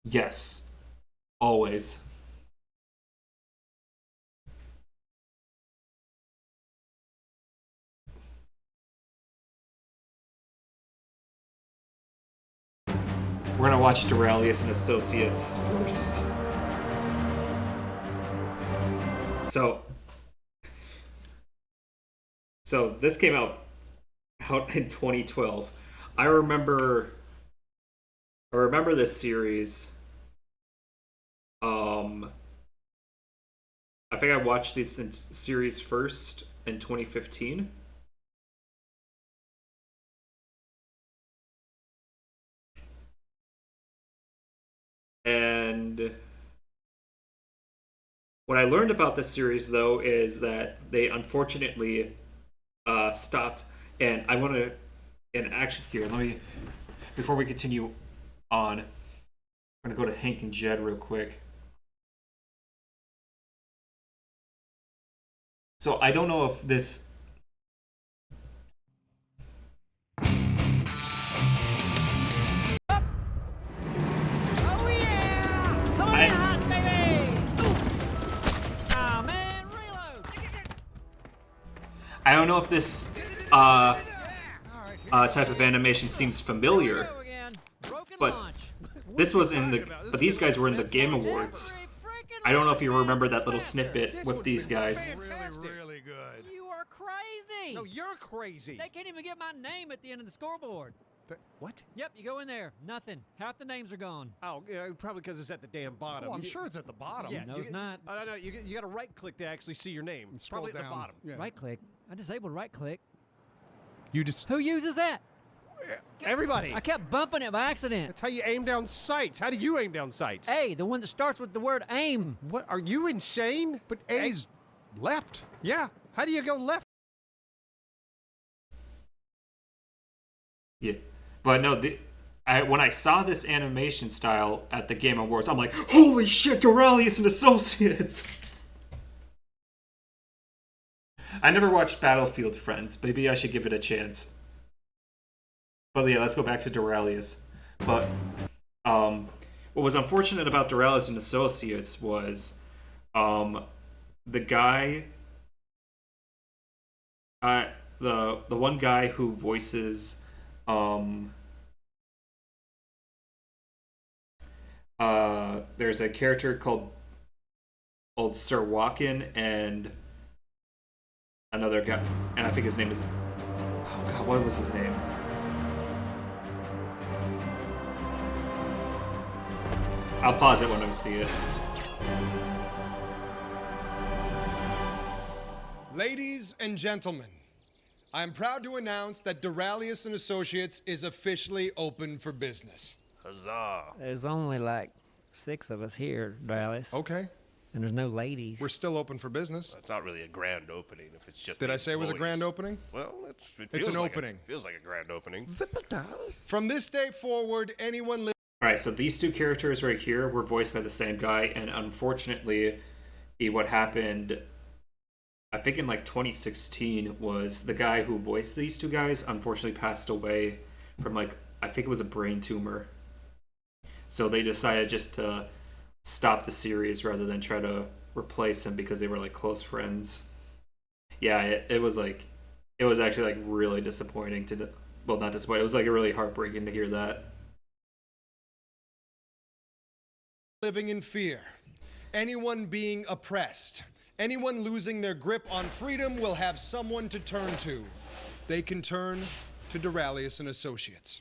Yes. Always. We're gonna watch Doralous and Associates first. So this came out in 2012. I remember this series. I think I watched this series first in 2015. And what I learned about this series, though, is that they unfortunately stopped. And I want to, in action here, let me, before we continue on, I'm going to go to Hank and Jed real quick. So I don't know if this... I don't know if this type of animation seems familiar, but this was in the. But these guys were in the Game Awards. I don't know if you remember that little snippet with these guys. Really good. You are crazy. No, you're crazy. They can't even get my name at the end of the scoreboard. What? Yep, you go in there. Nothing. Half the names are gone. Oh, yeah, probably because it's at the damn bottom. Oh, I'm sure it's at the bottom. Yeah, no, it's not. No, you got to right-click to actually see your name. It's Scroll probably at the down. bottom. Yeah. Right-click. I disabled right-click. You just... Who uses that? Everybody. I kept bumping it by accident. That's how you aim down sights. How do you aim down sights? A, the one that starts with the word aim. What? Are you insane? But A's left. Yeah. How do you go left? Yeah, but no, when I saw this animation style at the Game Awards, I'm like, holy shit, Doralous and Associates! I never watched Battlefield Friends. Maybe I should give it a chance. But yeah, let's go back to Doralous. But what was unfortunate about Doralous and Associates was the guy, the one guy who voices there's a character called Sir Walken and another guy, and I think his name is, oh god, what was his name? I'll pause it when I see it. Ladies and gentlemen, I am proud to announce that Doralous and Associates is officially open for business. Huzzah. There's only like 6 of us here, Dallas. Okay. And there's no ladies. We're still open for business. It's not really a grand opening if it's just. Did I say it was a grand opening? Well, it's an opening. Feels like a grand opening. From this day forward, anyone listening. Alright, so these two characters right here were voiced by the same guy, and unfortunately, what happened, I think in like 2016, was the guy who voiced these two guys unfortunately passed away from like, I think it was a brain tumor. So they decided just to stop the series rather than try to replace him because they were like close friends. Yeah, it was like, it was actually like really disappointing well, not disappointing. It was like really heartbreaking to hear that. Living in fear. Anyone being oppressed. Anyone losing their grip on freedom will have someone to turn to. They can turn to Doralous and Associates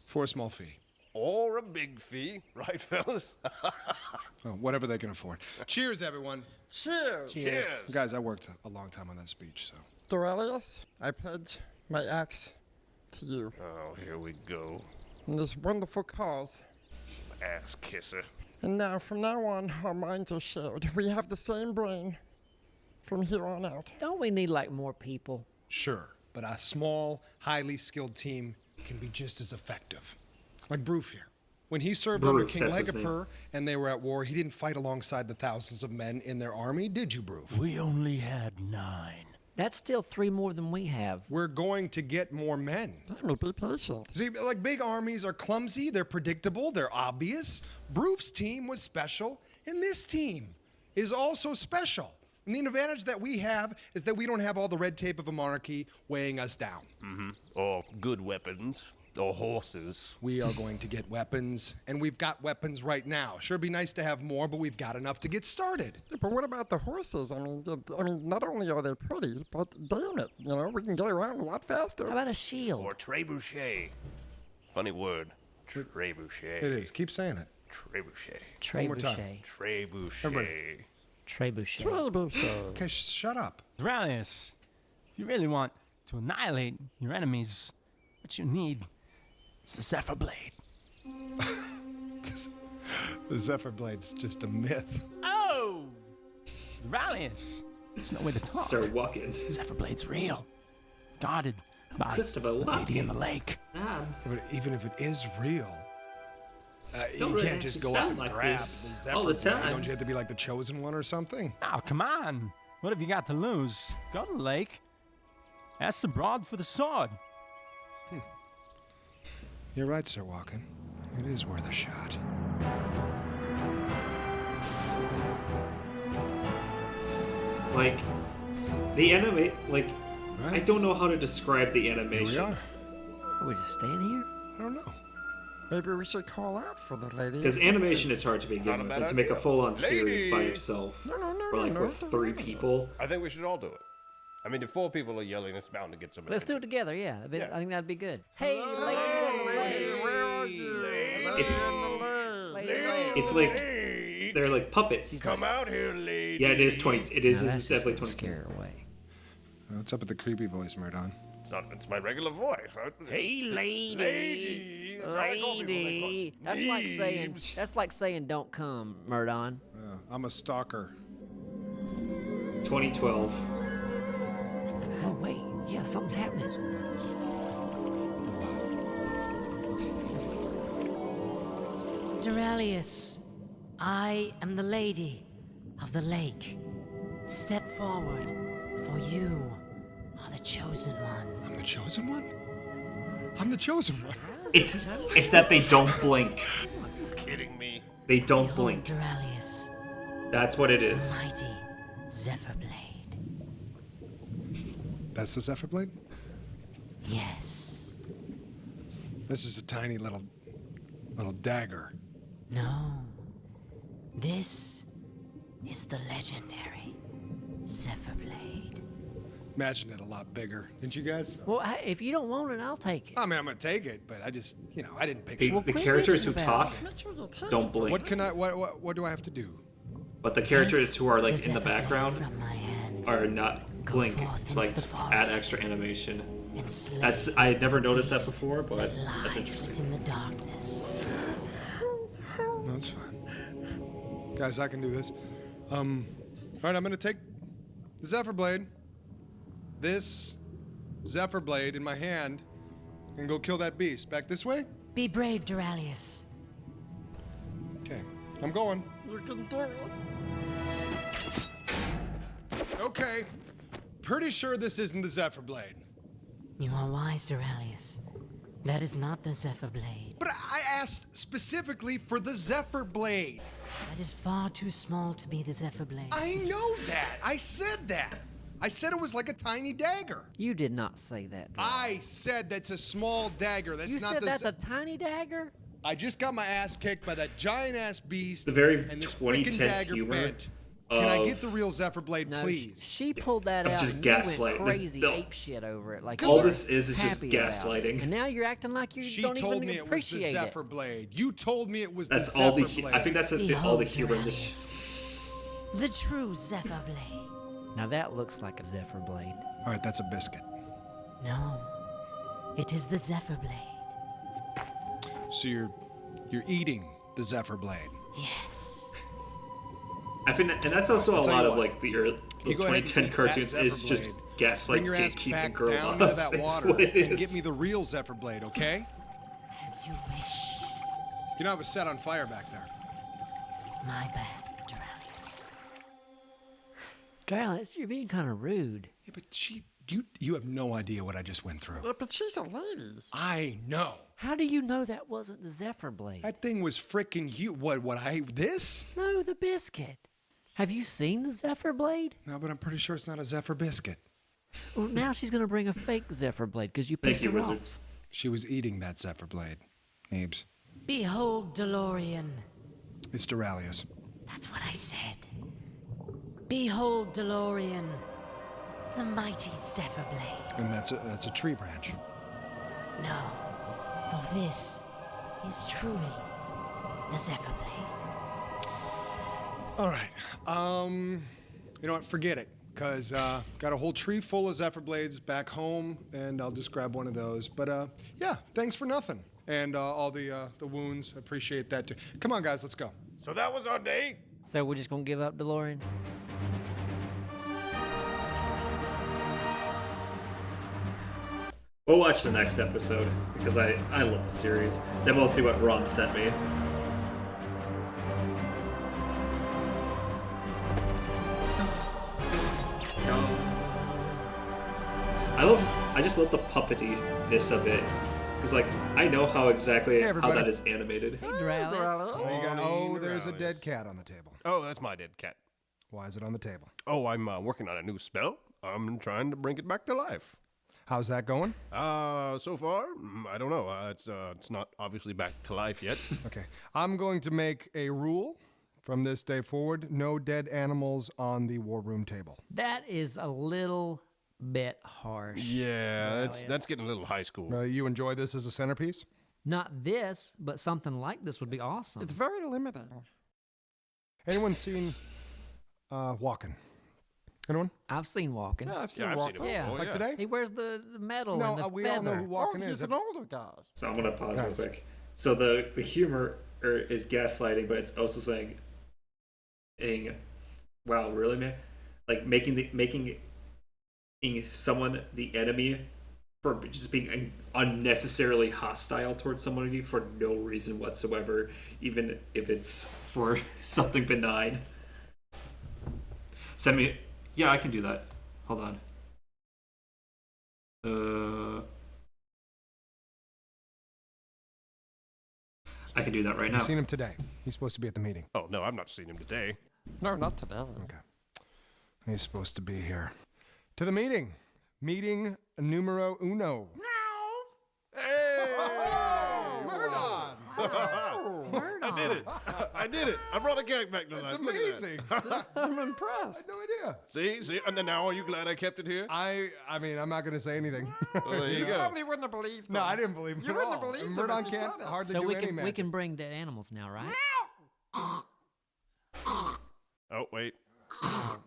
for a small fee. Or a big fee, right, fellas? Oh, whatever they can afford. Cheers, everyone. Cheers. Cheers. Guys, I worked a long time on that speech, so. Doralous, I pledge my axe to you. Oh, here we go. In this wonderful cause. Ass kisser. And now, from now on, our minds are shared. We have the same brain from here on out. Don't we need, like, more people? Sure, but a small, highly skilled team can be just as effective. Like Broof here. When he served under King Legapur and they were at war, he didn't fight alongside the thousands of men in their army, did you, Broof? We only had 9. That's still 3 more than we have. We're going to get more men. Be patient. See, like big armies are clumsy, they're predictable, they're obvious. Broof's team was special, and this team is also special. And the advantage that we have is that we don't have all the red tape of a monarchy weighing us down. Mm-hmm. Or good weapons. Or horses. We are going to get weapons, and we've got weapons right now. Sure, it'd be nice to have more, but we've got enough to get started. Yeah, but what about the horses? I mean, not only are they pretty, but damn it, you know, we can get around a lot faster. How about a shield? Or trebuchet. Funny word. Trebuchet. It is. Keep saying it. Trebuchet. Trebuchet. Trebuchet. Trebuchet. Trebuchet. Okay, shut up. Doralous, if you really want to annihilate your enemies, what you need is the Zephyr Blade. The Zephyr Blade's just a myth. Oh! Doralous, there's no way to talk. Sir Walken. Zephyr Blade's real. Guarded by Christopher the lady in the Walken. lake. Yeah, but even if it is real, you Don't really can't just actually go up sound and like grab this the Zephyr all the Blade. time. Don't you have to be like the chosen one or something? Oh, come on. What have you got to lose? Go to the lake. Ask the broad for the sword. You're right, Sir Walken. It is worth a shot. Like, the anime, like, I don't know how to describe the animation. Here Are we just staying here? I don't know. Maybe we should call out for the lady. Because animation is hard to begin with, and to make a full-on series by Lady! yourself, No, or like with 3 people. I think we should all do it. I mean, if 4 people are yelling, it's bound to get some. Let's do it together, yeah. I think that'd be good. Hey, It's like they're like puppets. Come out here, lady. Yeah, it is 20. It is. Now This is that's just definitely gonna 20. scare her away. What's up with the creepy voice, Murdon? It's my regular voice. Hey, lady. Lady. That's how I call people. They call Lady. it That's like saying don't come, Murdon. I'm a stalker. 2012. Oh wait, yeah, something's happening. Doralous, I am the lady of the lake. Step forward, for you are the chosen one. I'm the chosen one? I'm the chosen one. It's that they don't blink. You're kidding me. They don't blink. Doralous, That's what it is. mighty Zephyr Blade. That's the Zephyr Blade? Yes. This is a tiny little dagger. No. This is the legendary Zephyr Blade. Imagine it a lot bigger, didn't you guys? Well, if you don't want it, I'll take it. I mean, I'm gonna take it, but I just, I didn't pick The, it. the characters who talk don't blink. What can I? What do I have to do? But the characters who are like in the Zephyr Blade background from my hand. are not blink. forth It's into like the add forest extra animation. and slay That's I had never noticed that beast before, but that that's lies interesting. within the darkness. No, it's fine. Guys, I can do this. All right, I'm gonna take the Zephyr Blade, this Zephyr Blade in my hand, and go kill that beast. Back this way? Be brave, Doralous. Okay, I'm going. You can do it. Okay, pretty sure this isn't the Zephyr Blade. You are wise, Doralous. That is not the Zephyr Blade. But I asked specifically for the Zephyr Blade. That is far too small to be the Zephyr Blade. I know that. I said that. I said it was like a tiny dagger. You did not say that. I said that's a small dagger. That's You not said the. that's a tiny dagger? I just got my ass kicked by that giant ass beast. The very and this 2010s freaking dagger humor bent. Can I get of- the real Zephyr Blade, No, please? she pulled that Of out just and you gaslight. went This- crazy no. ape shit over it. Like All you this were is just happy about it. gaslighting. And now you're acting like you She don't told even me it was the appreciate it. Zephyr Blade. You told me it was That's the all the. Zephyr Blade. I think that's all the Behold, humor in this. Doralous, the true Zephyr Blade. Now that looks like a Zephyr blade. All right, that's a biscuit. No, it is the Zephyr Blade. So you're eating the Zephyr Blade. Yes. I think, and that's also I'll a tell lot you of what. like the You those go ahead and 2010 eat that cartoons Zephyr is just Blade. gaslight, Bring your ass gatekeeping back girl down into boss. that That's water what it and is. get me the real Zephyr Blade, okay? As you wish. You know, I was set on fire back there. My bad, Doralous. Doralous, you're being kind of rude. Yeah, but you have no idea what I just went through. Yeah, but she's a lady. I know. How do you know that wasn't the Zephyr blade? That thing was freaking huge. This? No, the biscuit. Have you seen the Zephyr blade? No, but I'm pretty sure it's not a Zephyr biscuit. Well, now she's gonna bring a fake Zephyr blade because you Thank pissed you, her wizard. off. She was eating that Zephyr Blade. Abe's. Behold, DeLorean. It's Doralous. That's what I said. Behold, DeLorean. The mighty Zephyr Blade. And that's a tree branch. No, for this is truly the Zephyr Blade. All right. You know what? Forget it. Because got a whole tree full of Zephyr Blades back home, and I'll just grab one of those. But yeah, thanks for nothing. And all the wounds, appreciate that too. Come on, guys, let's go. So that was our day? So we're just gonna give up DeLorean? We'll watch the next episode because I love the series. Then we'll see what Rom sent me. I just love the puppety-ness of it. Because, like, I know how exactly how everybody. that is animated. Hey, Doralous. Oh, there's a dead cat on the table. Oh, that's my dead cat. Why is it on the table? Oh, I'm working on a new spell. I'm trying to bring it back to life. How's that going? So far, I don't know. It's not obviously back to life yet. Okay. I'm going to make a rule from this day forward. No dead animals on the war room table. That is a little bit harsh. Yeah, that's getting a little high school. You enjoy this as a centerpiece? Not this, but something like this would be awesome. It's very limiting. Anyone seen Walken? Anyone? I've seen Walken. Yeah, I've seen I've Walker. seen it Yeah. before, Like today? He wears the medal No, and the we feather. all know who Walken He's is. an older guy. So I'm gonna pause real Guys. quick. So the humor is gaslighting, but it's also saying, "Wow, really, man? Like making someone the enemy for just being unnecessarily hostile towards somebody for no reason whatsoever, even if it's for something benign." Send me. Yeah, I can do that. Hold on. I can do that right now. I've seen him today. He's supposed to be at the meeting. Oh no, I've not seen him today. No, not today. Okay. He's supposed to be here. To the meeting. Meeting numero uno. I did it. I did it. I brought a cat back to life. That's Look at that. amazing. I'm impressed. No idea. See, and now are you glad I kept it here? I mean, I'm not going to say anything. Well, there you You go. probably wouldn't have believed No, him. I didn't believe him You at wouldn't all. have believed him Murdon if he can't said it. hardly So do we any can magic. we can bring dead animals now, right? Oh wait. Oh,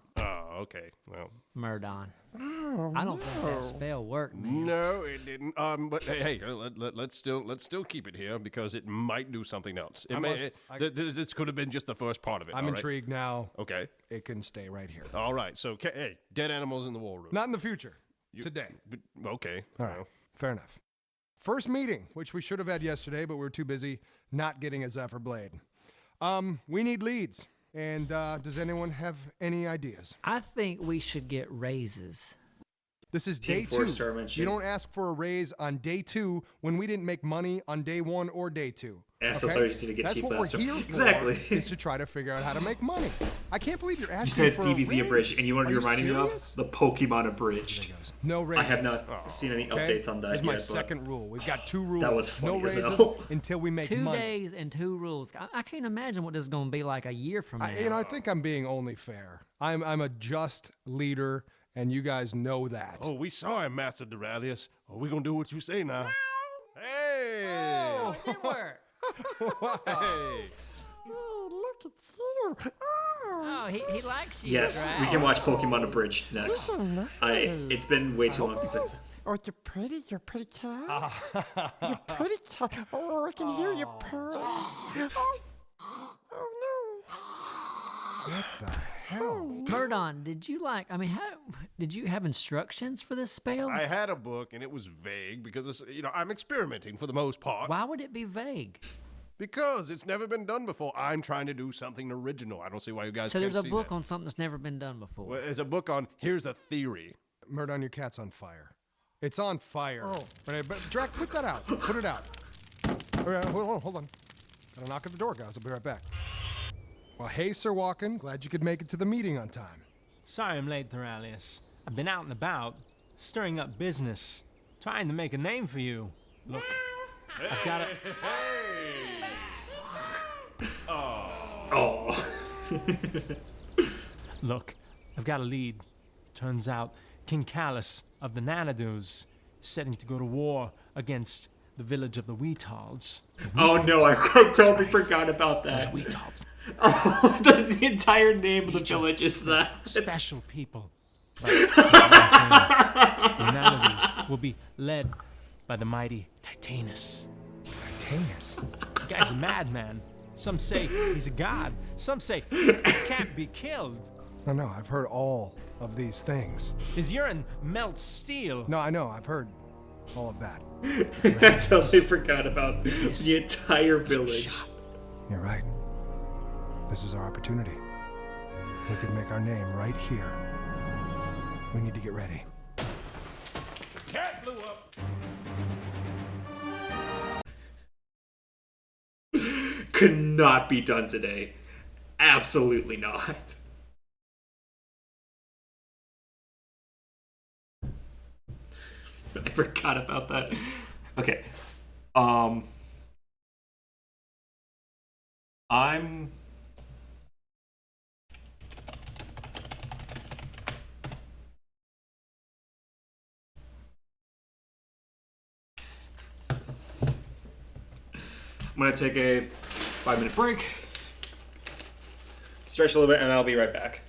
okay. Well. Murdon. I don't think that spell worked, man. No, it didn't. But hey, let's still keep it here because it might do something else. This could have been just the first part of it. I'm all right? intrigued now. Okay. It can stay right here. All right. So, hey, dead animals in the war room. Not in the future. Today. Okay. All right. Fair enough. First meeting, which we should have had yesterday, but we were too busy not getting a Zephyr Blade. We need leads. And does anyone have any ideas? I think we should get raises. This is Team day 2. 4-star mention. You don't ask for a raise on day 2 when we didn't make money on day 1 or day 2. sorry, just need to get That's cheap what we're laptop. here for. Exactly. Is to try to figure out how to make money. I can't believe you're You asking said for DBZ a raise. abridged, and you wanted Are to remind me of serious? the Pokemon abridged. No raises. I have not seen any Okay? updates on that Here's yet. my but second rule. We've got 2 rules. That was funny no as raises hell. until we make 2 money. days and 2 rules. I can't imagine what this is going to be like a year from now. I think I'm being only fair. I'm a just leader, and you guys know that. Oh, we saw him, Master Doralous. Are we gonna do what you say now? Hey! Oh, it did work. Hey! Look at you. Oh, he likes you. Yes, we can watch Pokemon abridged next. It's been way too long since I said. Oh, you're pretty cat. You're pretty cat. Oh, I can hear you purr. Oh no. What the hell? Murdon, did you did you have instructions for this spell? I had a book and it was vague because it's, I'm experimenting for the most part. Why would it be vague? Because it's never been done before. I'm trying to do something original. I don't see why you guys So can't there's a see book that. on something that's never been done before. Well, there's a book on here's a theory. Murdon, your cat's on fire. It's on fire. Oh. But Drac, put that out. Put it out. Hold on. Gotta knock at the door, guys. I'll be right back. Well, hey, Sir Walken. Glad you could make it to the meeting on time. Sorry I'm late, Doralous. I've been out and about, stirring up business, trying to make a name for you. Look, I've got a... Oh. Look, I've got a lead. Turns out King Callus of the Nanadus is setting to go to war against the village of the Weetalds. Oh no, I totally forgot about that. Weetalds. Oh, the entire name of the village is that. Special people. The Nanadus will be led by the mighty Titanus. Titanus? The guy's a madman. Some say he's a god. Some say he can't be killed. No, I've heard all of these things. His urine melts steel. No, I know. I've heard all of that. I totally forgot about the entire village. You're right. This is our opportunity. We could make our name right here. We need to get ready. Cat blew up. Could not be done today. Absolutely not. I forgot about that. Okay. I'm gonna take a 5-minute break, stretch a little bit, and I'll be right back.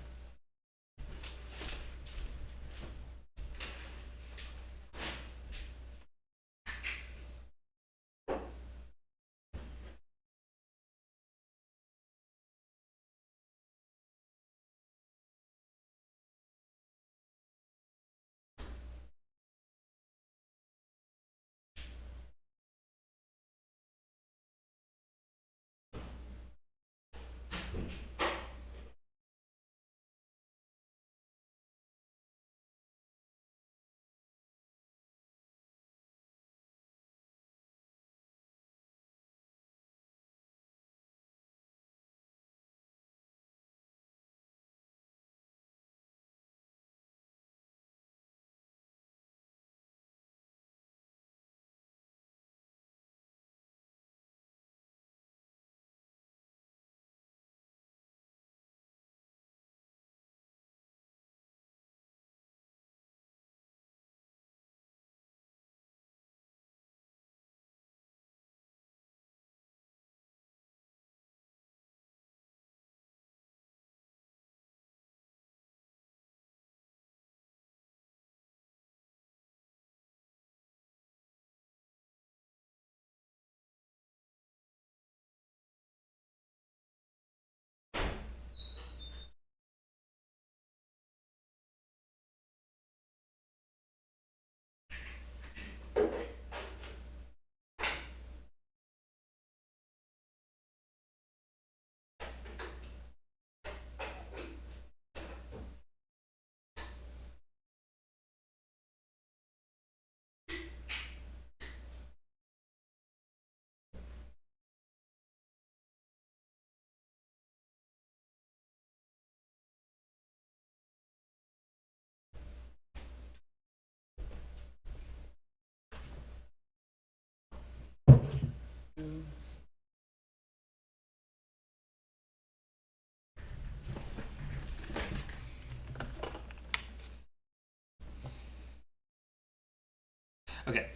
Okay.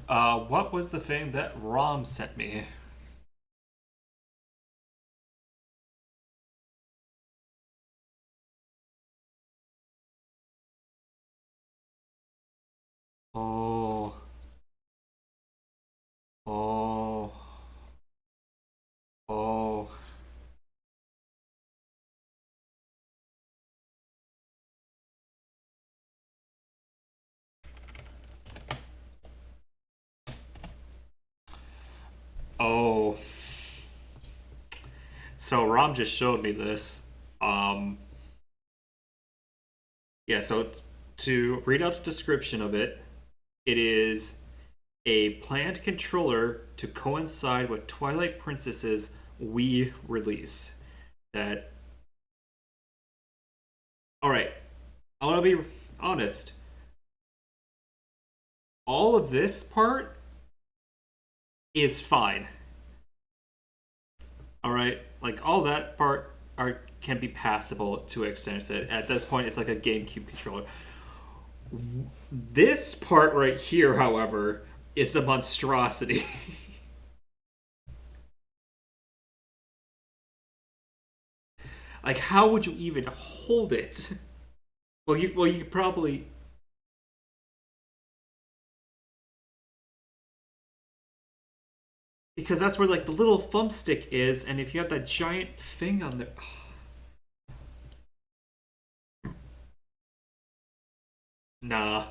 What was the thing that Rom sent me? Oh. Oh. Oh. Oh. So Rom just showed me this. Yeah, so to read out the description of it, it is a planned controller to coincide with Twilight Princess's Wii release. That. Alright, I want to be honest. All of this part is fine. Alright, like all that part can be passable to an extent. At this point, it's like a GameCube controller. This part right here, however, is the monstrosity. Like, how would you even hold it? Well, you could probably. Because that's where like the little thumbstick is, and if you have that giant thing on there. Nah.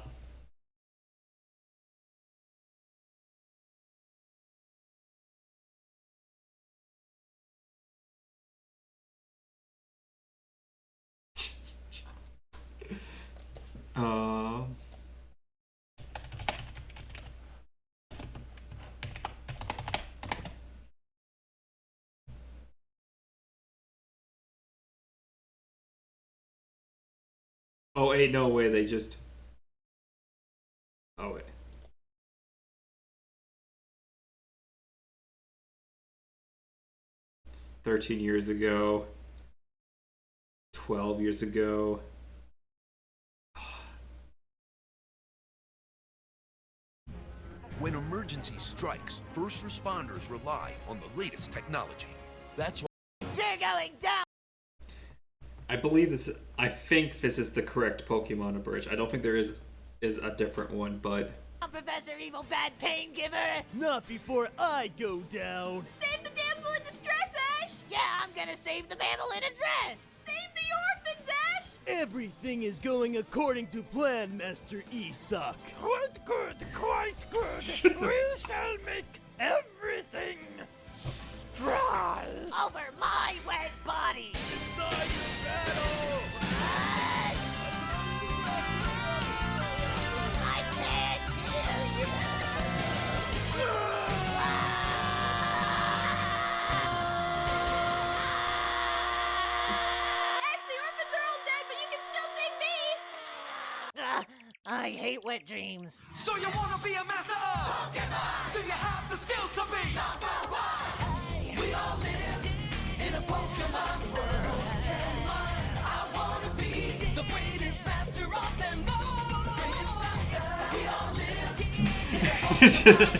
Oh, ain't no way they just. Oh, wait. "13 years ago. 12 years ago." When emergency strikes, first responders rely on the latest technology. That's why you're going down. I think this is the correct Pokemon abridged. I don't think there is a different one, but. Professor Evil Bad Pain Giver. Not before I go down. Save the damsel in distress, Ash. Yeah, I'm gonna save the mammal in distress. Save the orphans, Ash. Everything is going according to plan, Master Isak. Quite good, quite good. We shall make everything strong. Over my wet body. Decide the battle. I can't kill you. Ash, the orphans are all dead, but you can still save me. I hate wet dreams. So you wanna be a master of Pokemon? Do you have the skills to be #1? We all live in a Pokemon world. And I wanna be the greatest master of them all. Greatest master. We all live in a Pokemon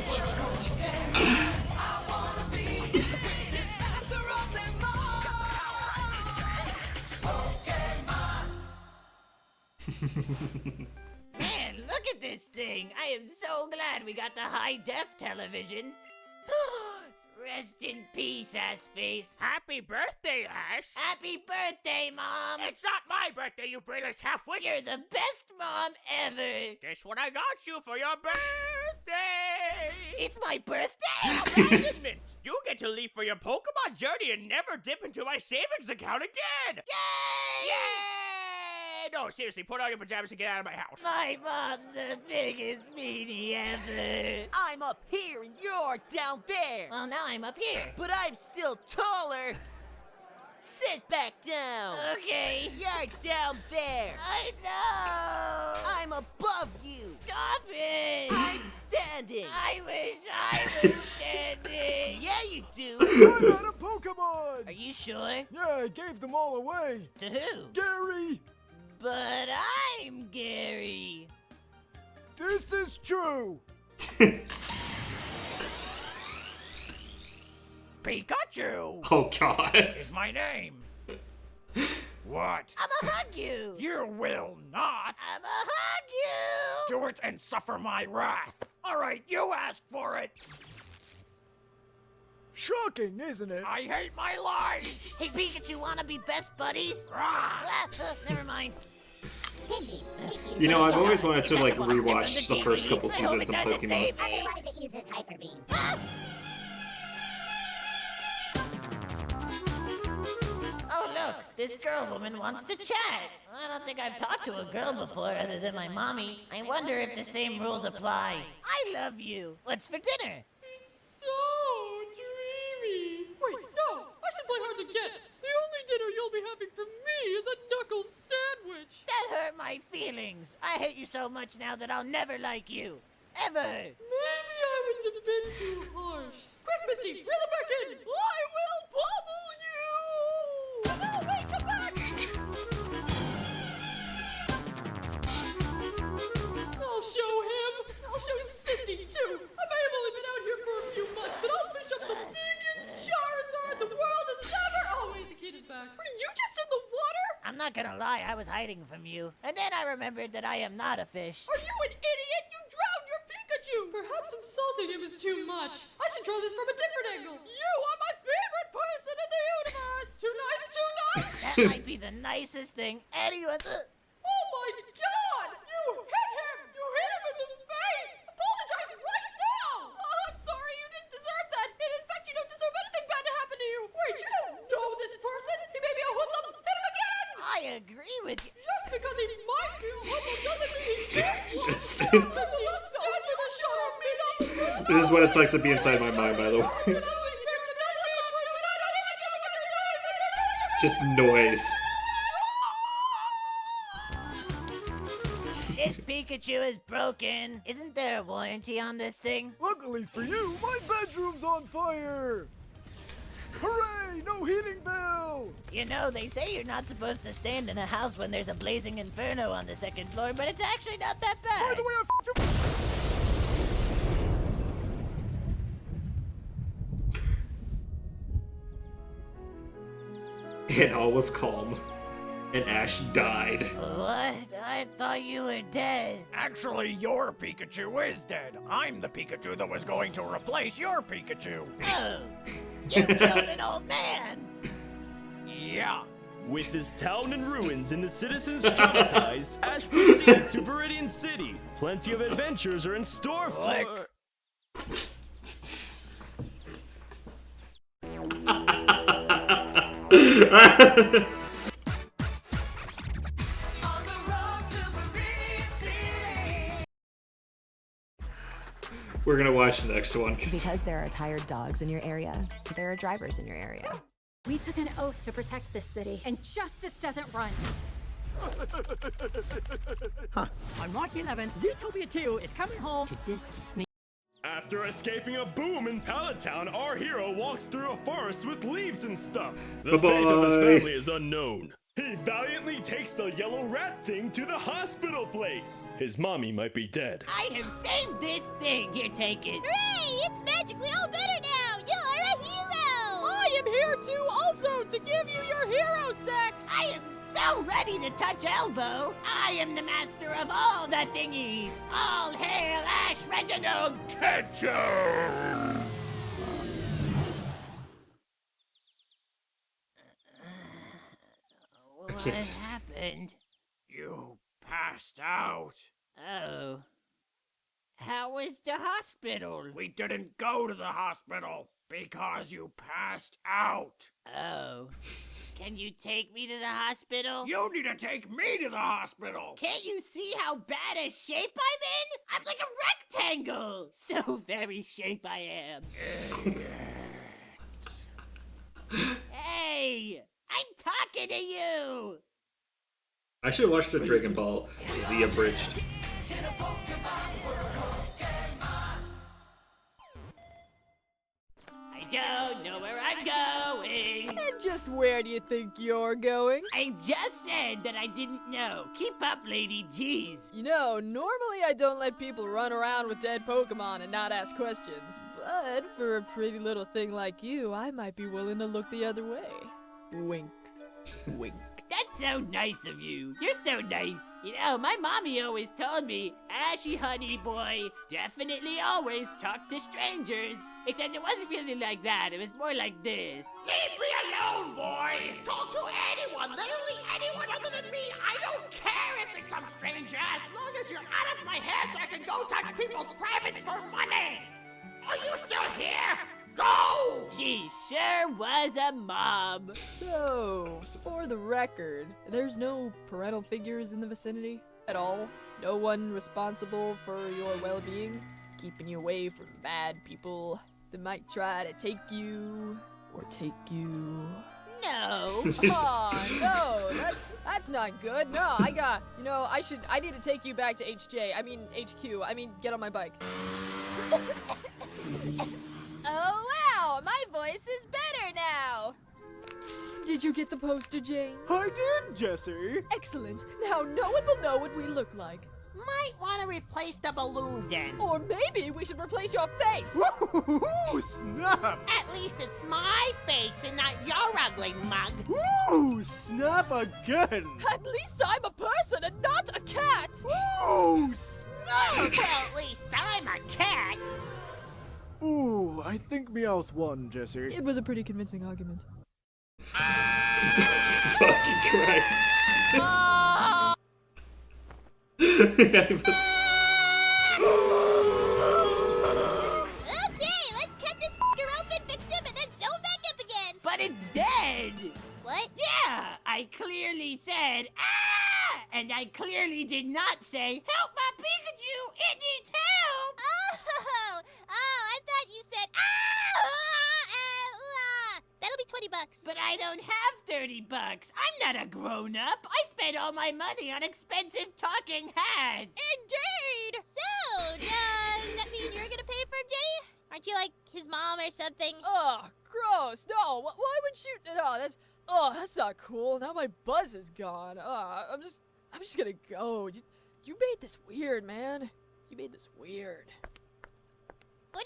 world. And I wanna be the greatest master of them all. Pokemon. Man, look at this thing! I am so glad we got the high-def television. Rest in peace, Ass-Face. Happy birthday, Ash. Happy birthday, Mom! It's not my birthday, you brainless halfwit. You're the best mom ever! Guess what I got you for your birthday? It's my birthday? Abandonment! You get to leave for your Pokemon journey and never dip into my savings account again! Yay! Yay! No, seriously, put on your pajamas and get out of my house. My mom's the biggest meanie ever. I'm up here and you're down there. Well, now I'm up here. But I'm still taller. Sit back down. Okay. You're down there. I know. I'm above you. Stop it. I'm standing standing. I wish I was standing. Yeah, you do. I'm out of Pokemon. Are you sure? Yeah, I gave them all away. To who? Gary. But I'm Gary. This is true. Pikachu! Oh, God. Is my name. What? I'ma hug you. You will not. I'ma hug you. Do it and suffer my wrath. All right, you asked for it. Shocking, isn't it? I hate my life. Hey, Pikachu, wanna be best buddies? Never mind. You know, I've always wanted to, like, rewatch the first couple seasons of Pokemon. Otherwise, it uses Hyper Beam. Oh, look, this girl woman wants to chat. I don't think I've talked to a girl before other than my mommy. I wonder if the same rules apply. I love you. What's for dinner? So dreamy. Wait, no, I simply hard to get. The only dinner you'll be having from me is a knuckle sandwich. That hurt my feelings. I hate you so much now that I'll never like you. Ever. Maybe I was a bit too harsh. Quick, Misty, reel it back in. I will pummel you. No, wait, come back. I'll show him. I'll show Sisty, too. I may have only been out here for a few months, but I'll fish up the biggest Charizard the world has ever... Oh, wait, the kid is back. Were you just in the water? I'm not gonna lie, I was hiding from you. And then I remembered that I am not a fish. Are you an idiot? You drowned your Pikachu! Perhaps insulting him is too much. I should try this from a different angle. You are my favorite person in the universe! Too nice, too nice! That might be the nicest thing anyone's... Oh my god! You hit him! You hit him in the face! Apologize right now! Oh, I'm sorry, you didn't deserve that. And in fact, you don't deserve anything bad to happen to you. Wait, you don't know this person? He may be a hoodlum. Hit him again! I agree with you. Just because he might be a hoodlum doesn't mean he is. This is what it's like to be inside my mind, by the way. Just noise. This Pikachu is broken. Isn't there a warranty on this thing? Luckily for you, my bedroom's on fire. Hooray! No heating bill! You know, they say you're not supposed to stand in a house when there's a blazing inferno on the second floor, but it's actually not that bad. By the way, I f***ed you. And all was calm. And Ash died. What? I thought you were dead. Actually, your Pikachu is dead. I'm the Pikachu that was going to replace your Pikachu. Oh, you killed an old man. Yeah. With this town in ruins and the citizens traumatized, Ash proceeds to Viridian City. Plenty of adventures are in store for... We're gonna watch the next one. Because there are tired dogs in your area, there are drivers in your area. We took an oath to protect this city, and justice doesn't run. On March 11th, Zootopia 2 is coming home to this snake. After escaping a boom in Pallet Town, our hero walks through a forest with leaves and stuff. The fate of his family is unknown. He valiantly takes the yellow rat thing to the hospital place. His mommy might be dead. I have saved this thing. Here, take it. Hooray! It's magically all better now! You're a hero! I am here too, also, to give you your hero sex! I am so ready to touch elbow. I am the master of all the thingies. All hail Ash Reginald Ketchum! What happened? You passed out. Oh. How was the hospital? We didn't go to the hospital because you passed out. Oh. Can you take me to the hospital? You need to take me to the hospital. Can't you see how bad a shape I'm in? I'm like a rectangle. So very shape I am. Hey, I'm talking to you. I should watch the Dragon Ball Z abridged. Just where do you think you're going? I just said that I didn't know. Keep up, Lady G's. You know, normally I don't let people run around with dead Pokemon and not ask questions. But for a pretty little thing like you, I might be willing to look the other way. Wink. Wink. That's so nice of you. You're so nice. You know, my mommy always told me, Ashy honey boy, definitely always talk to strangers. Except it wasn't really like that. It was more like this. Leave me alone, boy! Talk to anyone, literally anyone other than me. I don't care if it's some stranger, as long as you're out of my hair so I can go touch people's privates for money! Are you still here? Go! She sure was a mom. So, for the record, there's no parental figures in the vicinity at all? No one responsible for your well-being? Keeping you away from bad people that might try to take you or take you? No. Oh, no, that's not good. No, I need to take you back to HQ. Get on my bike. Oh, wow! My voice is better now! Did you get the poster, Jane? I did, Jesse. Excellent. Now no one will know what we look like. Might want to replace the balloon then. Or maybe we should replace your face. Ooh, snap! At least it's my face and not your ugly mug. Ooh, snap again! At least I'm a person and not a cat. Ooh, snap! Well, at least I'm a cat. Ooh, I think Meowth won, Jesse. It was a pretty convincing argument. Fucking Christ. Okay, let's cut this f***er open, fix him, and then sew him back up again. But it's dead. What? Yeah, I clearly said, ah! And I clearly did not say, help my Pikachu, it needs help. I thought you said, that'll be $20. But I don't have $30. I'm not a grown-up. I spent all my money on expensive talking heads. Indeed! So, does that mean you're gonna pay for him, Jenny? Aren't you like his mom or something? Oh, gross. No, why would you? No, that's not cool. Now my buzz is gone. I'm just gonna go. You made this weird, man. You made this weird. $40?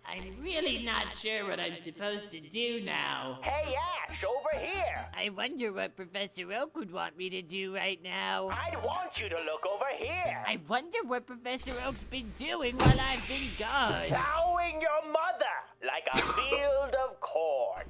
I'm really not sure what I'm supposed to do now. Hey, Ash, over here. I wonder what Professor Oak would want me to do right now. I'd want you to look over here. I wonder what Professor Oak's been doing while I've been gone. Plowing your mother like a field of corn.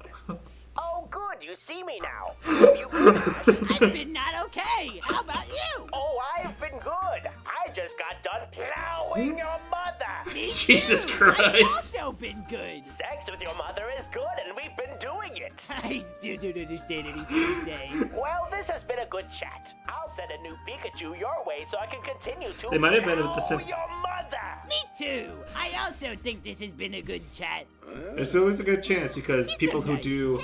Oh, good, you see me now. Have you been, Ash? I've been not okay. How about you? Oh, I've been good. I just got done plowing your mother. Me Jesus too. Christ. I've also been good. Sex with your mother is good, and we've been doing it. I still don't understand anything you say. Well, this has been a good chat. I'll send a new Pikachu your way so I can continue to They might have been plow at the same. your mother. Me too. I also think this has been a good chat. There's always a good chance because people who do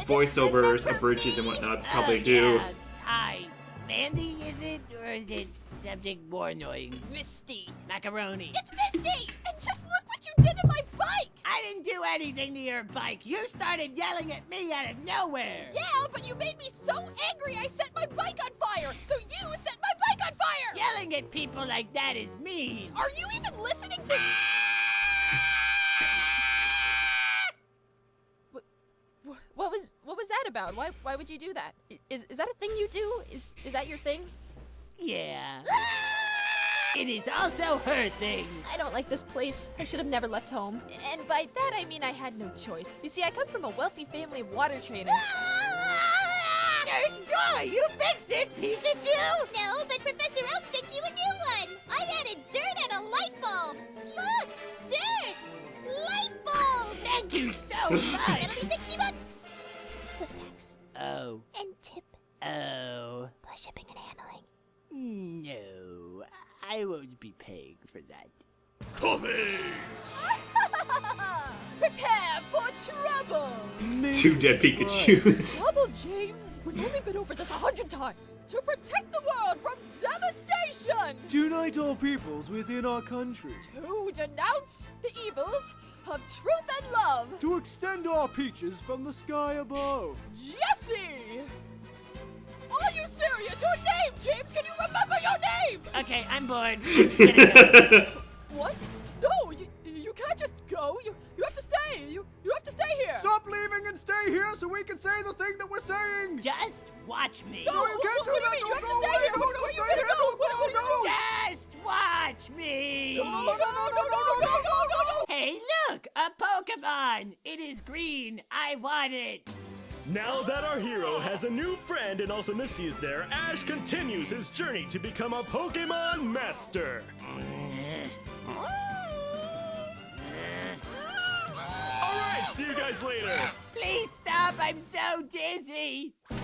voiceovers of bridges and whatnot probably do. Hi. Mandy, is it? Or is it something more annoying? Misty. Macaroni. It's Misty! And just look what you did to my bike! I didn't do anything to your bike. You started yelling at me out of nowhere. Yeah, but you made me so angry I set my bike on fire! So you set my bike on fire! Yelling at people like that is mean. Are you even listening to... What was that about? Why would you do that? Is that a thing you do? Is that your thing? Yeah. It is also her thing. I don't like this place. I should have never left home. And by that I mean I had no choice. You see, I come from a wealthy family of water trainers. There's Joy! You fixed it, Pikachu! No, but Professor Oak sent you a new one! I added dirt and a light bulb! Look! Dirt! Light bulb! Thank you so much! That'll be $60! Plus tax. Oh. And tip. Oh. Plus shipping and handling. No, I won't be paying for that. Coffee! Prepare for trouble! Two dead Pikachus. Trouble, James? We've only been over this 100 times. To protect the world from devastation! To unite all peoples within our country. To denounce the evils of truth and love. To extend our peaches from the sky above. Jesse! Are you serious? Your name, James! Can you remember your name? Okay, I'm bored. What? No, you can't just go. You have to stay. You have to stay here. Stop leaving and stay here so we can say the thing that we're saying. Just watch me. No, you can't do that. You have to stay here. Where are you gonna go? No. Just watch me. No. Hey, look, a Pokemon. It is green. I want it. Now that our hero has a new friend and also Misty is there, Ash continues his journey to become a Pokemon Master. Alright, see you guys later. Please stop, I'm so dizzy. Okay,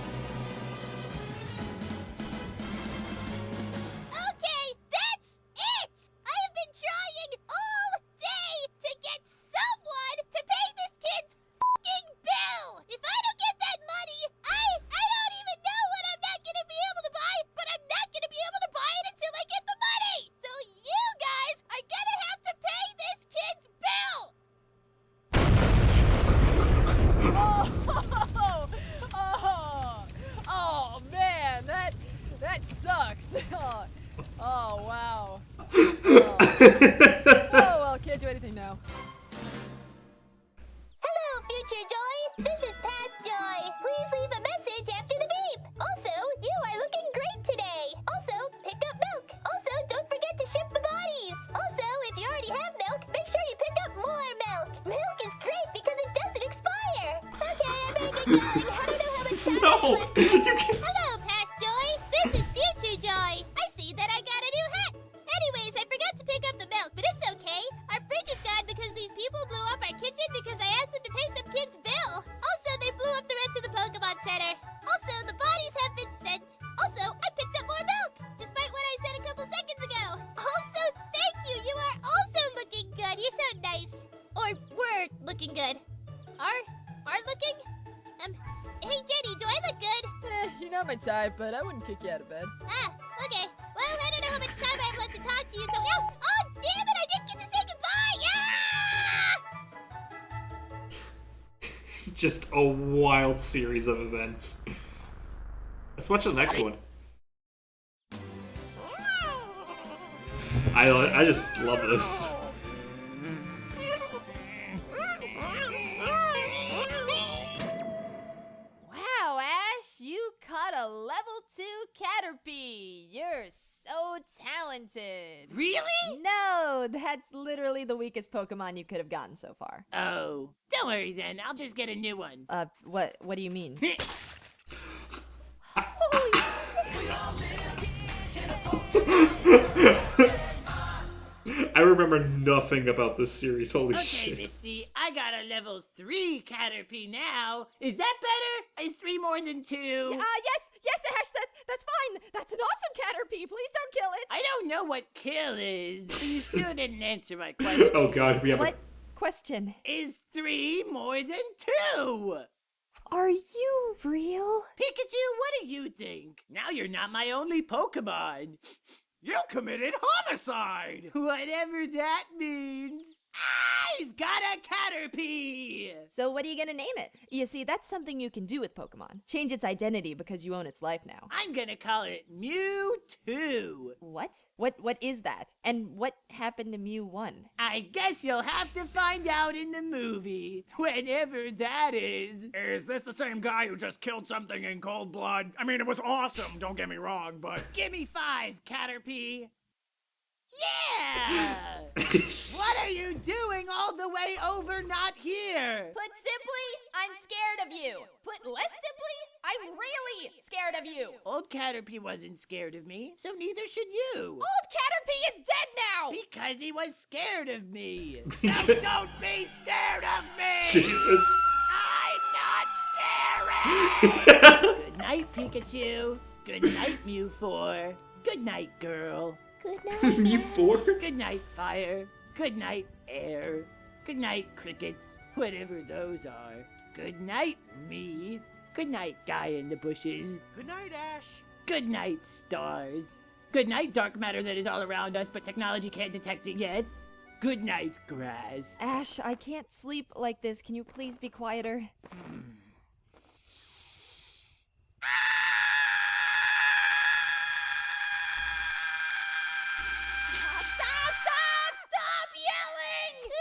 that's it! I have been trying all day to get someone to pay this kid's f***ing bill! If I don't get that money, I don't even know what I'm not gonna be able to buy, but I'm not gonna be able to buy it until I get the money! So you guys are gonna have to pay this kid's bill! Oh man, that sucks. Oh wow. Oh well, can't do anything now. Hello, Future Joy! This is Past Joy. Please leave a message after the beep. Also, you are looking great today. Also, pick up milk. Also, don't forget to ship the bodies. Also, if you already have milk, make sure you pick up more milk. Milk is great because it doesn't expire. Okay, I better get going. I don't know how much time I have left. Hello, Past Joy. This is Future Joy. I see that I got a new hat. Anyways, I forgot to pick up the milk, but it's okay. Our fridge is gone because these people blew up our kitchen because I asked them to pay some kid's bill. Also, they blew up the rest of the Pokemon Center. Also, the bodies have been sent. Also, I picked up more milk, despite what I said a couple seconds ago. Also, thank you. You are also looking good. You're so nice. Or were looking good. Are looking? Hey Jenny, do I look good? You're not my type, but I wouldn't kick you out of bed. Ah, okay. Well, I don't know how much time I have left to talk to you, so oh damn it, I didn't get to say goodbye! Ah! Just a wild series of events. Let's watch the next one. I just love this. Wow, Ash, you caught a level 2 Caterpie. You're so talented. Really? No, that's literally the weakest Pokemon you could have gotten so far. Oh, don't worry then. I'll just get a new one. What do you mean? I remember nothing about this series. Holy Okay, shit. Misty, I got a level 3 Caterpie now. Is that better? Is 3 more than 2? Yes, Ash, that's fine. That's an awesome Caterpie. Please don't kill it. I don't know what kill is. You still didn't answer my question. Oh god, we have What question? Is 3 more than 2? Are you real? Pikachu, what do you think? Now you're not my only Pokemon. You committed homicide! Whatever that means. I've got a Caterpie! So what are you gonna name it? You see, that's something you can do with Pokemon. Change its identity because you own its life now. I'm gonna call it Mewtwo. What? What is that? And what happened to Mew 1? I guess you'll have to find out in the movie. Whenever that is. Is this the same guy who just killed something in cold blood? I mean, it was awesome, don't get me wrong, but... Give me 5, Caterpie. Yeah! What are you doing all the way over not here? Put simply, I'm scared of you. Put less simply, I'm really scared of you. Old Caterpie wasn't scared of me, so neither should you. Old Caterpie is dead now! Because he was scared of me. So don't be scared of me! Jesus. I'm not scary! Good night, Pikachu. Good night, Mew4. Good night, girl. Good night. Mew 4? Good night, fire. Good night, air. Good night, crickets. Whatever those are. Good night, me. Good night, guy in the bushes. Good night, Ash. Good night, stars. Good night, dark matter that is all around us, but technology can't detect it yet. Good night, grass. Ash, I can't sleep like this. Can you please be quieter? Stop yelling!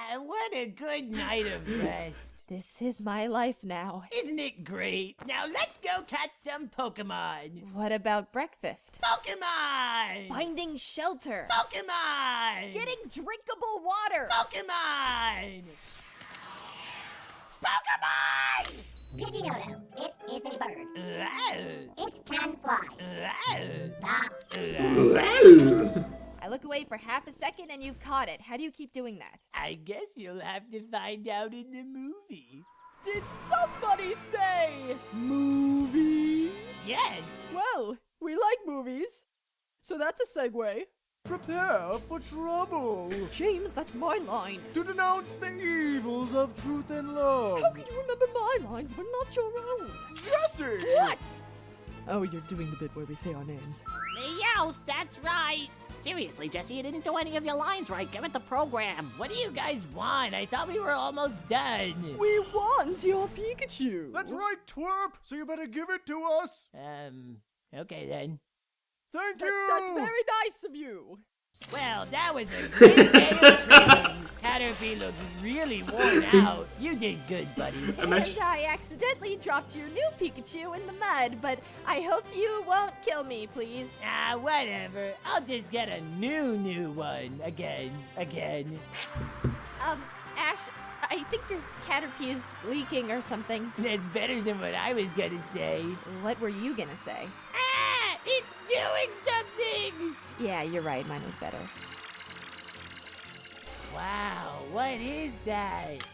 Yeah, what a good night of rest. This is my life now. Isn't it great? Now let's go catch some Pokemon. What about breakfast? Pokemon! Finding shelter. Pokemon! Getting drinkable water. Pokemon! Pokemon! Pidgeotto, it is a bird. Wow. It can fly. Stop. I look away for half a second and you've caught it. How do you keep doing that? I guess you'll have to find out in the movie. Did somebody say movie? Yes. Well, we like movies. So that's a segue. Prepare for trouble. James, that's my line. To denounce the evils of truth and love. How can you remember my lines but not your own? Jesse! What? Oh, you're doing the bit where we say our names. Meows, that's right. Seriously, Jesse, you didn't do any of your lines right. Get with the program. What do you guys want? I thought we were almost done. We want your Pikachu. That's right, twerp. So you better give it to us. Okay then. Thank you. That's very nice of you. Well, that was a great day of training. Caterpie looks really worn out. You did good, buddy. And I accidentally dropped your new Pikachu in the mud, but I hope you won't kill me, please. Ah, whatever. I'll just get a new one. Again. Ash, I think your Caterpie is leaking or something. That's better than what I was gonna say. What were you gonna say? Ah! It's doing something! Yeah, you're right. Mine was better. Wow, what is that?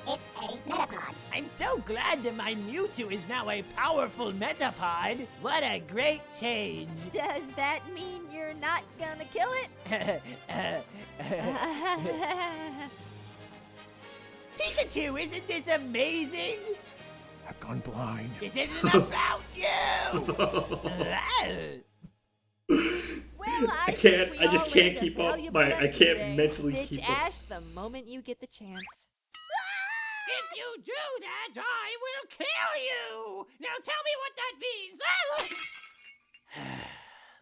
It's a Metapod. I'm so glad that my Mewtwo is now a powerful Metapod. What a great change. Does that mean you're not gonna kill it? Pikachu, isn't this amazing? I've gone blind. This isn't about you! Well, I just can't keep up. I can't mentally Ditch keep up. Ash the moment you get the chance. If you do that, I will kill you! Now tell me what that means!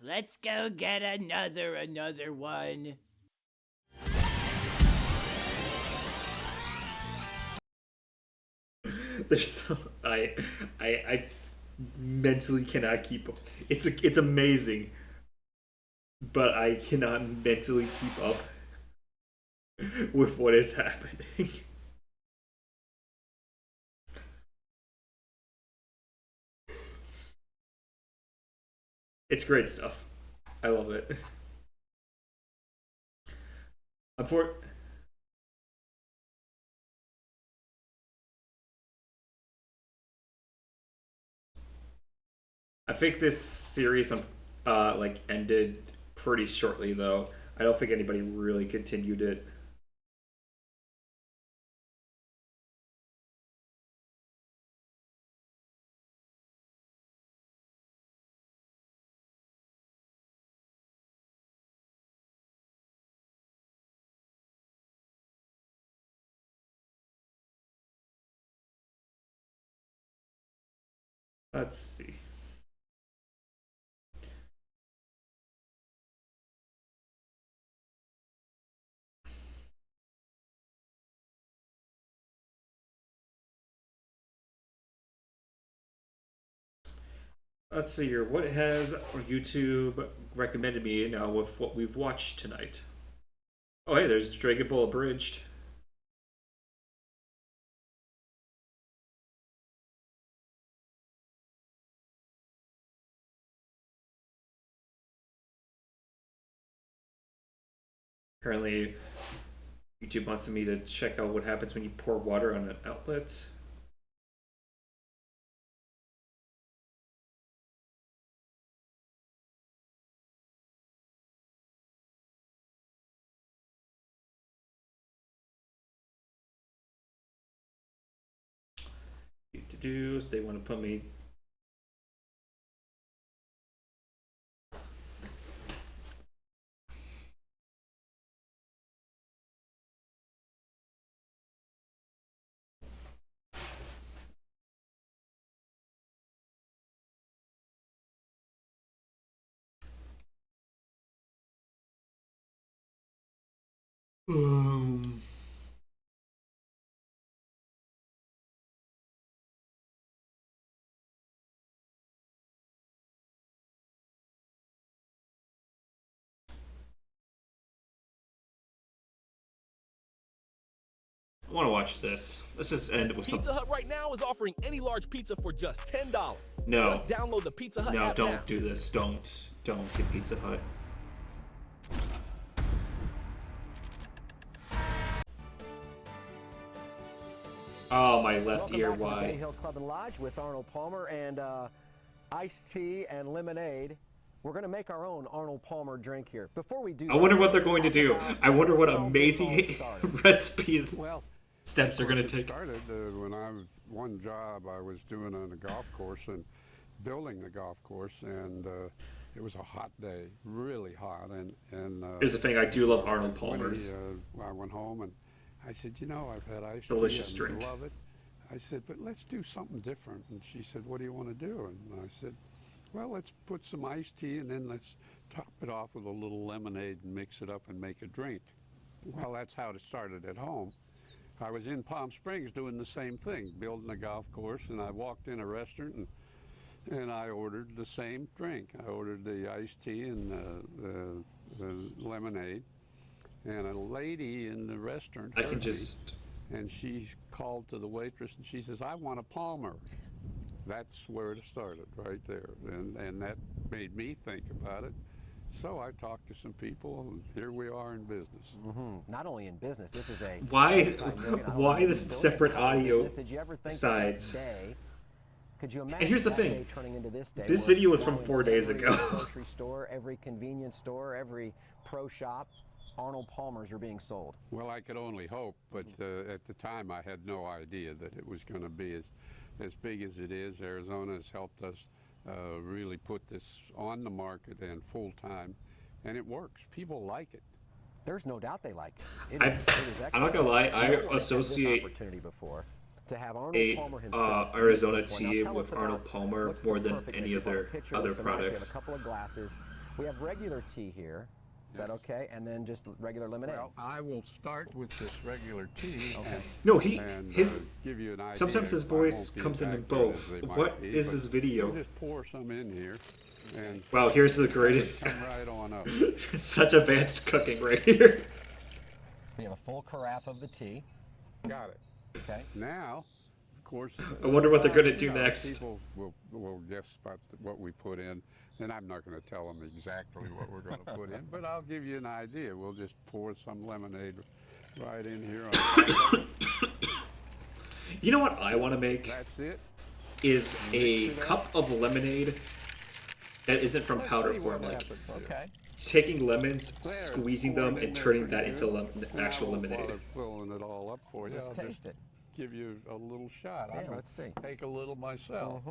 Let's go get another one. There's so I mentally cannot keep up. It's amazing, but I cannot mentally keep up with what is happening. It's great stuff. I love it. I think this series ended pretty shortly though. I don't think anybody really continued it. Let's see. Let's see here. What has YouTube recommended me now with what we've watched tonight? Oh, hey, there's Dragon Ball Abridged. Apparently, YouTube wants me to check out what happens when you pour water on an outlet. They want to put me. I want to watch this. Let's just end it with Pizza something. Hut right now is offering any large pizza for just $10. No. Just download the Pizza Hut No, app don't now. do this. Don't get Pizza Hut. Oh, my left Welcome ear. back to the Bay Why? Hill Club and Lodge with Arnold Palmer and iced tea and lemonade. We're going to make our own Arnold Palmer drink here. Before we do I wonder that, what they're let's going to talk do. about I wonder what how this all amazing started. recipe Well, steps they're going to it take. started when I was one job I was doing on a golf course and building the golf course, and it was a hot day, really hot, and Here's the thing, I do love Arnold when Palmer's. I went home and I said, you know, I've had iced Delicious tea drink. and love it. I said, but let's do something different. And she said, what do you want to do? And I said, well, let's put some iced tea and then let's top it off with a little lemonade and mix it up and make a drink. Well, that's how it started at home. I was in Palm Springs doing the same thing, building a golf course, and I walked in a restaurant and I ordered the same drink. I ordered the iced tea and the lemonade, and a lady in the restaurant I can heard me, just... and she called to the waitress and she says, I want a Palmer. That's where it started, right there, and that made me think about it. So I talked to some people, and here we are in business. Not only in business, this is a Why the separate audio sides? Could you imagine And here's the that thing. day turning into this day This where video was now from in 4 days every ago. Grocery store, every convenience store, every pro shop, Arnold Palmers are being sold. Well, I could only hope, but at the time I had no idea that it was going to be as big as it is. Arizona has helped us really put this on the market and full time, and it works. People like it. There's no doubt they like it. It is I'm not gonna lie, I No one has had this associate opportunity before to have Arnold Palmer himself Arizona make this one. Now tea tell with us about Arnold Palmer what's the more than perfect any mix. We'll have a other picture other with some ice. We have products. a couple of glasses. We have regular tea here. Is that okay? And then just regular lemonade. Well, I will start with this regular tea. Okay. No, and, his give you an idea. sometimes his It voice won't be comes in as both. good as they might What be, is but this video? we'll just pour some in here. And Wow, here's the greatest. come right on up. Such advanced cooking right here. We have a full carafe of the tea. Got it. Okay. Now, of course. I wonder what they're gonna do you know, next. People will guess about what we put in, and I'm not going to tell them exactly what we're going to put in, but I'll give you an idea. We'll just pour some lemonade right in here. On top of it. You know what I want to make? That's it. Is a cup of lemonade that isn't from Let's powder see form, what like happens. Okay. taking lemons, There, squeezing pour them, it in and there turning for that you. into actual Now, lemonade. while I'm filling it all up for you, Let's I'll taste just it. give you a little shot. Yeah, I'm gonna let's see. take a little myself.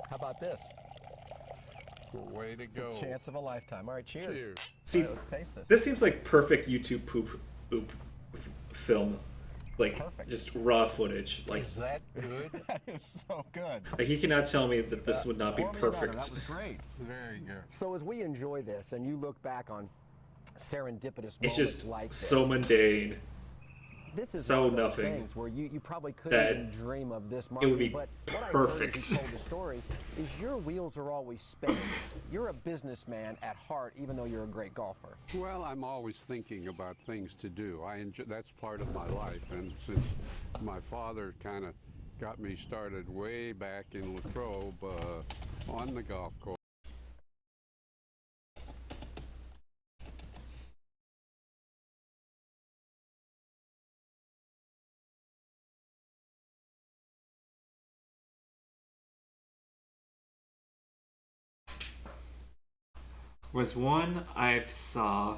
How about this? Way to It's go. a chance of a lifetime. All right, cheers. Cheers. See, All right, let's taste this. this seems like perfect YouTube poop film, like just raw footage. Like, Is that good? That is so good. like you cannot tell me that this would not be Pour me another. perfect. That was great. Very good. So as we enjoy this, and you look back on serendipitous moments It's just like so mundane. this is so one of those nothing things where you probably couldn't that even dream of this it marketing. would be but what I heard perfect. as you told the story is your wheels are always spinning. You're a businessman at heart, even though you're a great golfer. Well, I'm always thinking about things to do. I enjoy, that's part of my life, and since my father kind of got me started way back in Latrobe on the golf course. Was one I saw.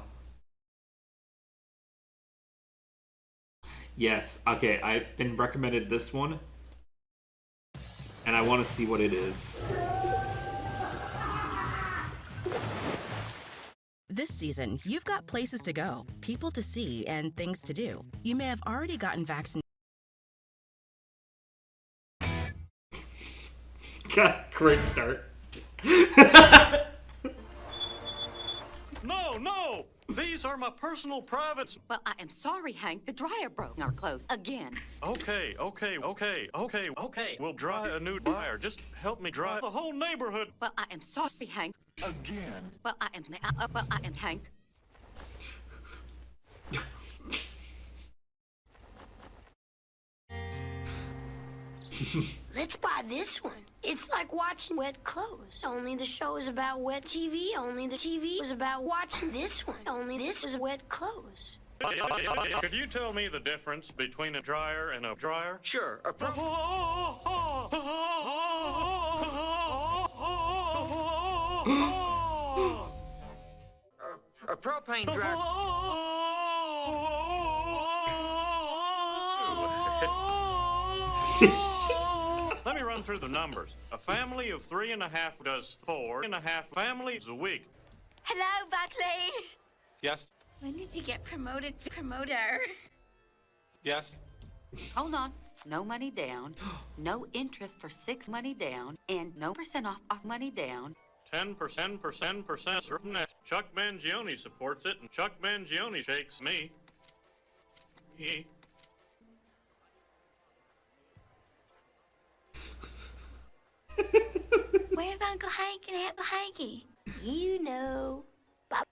Yes, okay, I've been recommended this one, and I want to see what it is. This season, you've got places to go, people to see, and things to do. You may have already gotten vaccinated. Great start. no! These are my personal privates. Well, I am sorry, Hank. The dryer broke our clothes again. Okay. We'll dry a new dryer. Just help me dry the whole neighborhood. Well, I am sorry, Hank. Again. Well, I am Hank. Let's buy this one. It's like watching Wet Clothes. Only the show is about wet TV. Only the TV is about watching this one. Only this is Wet Clothes. Could you tell me the difference between a dryer and a dryer? Sure. A propane dryer. Let me run through the numbers. A family of 3.5 does 4.5 families a week. Hello, Buckley. Yes. When did you get promoted to promoter? Yes. Hold on. No money down. No interest for 6 money down. And no % off money down. 10%. Chuck Mangione supports it, and Chuck Mangione shakes me. Where's Uncle Hank and Aunt Hanky? You know. But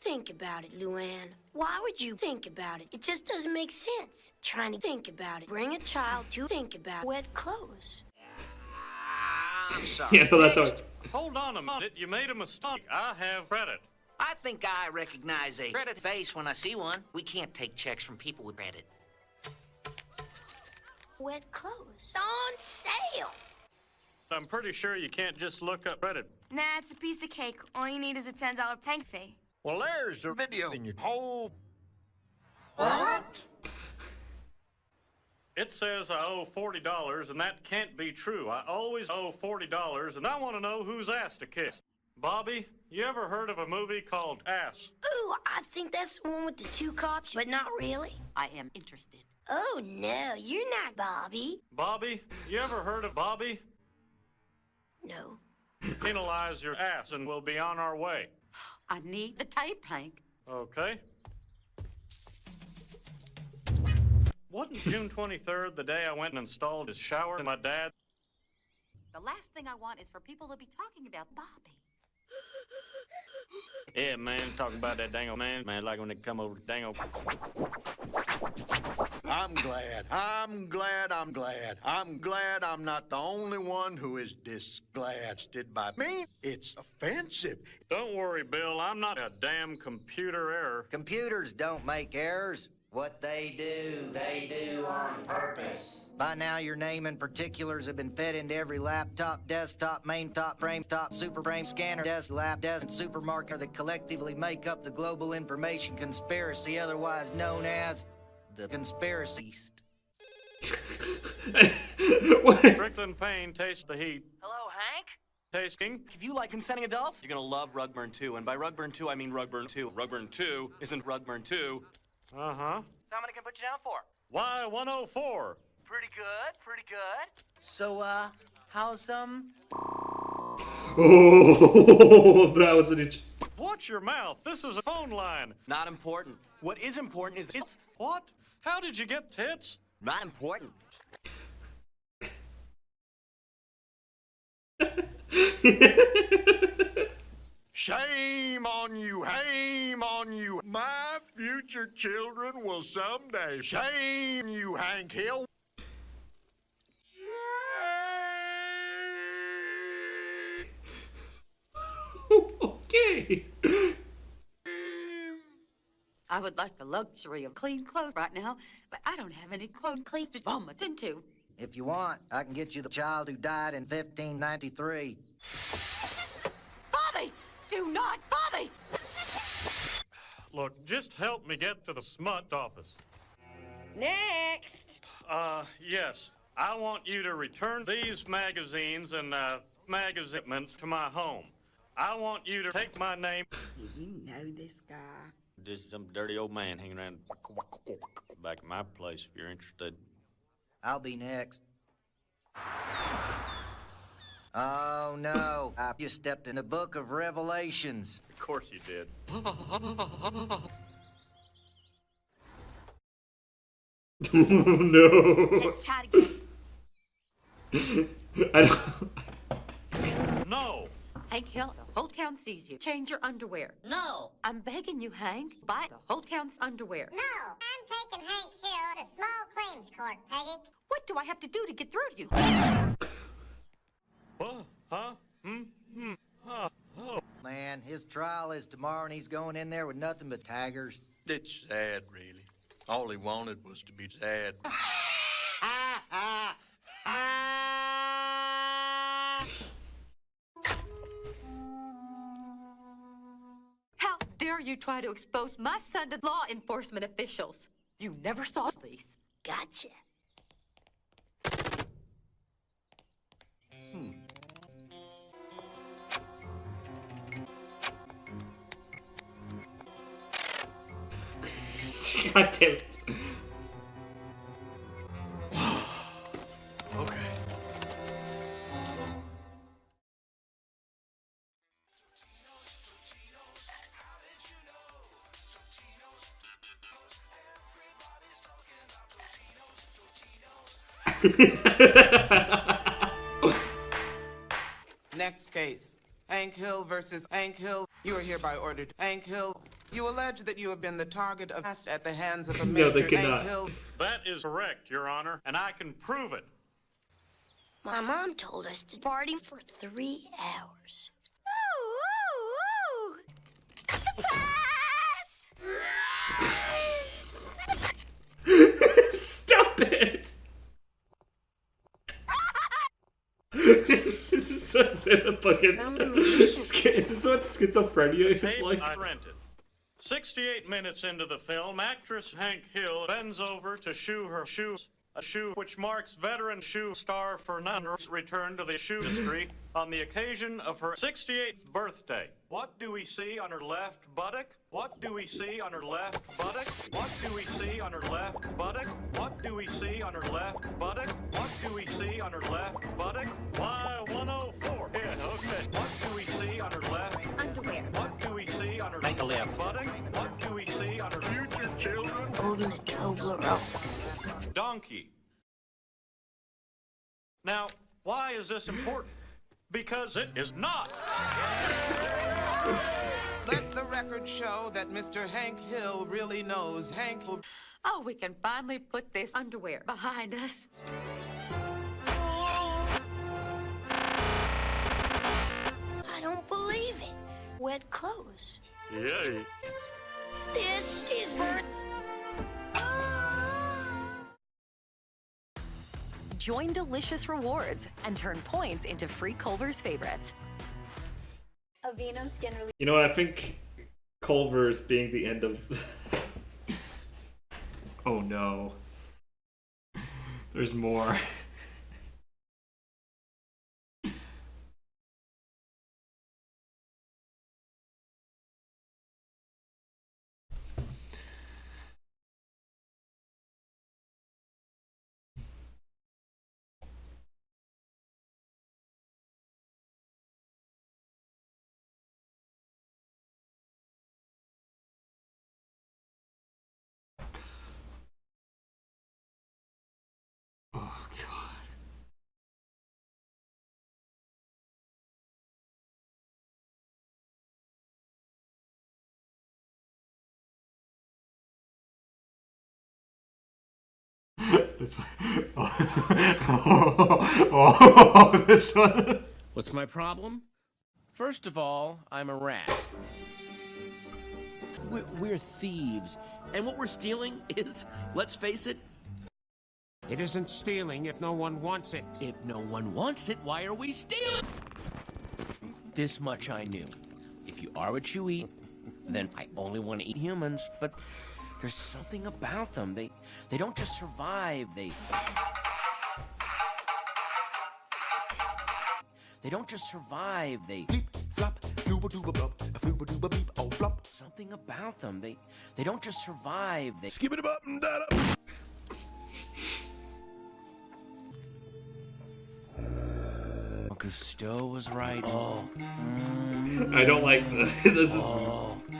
think about it, Luann. Why would you think about it? It just doesn't make sense. Trying to think about it. Bring a child to think about wet clothes. I'm sorry. Yeah, no, that's all. Hold on a minute. You made a mistake. I have credit. I think I recognize a credit face when I see one. We can't take checks from people with credit. Wet clothes. On sale. I'm pretty sure you can't just look up credit. Nah, it's a piece of cake. All you need is a $10 bank fee. Well, there's the video in your whole... What? It says I owe $40, and that can't be true. I always owe $40, and I want to know who's ass to kiss. Bobby, you ever heard of a movie called Ass? Ooh, I think that's the one with the 2 cops, but not really. I am interested. Oh, no, you're not Bobby. Bobby, you ever heard of Bobby? No. Penalize your ass, and we'll be on our way. I need the tape, Hank. Okay. Wasn't June 23rd the day I went and installed his shower in my dad? The last thing I want is for people to be talking about Bobby. Yeah, man, talking about that dango man, like when they come over to dango. I'm glad I'm not the only one who is disgusted by me. It's offensive. Don't worry, Bill, I'm not a damn computer error. Computers don't make errors. What they do on purpose. By now, your name and particulars have been fed into every laptop, desktop, main top, frame top, super frame, scanner, desk, lab, desk, and supermarket that collectively make up the global information conspiracy, otherwise known as the conspiracyist. Strickland Payne, taste the heat. Hello, Hank? Tasting. If you like consenting adults, you're gonna love Rugburn 2. And by Rugburn 2, I mean Rugburn 2. Rugburn 2 isn't Rugburn 2. Uh-huh. So how many can I put you down for? Y104. Pretty good. So, how's, Oh, that was an itch. Watch your mouth. This is a phone line. Not important. What is important is this. What? How did you get tits? Not important. Shame on you, shame on you. My future children will someday shame you, Hank Hill. Okay. I would like the luxury of clean clothes right now, but I don't have any clothes to vomit into. If you want, I can get you the child who died in 1593. Bobby! Do not, Bobby! Look, just help me get to the smut office. Next! Yes. I want you to return these magazines and, magazines to my home. I want you to take my name. Do you know this guy? Just some dirty old man hanging around back at my place if you're interested. I'll be next. Oh no, I just stepped in the book of Revelations. Of course you did. No. Let's try it again. I don't. No! Hank Hill, the whole town sees you. Change your underwear. No! I'm begging you, Hank. Buy the whole town's underwear. No, I'm taking Hank Hill to small claims court, Peggy. What do I have to do to get through to you? Huh? Man, his trial is tomorrow and he's going in there with nothing but taggers. It's sad, really. All he wanted was to be sad. How dare you try to expose my son to law enforcement officials? You never saw police. Gotcha. God damn it. Okay. Next case. Hank Hill versus Hank Hill. You are hereby ordered. Hank Hill, you allege that you have been the target of arrest at the hands of a No, they Mr. cannot. Hank Hill. That is correct, Your Honor, and I can prove it. My mom told us to party for 3 hours. Oh, Stop it! This is so fucking. Is this what schizophrenia is Tape like? I rented. 68 minutes into the film, actress Hank Hill bends over to shoe her shoes. A shoe which marks veteran shoe star Fernando's return to the shoe industry on the occasion of her 68th birthday. What do we see on her left buttock? What do we see on her left buttock? What do we see on her left buttock? What do we see on her left buttock? What do we see on her left buttock? Why, 104. Yeah, okay. What do we see on her left underwear? What do we see on her Make a left. buttock? What do we see on her future children? Holding a Toblerone. Donkey. Now, why is this important? Because it is not. Let the record show that Mr. Hank Hill really knows Hank Hill. Oh, we can finally put this underwear behind us. I don't believe it. Wet clothes. Yay. This is worth. Join Delicious Rewards and turn points into free Culver's favorites. Aveeno skin relief. You know what? I think Culver's being the end of. Oh no. There's more. Oh god. This one. Oh, this one. What's my problem? First of all, I'm a rat. We're thieves, and what we're stealing is, let's face it, it isn't stealing if no one wants it. If no one wants it, why are we stealing? This much I knew. If you are what you eat, then I only want to eat humans, but there's something about them. They don't just survive, they don't just survive, they bleep, flop, flooba dooba blub, a flooba dooba beep, oh flop. Something about them, they don't just survive, they skip it up and that up. Okay. Cousteau was right. Oh. I don't like this. This is...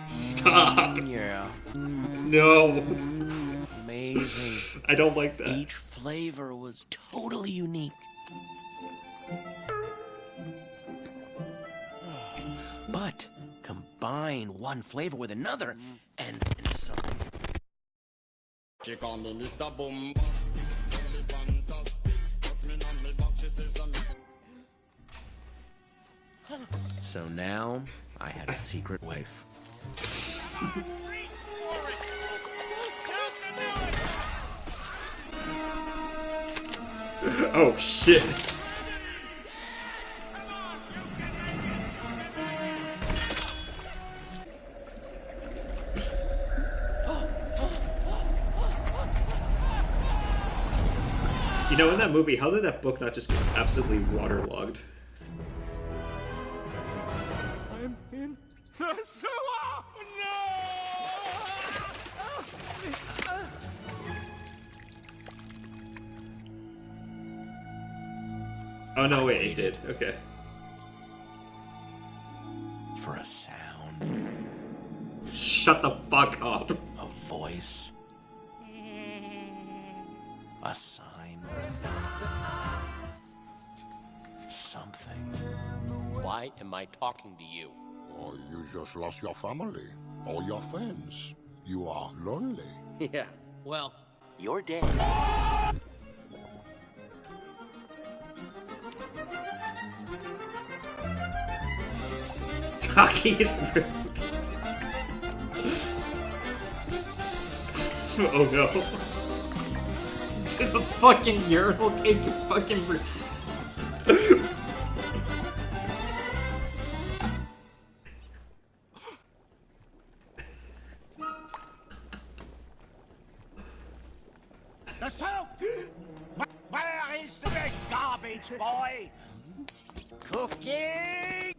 Stop. Yeah. No. Amazing. I don't like that. Each flavor was totally unique. But combine one flavor with another, and something. So now I had a secret wife. Oh shit. You know, in that movie, how did that book not just get absolutely waterlogged? I'm in the sewer! Oh no, wait, it did. Okay. For a sound. Shut the fuck up. A voice. A sign. Something. Why am I talking to you? Oh, you just lost your family, all your friends. You are lonely. Yeah, well, you're dead. Taki's oh no. It's in the fucking urinal cake, you fucking The salt! Where is the big garbage, boy? Cooking!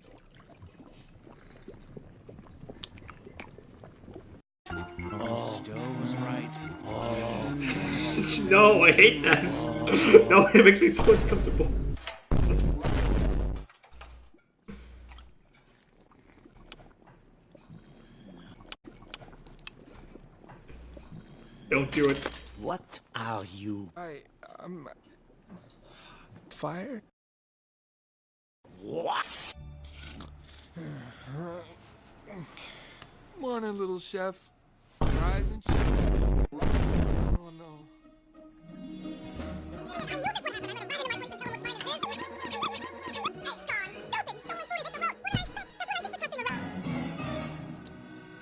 Cousteau was right. Oh. No, I hate this. No, it makes me so uncomfortable. Don't do it. What are you? Fire? What? Morning, little chef. Fries and chicken. Oh no.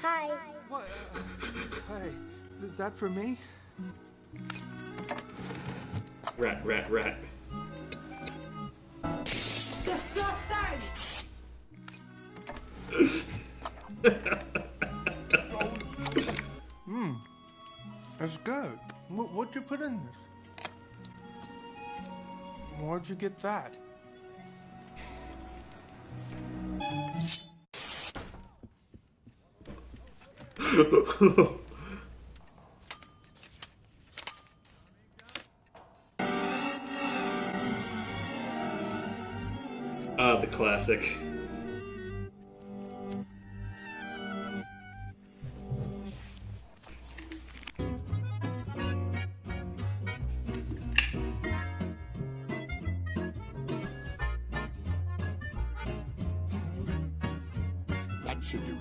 Hi. What? Hey, is that for me? Rat, rat, rat. Disgusting! That's good. What'd you put in this? Where'd you get that? Ah, the classic. That should do it.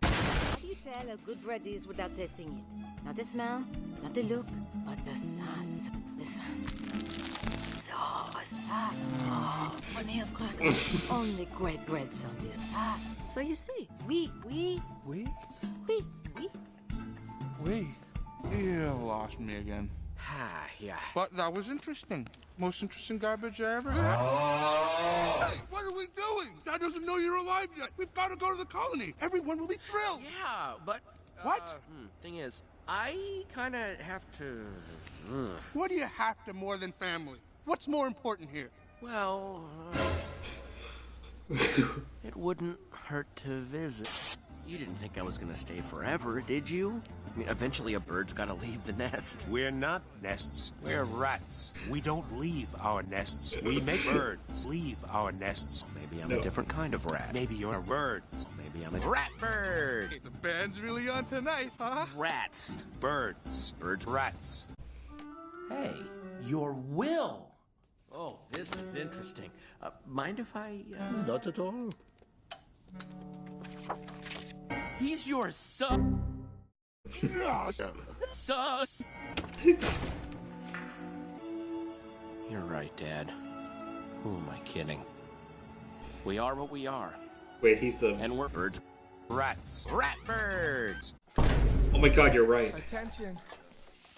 How do you tell a good bread is without tasting it? Not the smell, not the look, but the sauce. Listen. So, a sauce. Oh, funny of crackers. Only great bread on this sauce. So you see, we. You lost me again. Ah, yeah. But that was interesting. Most interesting garbage I ever had. Hey, what are we doing? Dad doesn't know you're alive yet. We've got to go to the colony. Everyone will be thrilled. Yeah, but... What? Thing is, I kind of have to... What do you have to more than family? What's more important here? Well, it wouldn't hurt to visit. You didn't think I was gonna stay forever, did you? I mean, eventually a bird's gotta leave the nest. We're not nests. We're rats. We don't leave our nests. We make birds leave our nests. Maybe I'm a different kind of rat. Maybe you're a bird. Maybe I'm a rat bird. The band's really on tonight, huh? Rats. Birds. Birds. Rats. Hey, your will. Oh, this is interesting. Mind if I... Not at all. He's your son. Sus. You're right, Dad. Who am I kidding? We are what we are. Wait, he's the... And we're birds. Rats. Rat birds. Oh my god, you're right. Attention.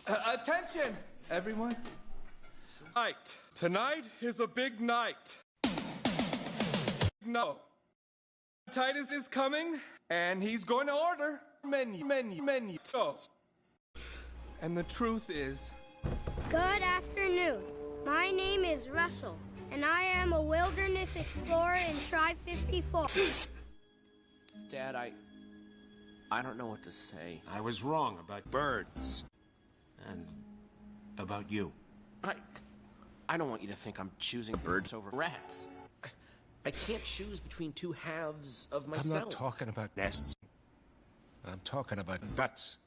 Attention, everyone. Night. Tonight is a big night. No. Titus is coming, and he's going to order many toast. And the truth is... Good afternoon. My name is Russell, and I am a wilderness explorer in Tribe 54. Dad, I don't know what to say. I was wrong about birds. And about you. I don't want you to think I'm choosing birds over rats. I can't choose between two halves of myself. I'm not talking about nests. I'm talking about guts.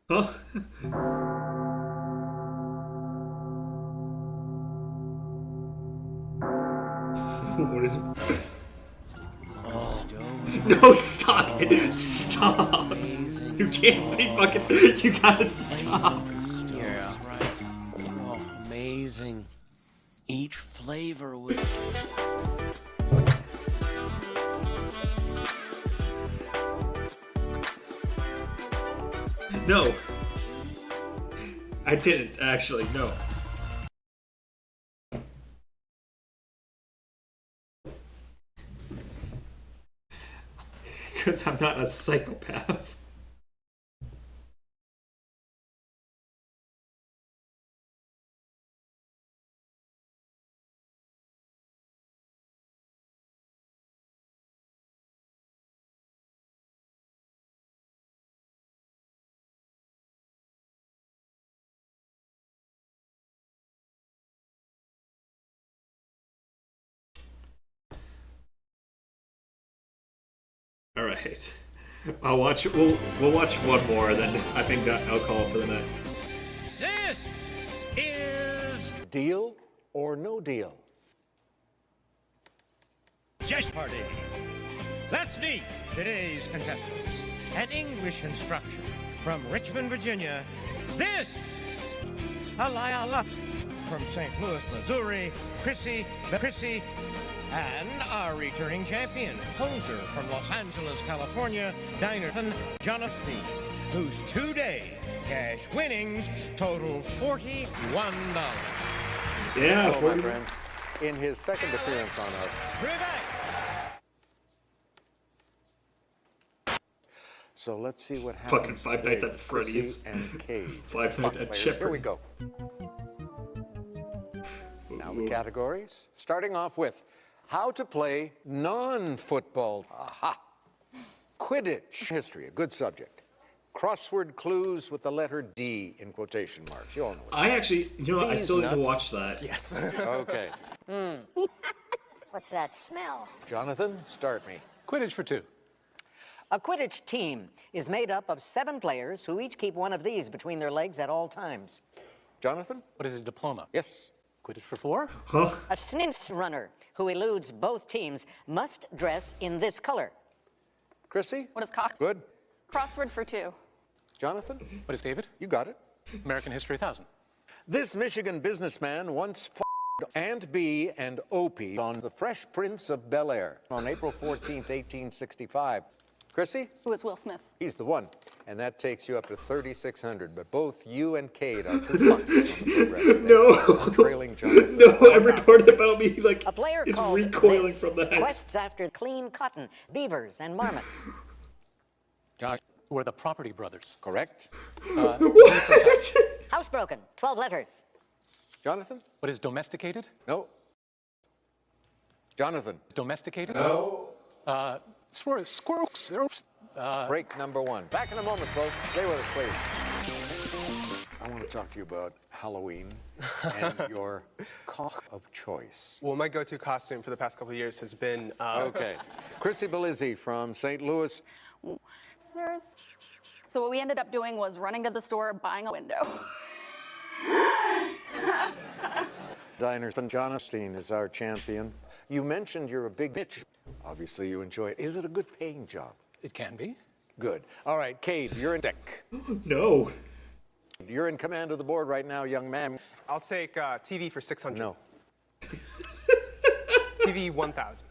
Huh? What is it? Oh, no, stop it! Stop! You can't be fucking... You gotta stop. Yeah, right. Oh, amazing. Each flavor was... No. I didn't, actually, no. Because I'm not a psychopath. All right, I'll watch. We'll watch one more, then I think that I'll call it for the night. This is Deal or no deal? Just Party. Let's meet today's contestants. An English instructor from Richmond, Virginia. This Alaya from St. Louis, Missouri. Chrissy, and our returning champion, poser from Los Angeles, California, Jonathan, whose 2-day cash winnings total $41. Yeah, hello, my friends. In his second appearance on us. So let's see what happens. Fucking Five Nights at Freddy's. And Cade. Five Nights at Chipper. Here we go. Now the categories. Starting off with how to play non-football. Aha. Quidditch. History, a good subject. Crossword clues with the letter D in quotation marks. You all know what I actually, you know what, I still need to watch that. Yes. Okay. What's that smell? Jonathan, start me. Quidditch for two. A Quidditch team is made up of 7 players who each keep one of these between their legs at all times. Jonathan? What is a diploma? Yes. Quidditch for 4? Huh? A snitch runner who eludes both teams must dress in this color. Chrissy? What is cock? Good. Crossword for 2. Jonathan? What is David? You got it. American History 1000. This Michigan businessman once and B and Opie on The Fresh Prince of Bel-Air on April 14th, 1865. Chrissy? Who is Will Smith? He's the one. And that takes you up to 3,600. But both you and Cade are 2 fucks on the program. No. Trailing Jonathan. No, every part about me like A player is called recoiling this from that. quests after clean cotton, beavers, and marmots. Josh, who are the Property Brothers? Correct. Housebroken, 12 letters. Jonathan? What is domesticated? No. Jonathan? Domesticated? No. Squirrels. Break number 1. Back in a moment, folks. Stay with us, please. I want to talk to you about Halloween and your cock of choice. Well, my go-to costume for the past couple of years has been... Okay. Chrissy Belizzi from St. Louis. Sirs. So what we ended up doing was running to the store, buying a window. Jonathan Jonestein is our champion. You mentioned you're a big bitch. Obviously, you enjoy it. Is it a good paying job? It can be. Good. All right, Cade, you're in deck. No. You're in command of the board right now, young man. I'll take TV for 600. No. TV 1,000.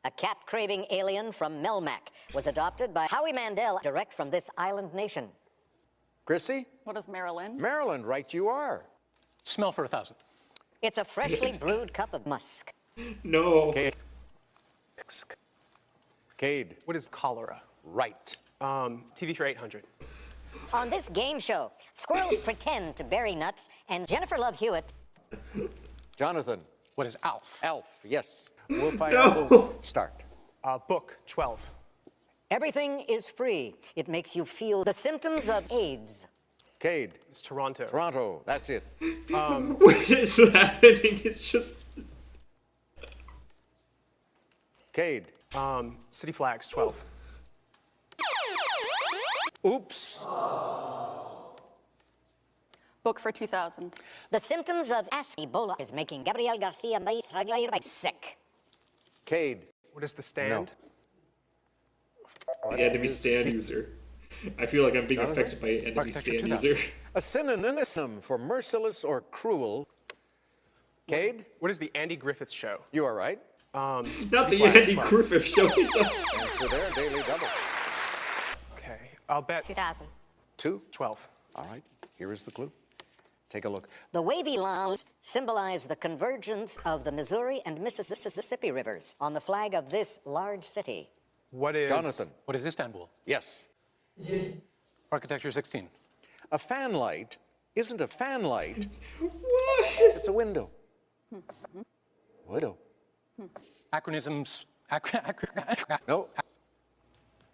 A cat-craving alien from Melmac was adopted by Howie Mandel direct from this island nation. Chrissy? What is Maryland? Maryland, right you are. Smell for 1,000. It's a freshly brewed cup of musk. No. Cade. What is cholera? Right. TV for 800. On this game show, squirrels pretend to bury nuts, and Jennifer Love Hewitt. Jonathan. What is ALF? ALF, yes. We'll find out. We'll start. Book 12. Everything is free. It makes you feel the symptoms of AIDS. Cade. It's Toronto. Toronto, that's it. What is happening? It's just... Cade. City Flags 12. Oops. Book for 2,000. The symptoms of Ebola is making Gabriel Garcia Margallo sick. Cade. What is the stand? The enemy stand user. I feel like I'm being affected by enemy stand user. A synonym for merciless or cruel. Cade? What is the Andy Griffith Show? You are right. Not the Andy Griffith Show. Answer there, daily double. Okay, I'll bet 2,000. 12. All right, here is the clue. Take a look. The wavy lines symbolize the convergence of the Missouri and Mississippi rivers on the flag of this large city. What is... Jonathan. What is Istanbul? Yes. Architecture 16. A fan light isn't a fan light. What? It's a window. Window. Acronyms. No.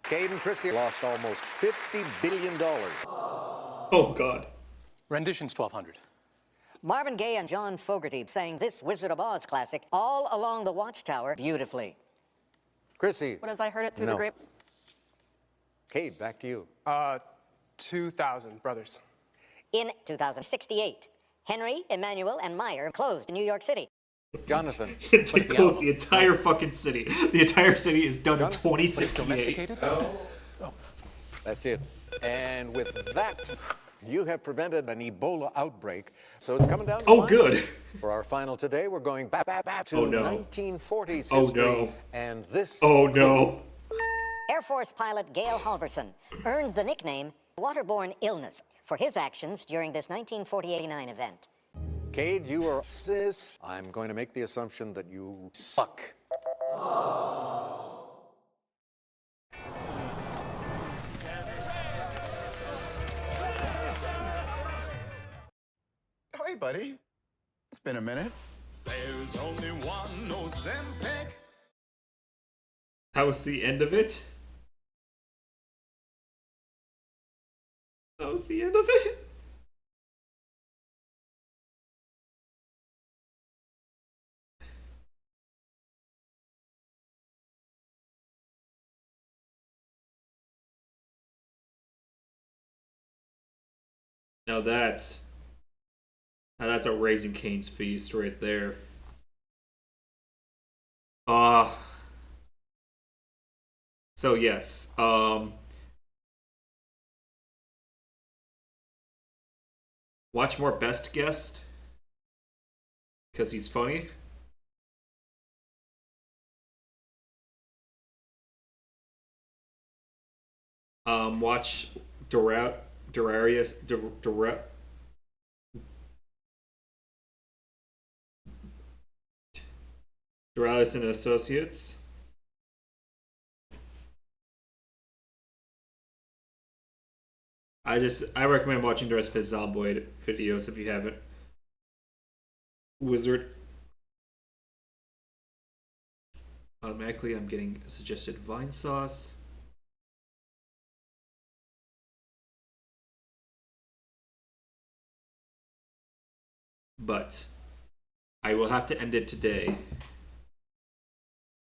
Cade and Chrissy lost almost $50 billion. Oh, God. Renditions 1,200. Marvin Gaye and John Fogerty sang this Wizard of Oz classic all along the Watchtower beautifully. Chrissy. What as I heard it through No. the grape? Cade, back to you. 2,000 brothers. In 2068, Henry, Emmanuel, and Meyer closed in New York City. Jonathan. They closed the entire fucking city. The entire city is done in 2068. Oh. That's it. And with that, you have prevented an Ebola outbreak. So it's coming down to Oh, good. For our final today, we're going back to Oh, no. 1940s history. Oh, no. And this... Oh, no. Air Force pilot Gail Halverson earned the nickname waterborne illness for his actions during this 1948-49 event. Cade, you are cis. I'm going to make the assumption that you suck. Hey, buddy. It's been a minute. There's only one Ozempic. That was the end of it? That was the end of it? Now that's a Raising Cane's feast right there. So yes, watch more Best Guest because he's funny. Watch Doralous and Associates. I recommend watching the rest of his Zomboid videos if you haven't. Wizard. Automatically, I'm getting suggested vine sauce. But I will have to end it today.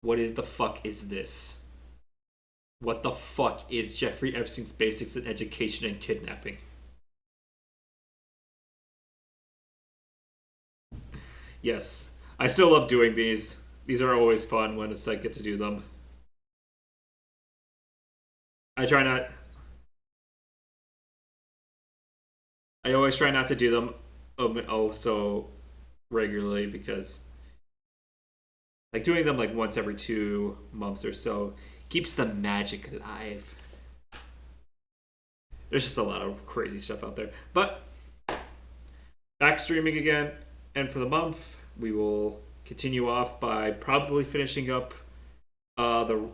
What is the fuck is this? What the fuck is Jeffrey Epstein's Basics in Education and Kidnapping? Yes, I still love doing these. These are always fun when it's like get to do them. I always try not to do them so regularly because like doing them like once every 2 months or so keeps the magic alive. There's just a lot of crazy stuff out there. But back streaming again, and for the month we will continue off by probably finishing up the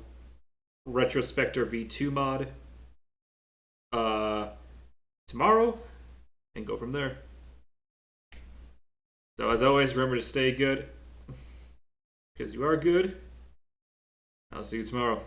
Retrospector V2 mod tomorrow and go from there. So as always, remember to stay good because you are good. I'll see you tomorrow.